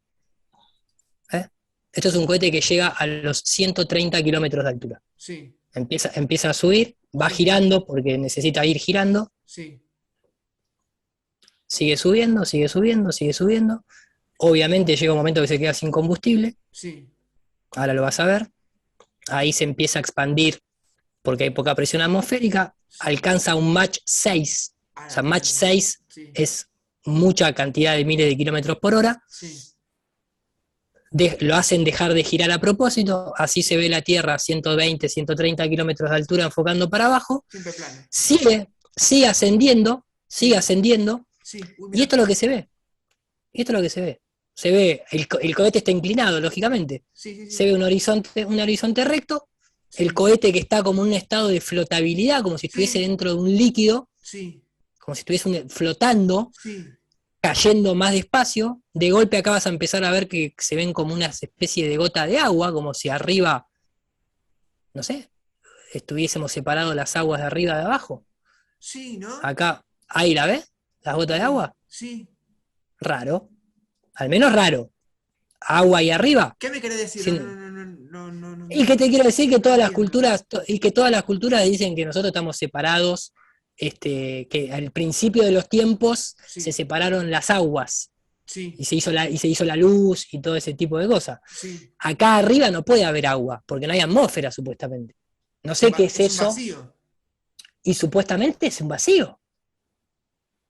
S2: ¿eh? Esto es un cohete que llega a los 130 kilómetros de altura.
S1: sí.
S2: empieza a subir, va girando porque necesita ir girando,
S1: Sí,
S2: sigue subiendo, sigue subiendo, sigue subiendo. Obviamente llega un momento que se queda sin combustible,
S1: sí.
S2: ahora lo vas a ver. Ahí se empieza a expandir porque hay poca presión atmosférica,
S1: Sí.
S2: alcanza un Mach 6.
S1: A
S2: O
S1: la
S2: sea, Mach
S1: mierda.
S2: 6
S1: Sí,
S2: es mucha cantidad de miles de kilómetros por hora.
S1: sí.
S2: Lo hacen dejar de girar a propósito, así se ve la Tierra a 120, 130 kilómetros de altura enfocando para abajo,
S1: Siempre plano.
S2: sigue ascendiendo, sigue
S1: Sí,
S2: ascendiendo,
S1: sí. Uy,
S2: y esto
S1: mira.
S2: es lo que se ve, y esto es lo que se ve. Se ve, el cohete está inclinado, lógicamente,
S1: Sí, sí,
S2: se
S1: sí.
S2: ve un horizonte recto, el
S1: Sí,
S2: cohete que está como en un estado de flotabilidad, como si estuviese
S1: sí,
S2: dentro de un líquido,
S1: sí,
S2: como si estuviese flotando,
S1: sí.
S2: cayendo más despacio, de golpe acá vas a empezar a ver que se ven como una especie de gota de agua, como si arriba, no sé, estuviésemos separados las aguas de arriba de abajo.
S1: Sí, ¿no?
S2: Acá, ahí la ves, las gotas de
S1: Sí,
S2: agua,
S1: sí.
S2: raro, al menos raro. Agua ahí arriba.
S1: ¿Qué me querés decir? No,
S2: Sin...
S1: no, no, no, no, no, no,
S2: Y que te quiero decir que
S1: no
S2: todas las
S1: entiendo.
S2: culturas, y que todas las culturas dicen que nosotros estamos separados, que al principio de los tiempos se
S1: Sí,
S2: separaron las aguas
S1: sí,
S2: y se hizo la luz y todo ese tipo de cosas.
S1: sí.
S2: Acá arriba no puede haber agua, porque no hay atmósfera supuestamente. No sé qué es
S1: Es un
S2: eso,
S1: vacío.
S2: y supuestamente es un vacío.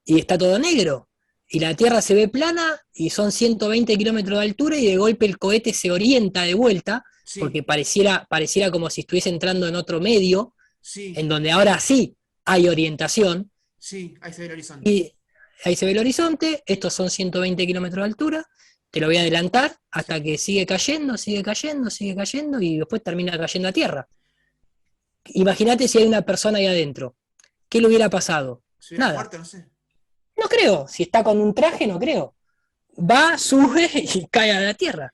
S2: Y está todo negro. Y la Tierra se ve plana y son 120 kilómetros de altura y de golpe el cohete se orienta de vuelta porque
S1: Sí,
S2: pareciera como si estuviese entrando en otro medio, en
S1: sí,
S2: donde ahora sí hay orientación
S1: sí. Ahí se ve el horizonte.
S2: y ahí se ve el horizonte, estos son 120 kilómetros de altura, te lo voy a adelantar hasta
S1: Sí.
S2: que sigue cayendo, sigue cayendo, sigue cayendo y después termina cayendo a tierra. Imagínate si hay una persona ahí adentro. ¿Qué le hubiera pasado?
S1: Si hubiera
S2: Nada.
S1: muerto, no sé.
S2: No creo. Si está con un traje, no creo. Va, sube y cae a la tierra.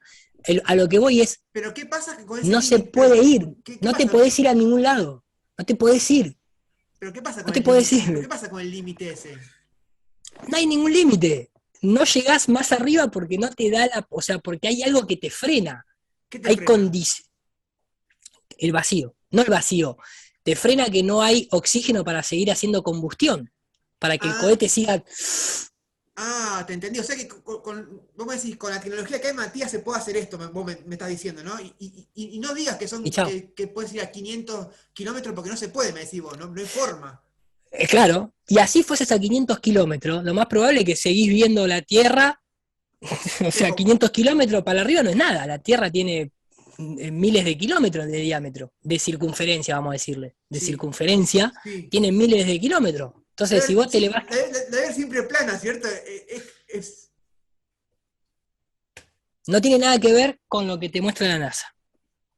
S2: A lo que voy es,
S1: Pero ¿qué pasa con ese
S2: no se
S1: límite?
S2: puede ir.
S1: ¿Qué
S2: No te
S1: pasa?
S2: podés ir a ningún lado. No te podés ir.
S1: ¿Pero qué pasa
S2: No
S1: con
S2: te
S1: el
S2: podés
S1: límite? ¿Pero qué
S2: ir.
S1: pasa con el límite ese?
S2: No hay ningún límite. No llegás más arriba porque no te da la... O sea, porque hay algo que te frena.
S1: ¿Qué te
S2: Hay
S1: frena?
S2: condiciones. El vacío. No el vacío. Te frena que no hay oxígeno para seguir haciendo combustión. Para que el
S1: Ah,
S2: cohete siga...
S1: te entendí. O sea que vos me decís, con la tecnología que hay, Matías, se puede hacer esto, vos me estás diciendo, ¿no? Y no digas que
S2: Y chao.
S1: que puedes ir a 500 kilómetros porque no se puede, me decís vos, no, no hay forma.
S2: Claro. Y así fueses a 500 kilómetros, lo más probable es que seguís viendo la Tierra. O
S1: Es
S2: sea,
S1: como,
S2: 500 kilómetros para arriba no es nada. La Tierra tiene miles de kilómetros de diámetro, de circunferencia, vamos a decirle. De
S1: sí,
S2: circunferencia,
S1: sí.
S2: tiene miles de kilómetros. Entonces, si vos te le
S1: Sí,
S2: vas...
S1: la ver siempre plana, ¿cierto?
S2: No tiene nada que ver con lo que te muestra la NASA.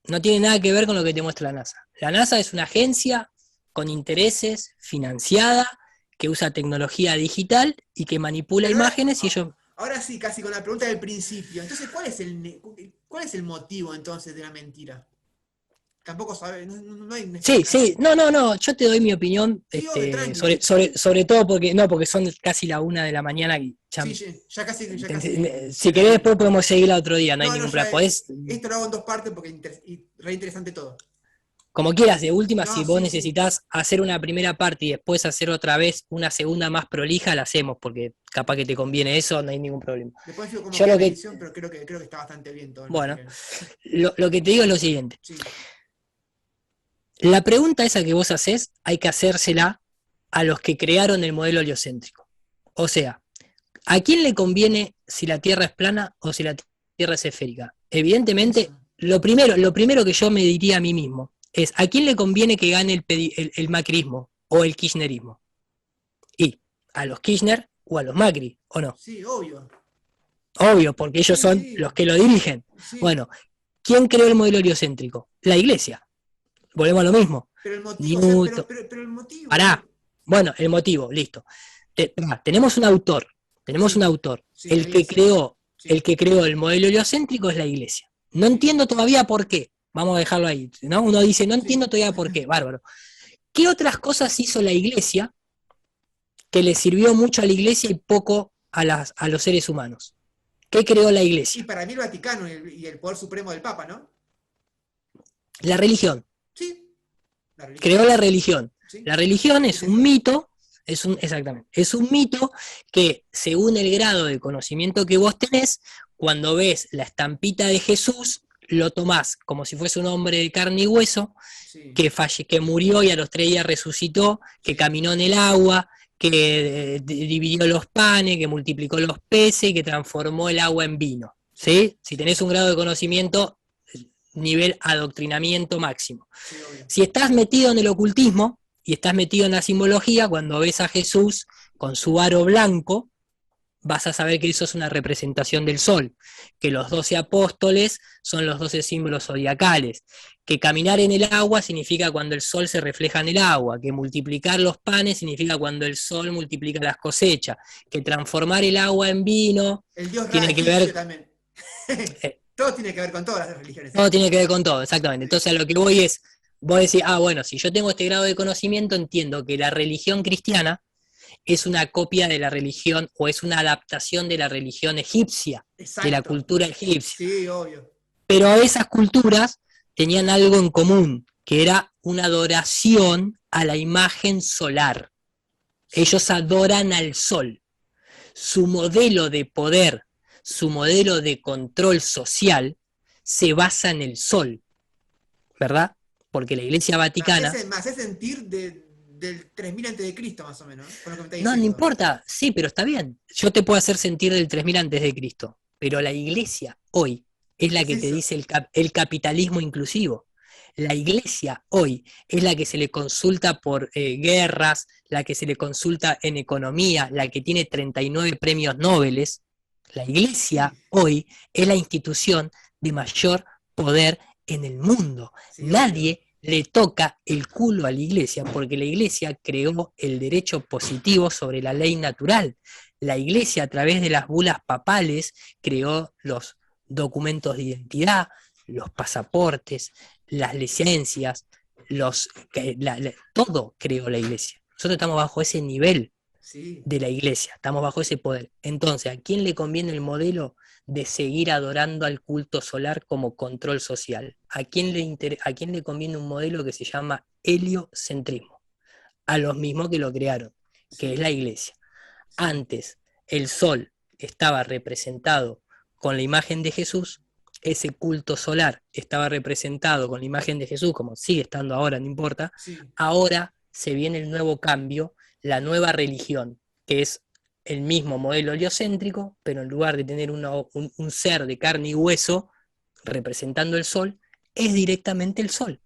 S2: No tiene nada que ver con lo que te muestra la NASA. La NASA es una agencia con intereses, financiada, que usa tecnología digital y que manipula
S1: Pero ahora,
S2: imágenes y ellos...
S1: ahora sí, casi con la pregunta del principio. Entonces, cuál es el motivo entonces de la mentira? Tampoco sabe, no, no hay una
S2: Sí, sí,
S1: explicación.
S2: no, yo te doy mi opinión,
S1: Sí, obvio, tranqui.
S2: sobre todo porque, no, porque son casi la 1 de la mañana y ya,
S1: Sí, ya casi
S2: si
S1: me
S2: querés
S1: tengo que
S2: después
S1: ir.
S2: podemos seguirla otro día, no hay
S1: No, no,
S2: ningún
S1: ya,
S2: problema. Podés,
S1: esto lo hago en dos partes porque re interesante todo.
S2: como quieras, de última,
S1: No,
S2: si vos
S1: sí, sí.
S2: necesitas hacer una primera parte y después hacer otra vez una segunda más prolija, la hacemos, porque capaz que te conviene eso, no hay ningún problema.
S1: Después digo cómo
S2: Yo
S1: queda
S2: lo
S1: la
S2: que,
S1: edición, pero creo que está bastante bien todo el
S2: bueno,
S1: material.
S2: lo que te digo es lo siguiente.
S1: Sí.
S2: La pregunta esa que vos hacés, hay que hacérsela a los que crearon el modelo heliocéntrico. O sea, ¿a quién le conviene si la Tierra es plana o si la Tierra es esférica?
S1: Eso.
S2: Evidentemente, lo primero que yo me diría a mí mismo es ¿a quién le conviene que gane el macrismo o el kirchnerismo? Y a los Kirchner o a los Macri, ¿o no?
S1: Sí, obvio.
S2: Obvio, porque ellos
S1: Sí,
S2: son
S1: sí.
S2: los que lo dirigen.
S1: Sí.
S2: Bueno, ¿quién creó el modelo heliocéntrico? La Iglesia. Volvemos a lo mismo.
S1: Pero el motivo, o sea,
S2: Newton.
S1: pero el motivo.
S2: Pará. Bueno, el motivo, listo. Tenemos un autor, tenemos un
S1: Sí,
S2: autor.
S1: sí, la iglesia.
S2: El
S1: Sí,
S2: que creó el modelo heliocéntrico es la iglesia. No
S1: sí,
S2: entiendo todavía por qué. Vamos a dejarlo ahí, ¿no? Uno dice, no
S1: sí.
S2: entiendo todavía por qué. Bárbaro. ¿Qué otras cosas hizo la iglesia que le sirvió mucho a la iglesia y poco a los seres humanos? ¿Qué creó la
S1: Y
S2: iglesia?
S1: para mí el Vaticano y el poder supremo del Papa, ¿no?
S2: La religión.
S1: Sí, La religión.
S2: Creó la religión.
S1: ¿Sí?
S2: La religión es un mito, exactamente, es un mito que según el grado de conocimiento que vos tenés, cuando ves la estampita de Jesús, lo tomás como si fuese un hombre de carne y hueso,
S1: Sí,
S2: que murió y a los 3 días resucitó, que
S1: sí.
S2: caminó en el agua, que dividió los panes, que multiplicó los peces y que transformó el agua en vino.
S1: Sí,
S2: ¿Sí? Si tenés un grado de conocimiento, nivel adoctrinamiento máximo.
S1: sí, obvio.
S2: Si estás metido en el ocultismo y estás metido en la simbología, cuando ves a Jesús con su aro blanco, vas a saber que eso es una representación del sol, que los 12 apóstoles son los 12 símbolos zodiacales, que caminar en el agua significa cuando el sol se refleja en el agua, que multiplicar los panes significa cuando el sol multiplica las cosechas, que transformar el agua en vino
S1: El dios Ra
S2: tiene que
S1: egipcio
S2: ver...
S1: también.
S2: eh,
S1: Todo tiene que ver con todas las religiones.
S2: todo tiene que ver con todo, exactamente.
S1: Sí,
S2: Entonces a lo que voy es, vos decís, bueno, si yo tengo este grado de conocimiento, entiendo que la religión cristiana es una copia de la religión o es una adaptación de la religión egipcia, de la
S1: exacto.
S2: cultura egipcia.
S1: Sí, obvio.
S2: Pero esas culturas tenían algo en común, que era una adoración a la imagen solar. Ellos adoran al sol. Su modelo de poder, su modelo de control social se basa en el sol, ¿verdad? Porque la Iglesia Vaticana...
S1: Me hace sentir del 3000 antes de Cristo, más o menos, con lo que me está
S2: No, no
S1: diciendo.
S2: importa, sí, pero está bien. Yo te puedo hacer sentir del 3000 antes de Cristo, pero la Iglesia hoy es la
S1: Es
S2: que te
S1: eso.
S2: dice el capitalismo inclusivo. La Iglesia hoy es la que se le consulta por guerras, la que se le consulta en economía, la que tiene 39 premios Nobel. La Iglesia
S1: Sí,
S2: hoy es la institución de mayor poder en el mundo.
S1: sí, obvio.
S2: Nadie le toca el culo a la Iglesia porque la Iglesia creó el derecho positivo sobre la ley natural. La Iglesia, a través de las bulas papales, creó los documentos de identidad, los pasaportes, las licencias, todo creó la Iglesia. Nosotros estamos bajo ese nivel
S1: Sí,
S2: de la Iglesia, estamos bajo ese poder. Entonces, ¿a quién le conviene el modelo de seguir adorando al culto solar como control social? ¿A quién le conviene un modelo que se llama heliocentrismo? A los mismos que lo crearon, que es
S1: sí,
S2: la Iglesia.
S1: sí.
S2: Antes, el sol estaba representado con la imagen de Jesús, ese culto solar estaba representado con la imagen de Jesús, como sigue estando ahora, no importa.
S1: Sí.
S2: Ahora se viene el nuevo cambio, la nueva religión, que es el mismo modelo heliocéntrico, pero en lugar de tener un ser de carne y hueso representando el sol, es directamente el sol.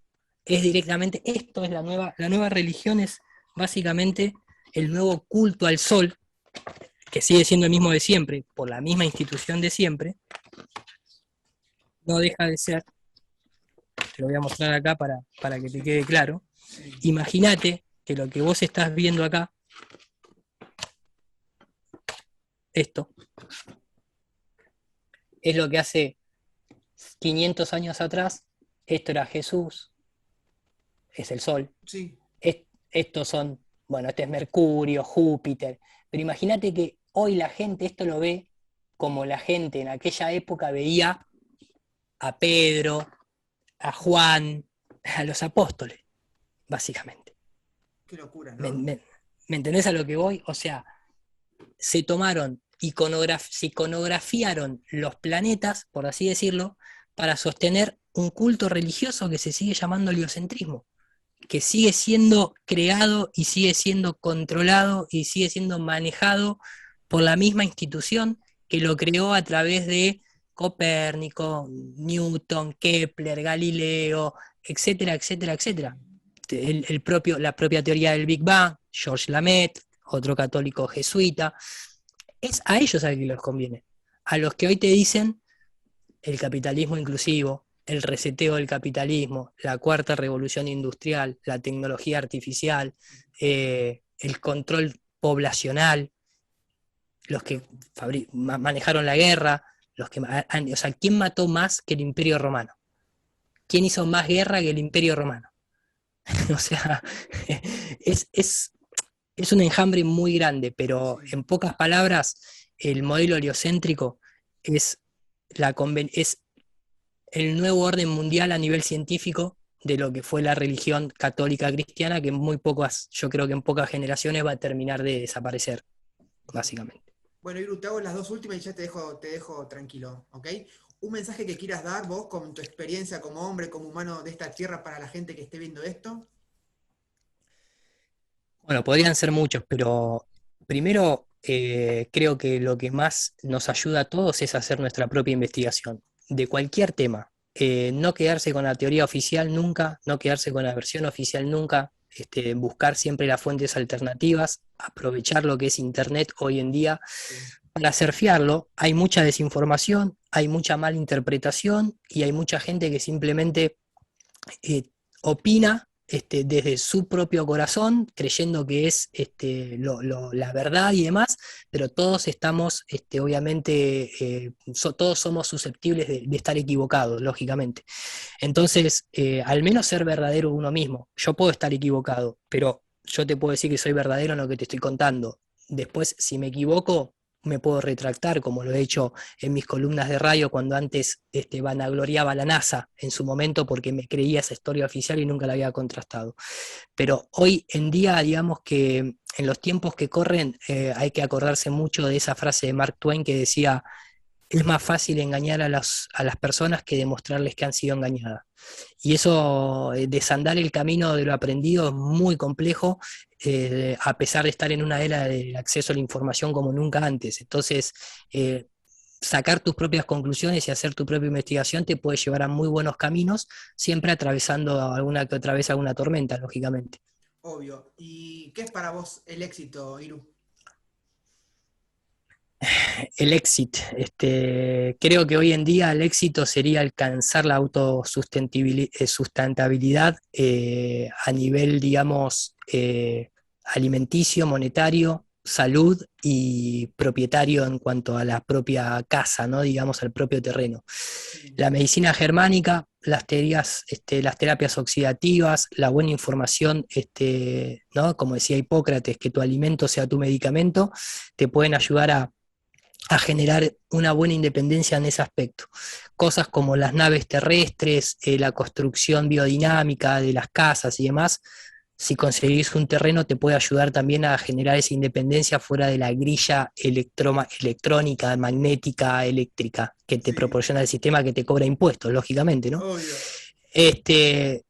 S2: Es directamente, esto es la nueva religión, es básicamente el nuevo culto al sol, que sigue siendo el mismo de siempre, por la misma institución de siempre, no deja de ser, te lo voy a mostrar acá para que te quede claro.
S1: Sí.
S2: Imagínate que lo que vos estás viendo acá, esto, es lo que hace 500 años atrás, esto era Jesús, es el Sol,
S1: Sí.
S2: estos son, bueno, este es Mercurio, Júpiter, pero imagínate que hoy la gente esto lo ve como la gente en aquella época veía a Pedro, a Juan, a los apóstoles, básicamente.
S1: Qué locura,
S2: ¿Me,
S1: ¿no?
S2: me, me entendés a lo que voy? O sea, se tomaron, se iconografiaron los planetas, por así decirlo, para sostener un culto religioso que se sigue llamando heliocentrismo, que sigue siendo creado y sigue siendo controlado y sigue siendo manejado por la misma institución que lo creó a través de Copérnico, Newton, Kepler, Galileo, etcétera, etcétera, etcétera. La propia teoría del Big Bang, Georges Lamette, otro católico jesuita, es a ellos a los que les conviene. A los que hoy te dicen el capitalismo inclusivo, el reseteo del capitalismo, la cuarta revolución industrial, la tecnología artificial, el control poblacional, los que manejaron la guerra, o sea, ¿quién mató más que el Imperio Romano? ¿Quién hizo más guerra que el Imperio Romano? O sea, es, es, es un enjambre muy grande, pero
S1: Sí.
S2: en pocas palabras, el modelo heliocéntrico es, es el nuevo orden mundial a nivel científico de lo que fue la religión católica cristiana, que yo creo que en pocas generaciones va a terminar de desaparecer, básicamente.
S1: Bueno, Iru, te hago las dos últimas y ya te dejo tranquilo, ¿ok? Un mensaje que quieras dar vos con tu experiencia como hombre, como humano de esta tierra para la gente que esté viendo esto.
S2: Bueno, podrían ser muchos, pero primero creo que lo que más nos ayuda a todos es hacer nuestra propia investigación de cualquier tema. No quedarse con la teoría oficial nunca, no quedarse con la versión oficial nunca, buscar siempre las fuentes alternativas, aprovechar lo que es Internet hoy en día
S1: Sí.
S2: para surfearlo. Hay mucha desinformación, hay mucha mala interpretación y hay mucha gente que simplemente eh, opina desde su propio corazón, creyendo que es la verdad y demás, pero todos estamos, obviamente, todos somos susceptibles de estar equivocados, lógicamente. Entonces, al menos ser verdadero uno mismo. Yo puedo estar equivocado, pero yo te puedo decir que soy verdadero en lo que te estoy contando. Después, si me equivoco, me puedo retractar, como lo he hecho en mis columnas de radio cuando antes vanagloriaba a la NASA en su momento porque me creía esa historia oficial y nunca la había contrastado. Pero hoy en día, digamos que en los tiempos que corren, hay que acordarse mucho de esa frase de Mark Twain que decía: es más fácil engañar a las personas que demostrarles que han sido engañadas. Y eso, desandar el camino de lo aprendido es muy complejo, a pesar de estar en una era del acceso a la información como nunca antes. Entonces, eh, sacar tus propias conclusiones y hacer tu propia investigación te puede llevar a muy buenos caminos, siempre atravesando alguna que otra vez alguna tormenta, lógicamente.
S1: Obvio. ¿Y qué es para vos el éxito, Iru?
S2: El éxito. Creo que hoy en día el éxito sería alcanzar la autosustentabilidad a nivel, digamos, alimenticio, monetario, salud y propietario en cuanto a la propia casa, ¿no? Digamos, al propio terreno.
S1: Mm.
S2: La medicina germánica, las terapias oxidativas, la buena información, ¿no? Como decía Hipócrates, que tu alimento sea tu medicamento, te pueden ayudar a generar una buena independencia en ese aspecto. Cosas como las naves terrestres, la construcción biodinámica de las casas y demás, si conseguís un terreno te puede ayudar también a generar esa independencia fuera de la grilla electrónica, magnética, eléctrica que te
S1: Sí,
S2: proporciona el sistema que te cobra impuestos, lógicamente, ¿no?
S1: obvio.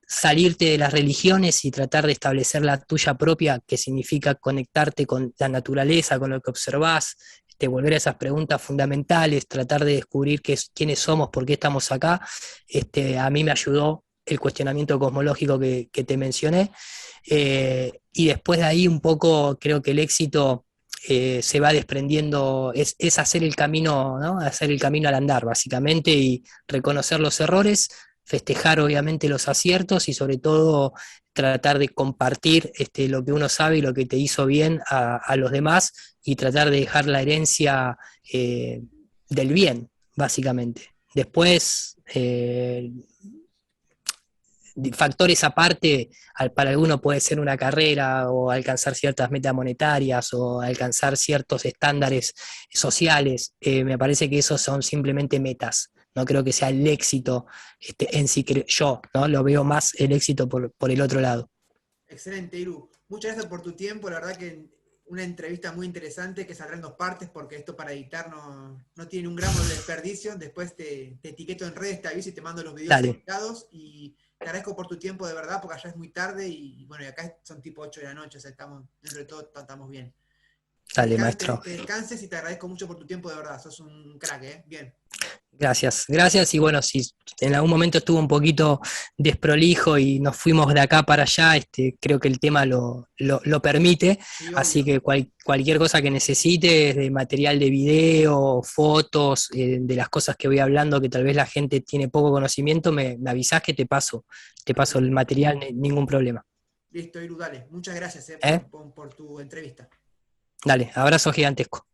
S2: Salirte de las religiones y tratar de establecer la tuya propia, que significa conectarte con la naturaleza, con lo que observás, volver a esas preguntas fundamentales, tratar de descubrir quiénes somos, por qué estamos acá. A mí me ayudó el cuestionamiento cosmológico que te mencioné, y después de ahí un poco creo que el éxito se va desprendiendo, es hacer el camino, ¿no? Hacer el camino al andar, básicamente, y reconocer los errores, festejar obviamente los aciertos y sobre todo tratar de compartir lo que uno sabe y lo que te hizo bien a los demás y tratar de dejar la herencia del bien, básicamente. Después, factores aparte, para algunos puede ser una carrera o alcanzar ciertas metas monetarias o alcanzar ciertos estándares sociales. Me parece que esos son simplemente metas. No creo que sea el éxito en sí, yo, ¿no? Lo veo más el éxito por el otro lado.
S1: Excelente, Iru. Muchas gracias por tu tiempo. La verdad que una entrevista muy interesante que saldrá en dos partes porque esto para editar no tiene un gramo de desperdicio. Después te etiqueto en redes, te aviso y te mando los videos
S2: Dale,
S1: editados. Y te agradezco por tu tiempo de verdad porque allá es muy tarde y bueno, y acá son tipo 8 de la noche. O sea, estamos, dentro de todo estamos bien. Que
S2: dale, maestro.
S1: que descanses y te agradezco mucho por tu tiempo de verdad. Sos un crack, ¿eh? Bien.
S2: Gracias, gracias. Y bueno, si en algún momento estuvo un poquito desprolijo y nos fuimos de acá para allá, creo que el tema lo permite.
S1: Sí,
S2: Así
S1: obvio.
S2: que cualquier cosa que necesites, de material de video, fotos, de las cosas que voy hablando, que tal vez la gente tiene poco conocimiento, me avisás que te paso el
S1: Perfecto.
S2: material, ningún problema.
S1: Listo, Iru, dale. Muchas gracias,
S2: ¿Eh?
S1: por tu entrevista.
S2: Dale, abrazo gigantesco.